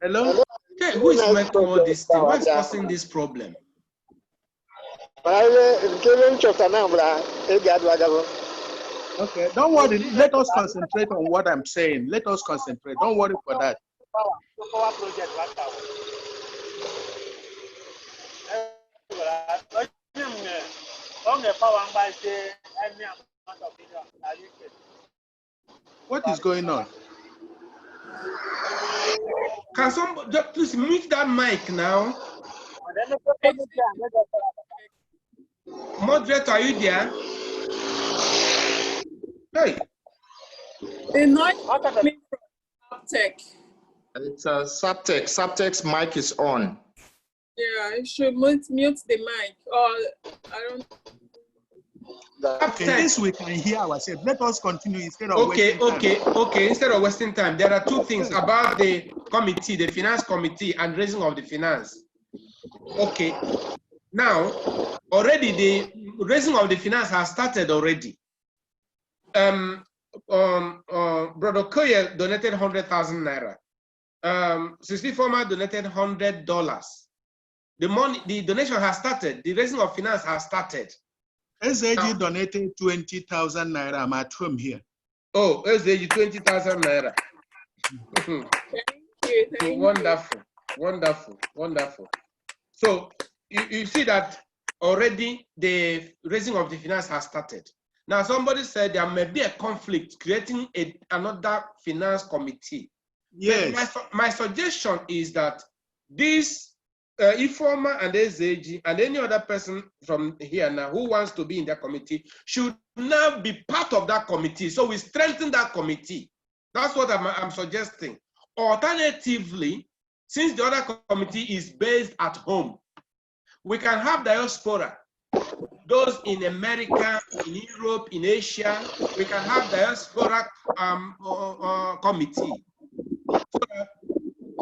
Hello? Okay, who is making all this thing? Who is causing this problem? Okay, don't worry. Let us concentrate on what I'm saying. Let us concentrate. Don't worry for that. What is going on? Can somebody please mute that mic now? Moderator, are you there? Hey. The noise coming from Subtext. It's a Subtext mic is on. Yeah, you should mute the mic. Or I don't. Okay, this we can hear ourselves. Let us continue instead of wasting time. Instead of wasting time, there are two things about the committee, the finance committee, and raising of the finance. Okay, now already the raising of the finance has started already. Brother Koye donated 100,000 naira. 64 man donated $100. The donation has started. The raising of finance has started. SAG donated 20,000 naira. I'm at home here. Oh, SAG 20,000 naira. Thank you. Wonderful. So you see that already the raising of the finance has started. Now somebody said there may be a conflict creating another finance committee. Yes. My suggestion is that this Ifoma and SAG and any other person from here now who wants to be in that committee should now be part of that committee. So we strengthen that committee. That's what I'm suggesting. Alternatively, since the other committee is based at home, we can have diaspora. Those in America, in Europe, in Asia, we can have diaspora committee. So that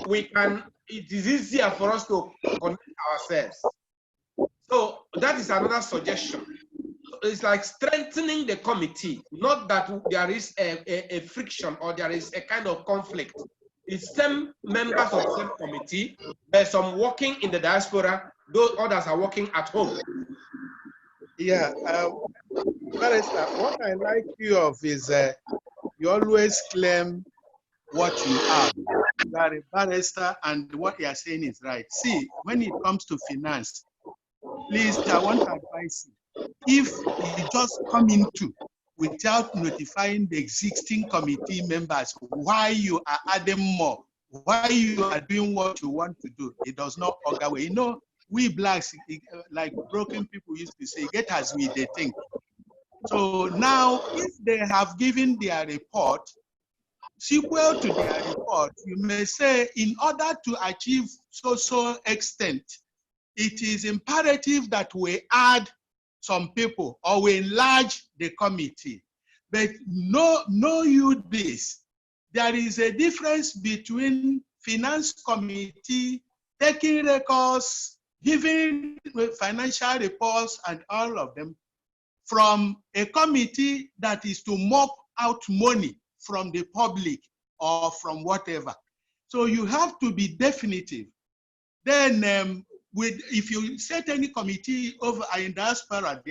we can, it is easier for us to connect ourselves. So that is another suggestion. It's like strengthening the committee, not that there is a friction or there is a kind of conflict. It's some members of the same committee, there's some working in the diaspora, those others are working at home. Yeah, Barrister, what I like you of is you always claim what you are. You are a barrister, and what you are saying is right. See, when it comes to finance, please, I want to advise you. If you just come into without notifying the existing committee members why you are adding more, why you are doing what you want to do, it does not augur well. You know, we blacks, like broken people used to say, get as we they think. So now, if they have given their report, sequel to their report, you may say, in order to achieve so extent, it is imperative that we add some people or we enlarge the committee. But know you this, there is a difference between finance committee taking records, giving financial reports and all of them, from a committee that is to mop out money from the public or from whatever. So you have to be definitive. Then if you set any committee over in diaspora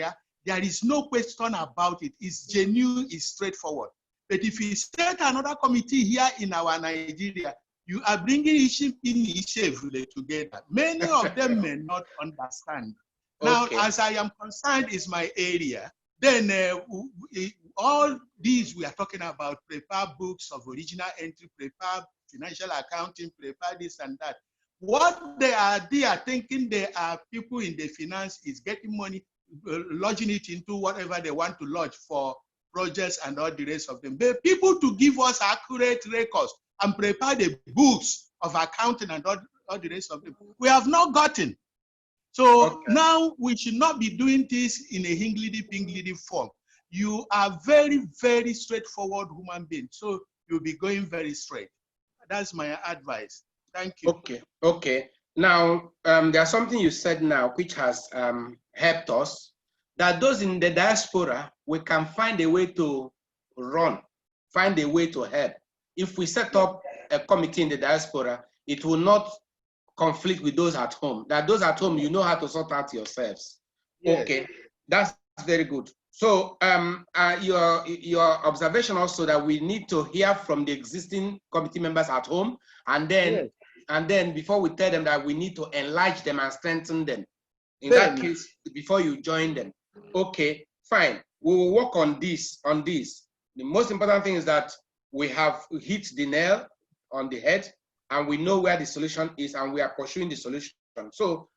there is no question about it. It's genuine, it's straightforward. But if you set another committee here in our Nigeria, you are bringing issues together. Many of them may not understand. Now, as I am concerned, is my area. Then all these we are talking about, prepare books of original entry, prepare financial accounting, prepare this and that. What they are thinking they are people in the finance is getting money, lodging it into whatever they want to lodge for projects and all the rest of them. But people to give us accurate records and prepare the books of accounting and all the rest of them, we have not gotten. So now we should not be doing this in a hingledy-pingledy form. You are very, very straightforward human being. So you'll be going very straight. That's my advice. Thank you. Okay. Now, there's something you said now which has helped us, that those in the diaspora, we can find a way to run, find a way to help. If we set up a committee in the diaspora, it will not conflict with those at home. That those at home, you know how to sort out yourselves. Yes. Okay, that's very good. So your observation also that we need to hear from the existing committee members at home, and then before we tell them that we need to enlarge them and strengthen them. In that case, before you join them. Okay, fine. We will work on this. The most important thing is that we have hit the nail on the head, and we know where the solution is, and we are pursuing the solution. So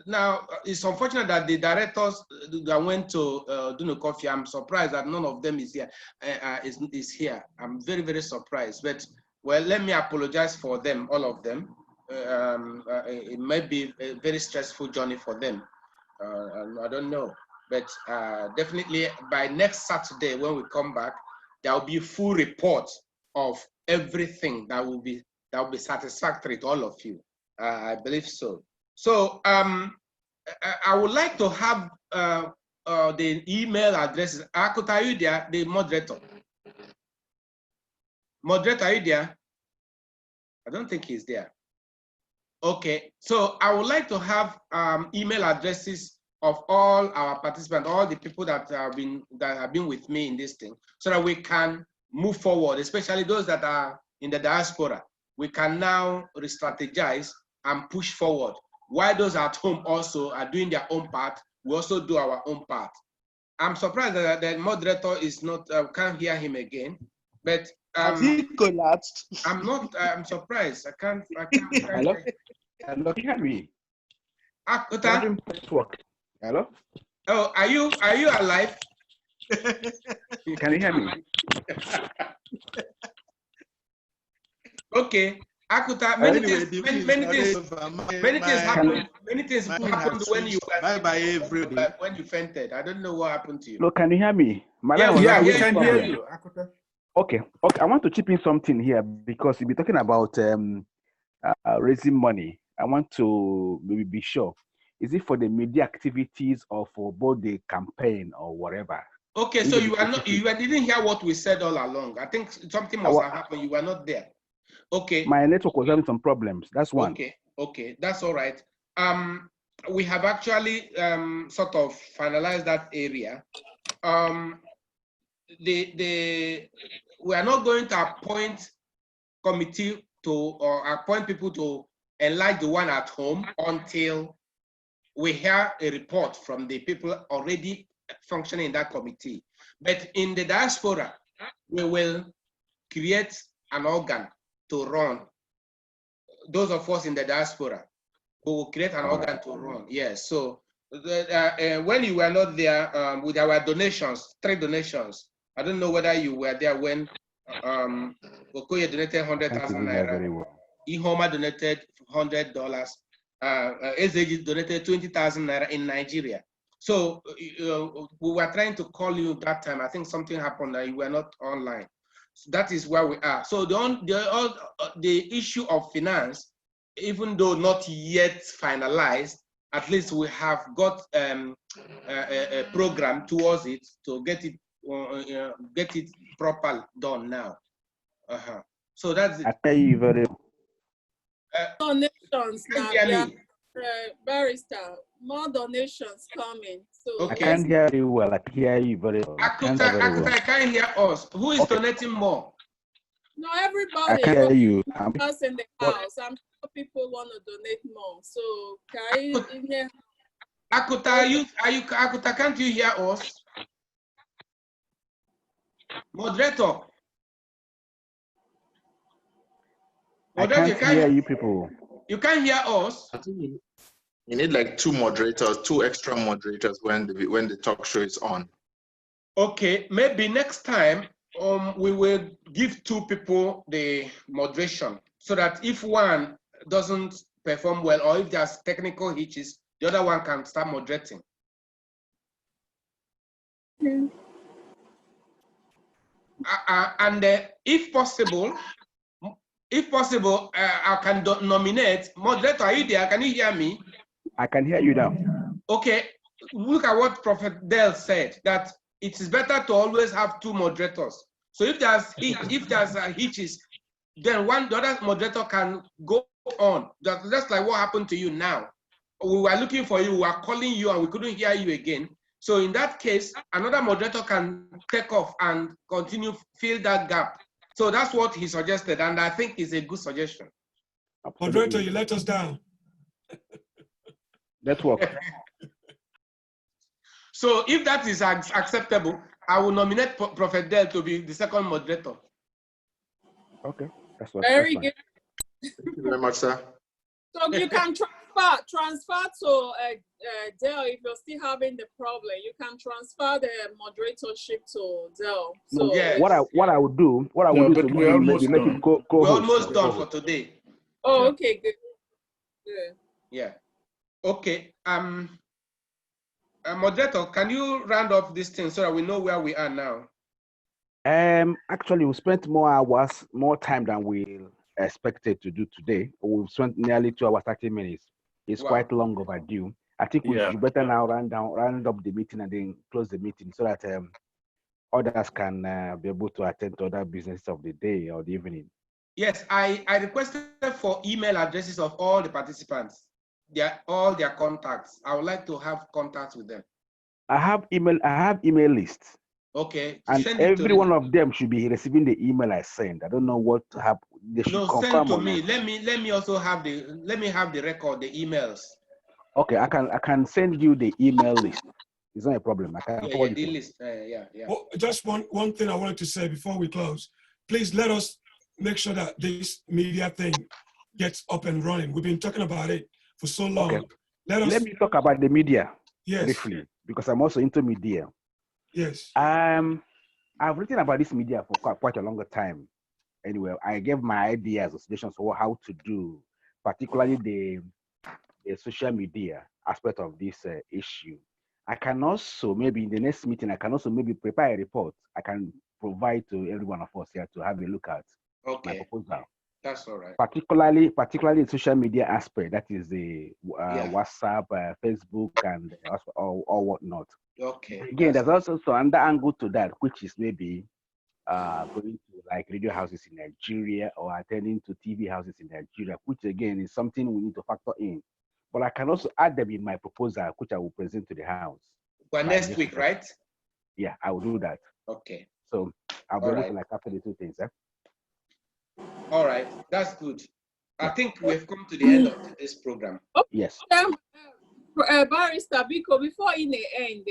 now it's unfortunate that the directors that went to Duno Coffee, I'm surprised that none of them is here. Is here. I'm very, very surprised. But well, let me apologize for them, all of them. It might be a very stressful journey for them. I don't know, but definitely by next Saturday when we come back, there will be a full report of everything that will be satisfactory to all of you. I believe so. So I would like to have the email addresses. Akuta, are you there? The moderator. Moderator, are you there? I don't think he's there. Okay, so I would like to have email addresses of all our participants, all the people that have been with me in this thing, so that we can move forward, especially those that are in the diaspora. We can now re-strategize and push forward. While those at home also are doing their own part, we also do our own part. I'm surprised that the moderator is not, can't hear him again, but has he collapsed? I'm surprised. I can't Hello? Hello, can you hear me? Akuta? Hello? Oh, are you alive? Can you hear me? Okay. Akuta, many things happened when you when you fainted. I don't know what happened to you. Look, can you hear me? We can hear you, Akuta. Okay. I want to chip in something here because you'll be talking about raising money. I want to maybe be sure. Is it for the media activities or for both the campaign or whatever? Okay, so you didn't hear what we said all along. I think something must have happened. You were not there. Okay. My network was having some problems. That's one. Okay, that's all right. We have actually sort of finalized that area. We are not going to appoint committee or appoint people to enlarge the one at home until we hear a report from the people already functioning in that committee. But in the diaspora, we will create an organ to run. Those of us in the diaspora, we will create an organ to run. Yes. So when you were not there with our donations, 3 donations, I don't know whether you were there when Okoye donated 100,000 naira. Ihoma donated $100. SAG donated 20,000 naira in Nigeria. So we were trying to call you that time. I think something happened that you were not online. So that is where we are. So the issue of finance, even though not yet finalized, at least we have got a program towards it to get it get it properly done now. So that's it. I tell you very donations now, yeah, barrister. More donations coming. So I can't hear you well. I can hear you very well. Akuta, I can't hear us. Who is donating more? No, everybody. I can hear you. Us in the house. I'm sure people want to donate more. So can you hear? Akuta, Akuta, can't you hear us? Moderator. I can't hear you people. You can't hear us? I think you need like two extra moderators when the talk show is on. Okay, maybe next time we will give two people the moderation so that if one doesn't perform well or if there's technical hitches, the other one can start moderating. And if possible, I can nominate moderator. Are you there? Can you hear me? I can hear you now. Okay, look at what Prophet Dale said, that it is better to always have two moderators. So if there's hitches, then the other moderator can go on. That's like what happened to you now. We were looking for you, we were calling you, and we couldn't hear you again. So in that case, another moderator can take off and continue fill that gap. So that's what he suggested, and I think it's a good suggestion. Moderator, you let us down. Network. So if that is acceptable, I will nominate Prophet Dell to be the second moderator. Okay, that's very good. Thank you very much, sir. So you can transfer to Dell if you're still having the problem. You can transfer the moderatorship to Dell. So no, yes. What I would do to make it co-host. We're almost done for today. Oh, okay, good. Good. Yeah. Okay. Moderator, can you round up this thing so that we know where we are now? Actually, we spent more time than we expected to do today. We've spent nearly 2 hours, 30 minutes. It's quite long overdue. I think we should better now round up the meeting and then close the meeting so that others can be able to attend to other business of the day or the evening. Yes, I requested for email addresses of all the participants. All their contacts. I would like to have contacts with them. I have email lists. Okay. And every one of them should be receiving the email I send. I don't know what to have. They should confirm send to me. It. Let me also have the record, the emails. Okay, I can send you the email list. It's not a problem. I can forward the it. list. Yeah. Well, just one thing I wanted to say before we close. Please let us make sure that this media thing gets up and running. We've been talking about it for so long. Okay. Let me talk about the media briefly, because I'm also into media. Yes. I've written about this media for quite a longer time. Anyway, I gave my ideas or suggestions for how to do, particularly the social media aspect of this issue. I can also, maybe in the next meeting, I can also maybe prepare a report I can provide to every one of us here to have a look at my proposal. That's all right. Particularly the social media aspect, that is the WhatsApp, Facebook, and or whatnot. Okay. Again, there's also another angle to that, which is maybe going to like radio houses in Nigeria or attending to TV houses in Nigeria, which again is something we need to factor in. But I can also add them in my proposal, which I will present to the House. Well, next week, right? Yeah, I will do that. Okay. So I'll be able to like after the two things. All right, that's good. I think we've come to the end of this program. Yes. Barrister Biko, before in the end,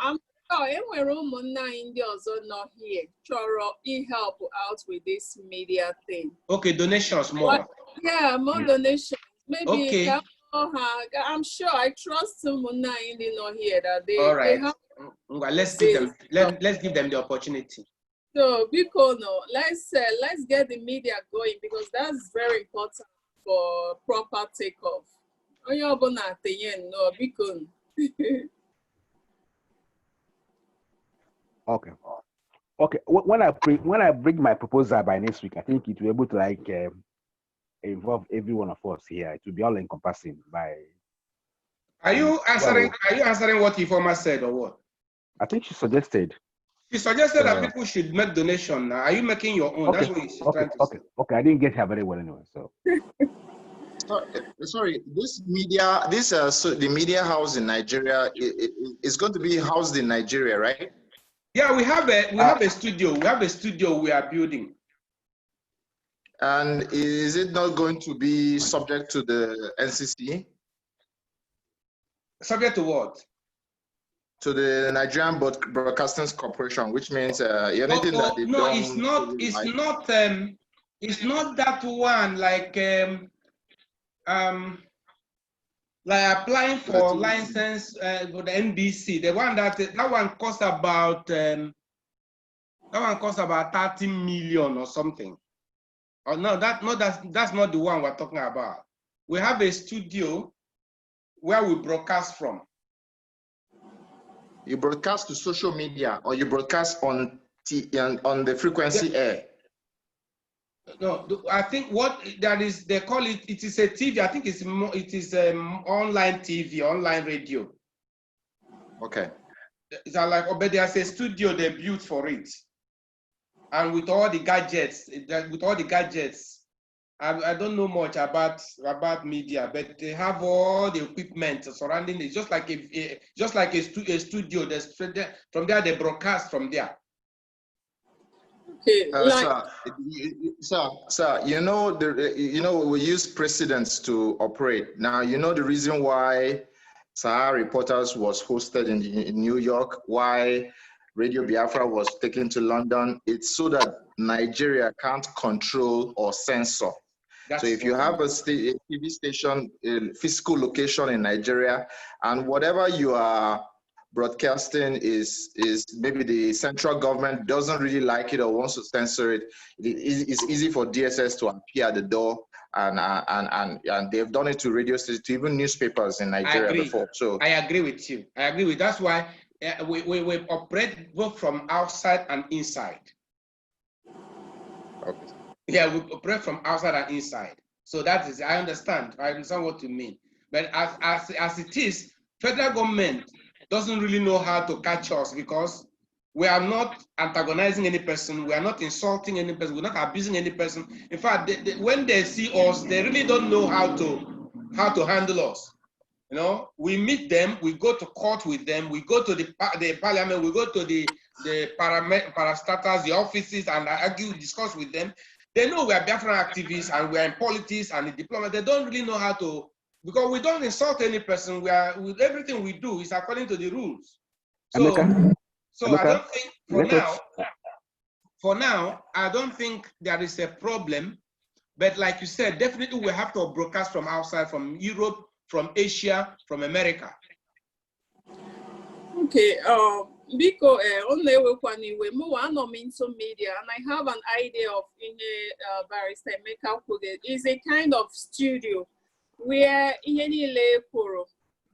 I'm sure we're not here. Choro, he help out with this media thing. Okay, donations more. More donations. Maybe okay. I'm sure I trust someone not here that they. All right. They have well, let's give them. Let's give them the opportunity. So because let's get the media going because that's very important for proper takeoff. Okay. Okay. When I bring my proposal by next week, I think it will be able to like involve every one of us here. It will be all encompassing by. Are you answering? Are you answering what Ifoma said or what? I think she suggested. She suggested that people should make donation. Are you making your own? Okay, That's what she's trying to say. Okay. I didn't get her very well anyway. So. Sorry, this media, so the media house in Nigeria is going to be housed in Nigeria, right? Yeah, we have a studio. We have a studio we are building. And is it not going to be subject to the NCC? Subject to what? To the Nigerian Broadcasting Corporation, which means anything that they no, don't. it's not. It's not. It's not that one like applying for license for the NBC. The one that one costs about 30 million or something. Oh no, that's not the one we're talking about. We have a studio where we broadcast from. You broadcast to social media, or you broadcast on the frequency air? No, I think what that is, they call it. It is a TV. I think it is online TV, online radio. Okay. It's like, but there's a studio they built for it, and with all the gadgets, I don't know much about media, but they have all the equipment surrounding it, just like a studio. From there they broadcast from there. Okay, sir, you know we use precedents to operate. Now you know the reason why Sahara Reporters was hosted in New York, why Radio Biafra was taken to London. It's so that Nigeria can't control or censor. So if you have a TV station, a physical location in Nigeria, and whatever you are broadcasting is maybe the central government doesn't really like it or wants to censor it, it's easy for DSS to appear at the door, and they've done it to radio stations, to even newspapers in Nigeria before. So I agree with you. That's why we operate both from outside and inside. Okay. Yeah, we operate from outside and inside. So that is, I understand what you mean. But as it is, federal government doesn't really know how to catch us, because we are not antagonizing any person, we are not insulting any person, we're not abusing any person. In fact, when they see us, they really don't know how to handle us. You know, we meet them, we go to court with them, we go to the parliament, we go to the parastatals, the offices, and argue, discuss with them. They know we are Biafran activists and we are in politics and in diplomacy. They don't really know how to, because we don't insult any person. With everything we do is according to the rules. So I don't think for now, I don't think there is a problem. But like you said, definitely we have to broadcast from outside, from Europe, from Asia, from America. Okay, Biko, only we move on into media, and I have an idea of Barrister C.V.Akuta. It's a kind of studio where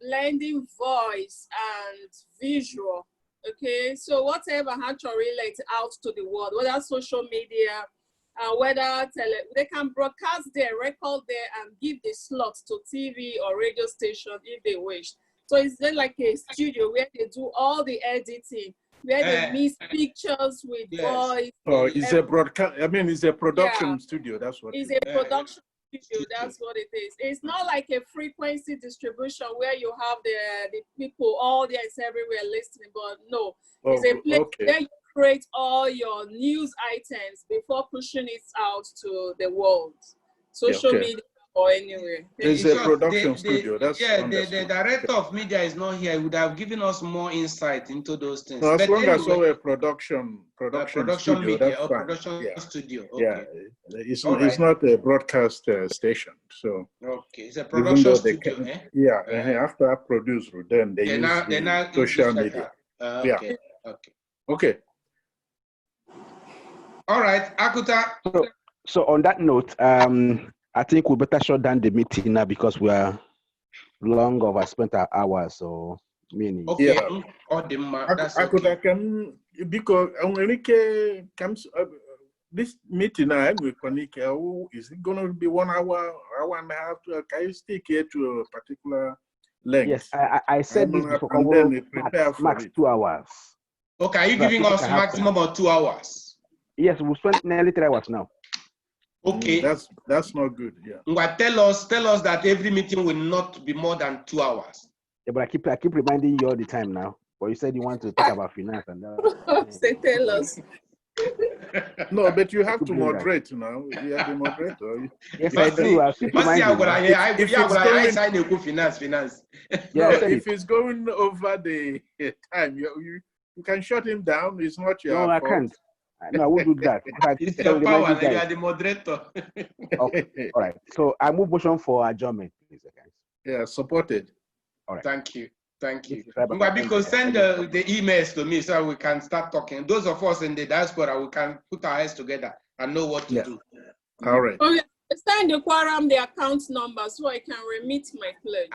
blending voice and visual. Okay, so whatever had to relate out to the world, whether social media, whether they can broadcast there, record there, and give the slots to TV or radio station if they wish. So it's then like a studio where they do all the editing, where they mix pictures with voice. Oh, it's a broadcast. I mean, it's a production studio. That's what it's a production studio. That's what it is. It's not like a frequency distribution where you have the people all there is everywhere listening. But no, it's a place where you create all your news items before pushing it out to the world, social media. Or anywhere. It's a production studio. That's the director of media is not here. He would have given us more insight into those things. No, as long as we're a production studio, media, that's fine. Production studio. Okay. Yeah, it's not a broadcast station. So it's a production studio. After I produce, then they use social media. Okay. All right, Akuta. So on that note, I think we better shut down the meeting now because we are long overspent our hours. So meaning. Okay. Akuta can because comes this meeting now with Konika. Is it going to be 1 hour, hour and a half? Can you stick here to a particular length? Yes, I said this before. And then prepare for max it. 2 hours. Okay, are you giving us maximum of 2 hours? Yes, we spent nearly 3 hours now. Okay. That's not good. Yeah. Tell us that every meeting will not be more than 2 hours. Yeah, but I keep reminding you all the time now. But you said you want to talk about finance and Say tell us. No, but you have to moderate now. You are the moderator. Yes, I do. I'll keep reminding you. If it's going, finance. No, if it's going over the time, you can shut him down. It's not your fault. No, I can't. No, I won't do that. It's your power, and you are the moderator. Okay. All right. So I move motion for adjournment, please. Okay. Yeah, supported. All right. Thank you. Because send the emails to me so we can start talking. Those of us in the diaspora, we can put our heads together and know what to do. All right. Okay. Send the quorum, the account number, so I can remit my pledge.